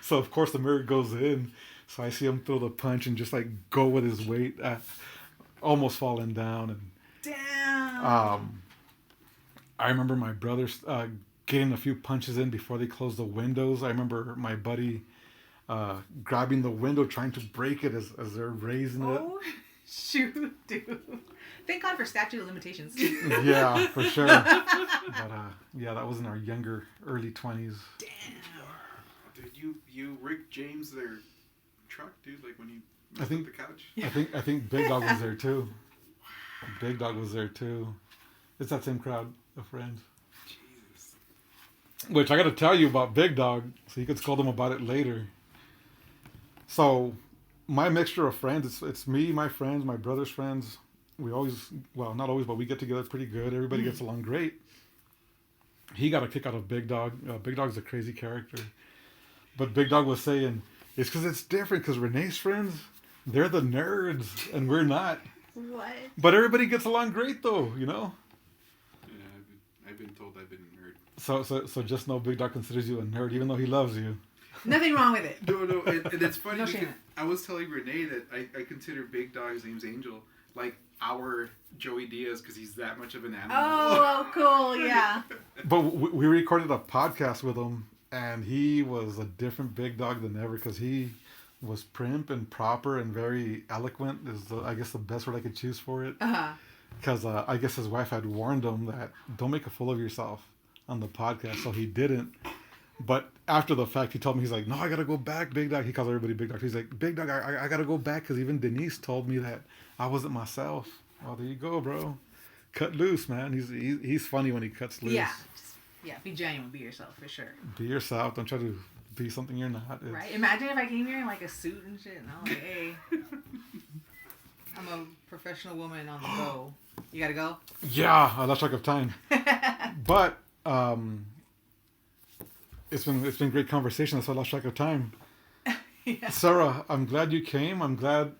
So of course the mirror goes in. So I see him throw the punch and just like go with his weight, almost falling down. And damn. I remember my brothers getting a few punches in before they closed the windows. I remember my buddy grabbing the window, trying to break it as they're raising it. Oh, shoot, dude. Thank God for statute of limitations. Yeah, for sure. But yeah, that was in our younger, early 20s. Damn. Dude, you Rick James their truck, dude, like when you I think the couch? I think Big Dog was there too. Big Dog was there too. It's that same crowd of friends. Jesus. Which I got to tell you about Big Dog, so you could scold them about it later. So, my mixture of friends, it's me, my friends, my brother's friends. We always, well, not always, but we get together pretty good. Everybody gets along great. He got a kick out of Big Dog. Big Dog's a crazy character. But Big Dog was saying, it's because it's different, because Renee's friends, they're the nerds, and we're not. What? But everybody gets along great, though, you know? Yeah, I've been told I've been a nerd. So just know Big Dog considers you a nerd, even though he loves you. Nothing wrong with it. No, and it's funny No because shame. I was telling Renee that I consider Big Dog, his name's Angel, like our Joey Diaz because he's that much of an animal. Oh, cool, yeah. But we recorded a podcast with him, and he was a different Big Dog than ever because he was prim and proper and very eloquent is, I guess, the best word I could choose for it. Uh-huh. Because I guess his wife had warned him that don't make a fool of yourself on the podcast, so he didn't. But after the fact, he told me, he's like, no, I got to go back, Big Dog. He calls everybody Big Dog. He's like, Big Dog, I got to go back because even Denise told me that I wasn't myself. Well, there you go, bro. Cut loose, man. He's funny when he cuts loose. Yeah. Be genuine. Be yourself, for sure. Be yourself. Don't try to be something you're not. Right? Imagine if I came here in like a suit and shit, and I'm like, hey, I'm a professional woman on the go. You gotta go? Yeah, I lost track of time. But it's been great conversation. That's why I lost track of time. Yeah. Sara, I'm glad you came. I'm glad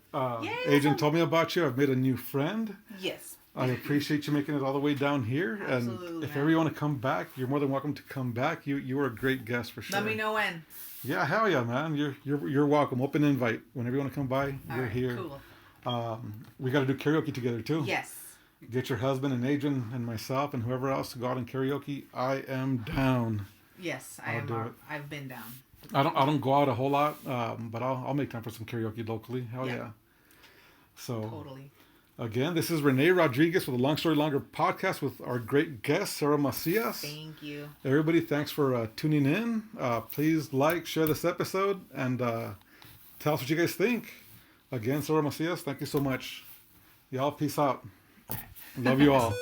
Agent told me about you. I've made a new friend. Yes. I appreciate you making it all the way down here. Absolutely, and if man. ever you want to come back, you're more than welcome to come back. You were a great guest for sure. Let me know when. Yeah, hell yeah, man. You're welcome. Open invite. Whenever you want to come by, you're here. Cool. We got to do karaoke together too. Yes. Get your husband and Adrian and myself and whoever else to go out and karaoke. I am down. Yes, I'll do it. I've been down. I don't go out a whole lot, but I'll make time for some karaoke locally. Hell yeah. So totally. Again, this is Rene Rodriguez with a Long Story Longer podcast with our great guest, Sara Macias. Thank you. Everybody, thanks for tuning in. Please like, share this episode, and tell us what you guys think. Again, Sara Macias, thank you so much. Y'all, peace out. Love you all.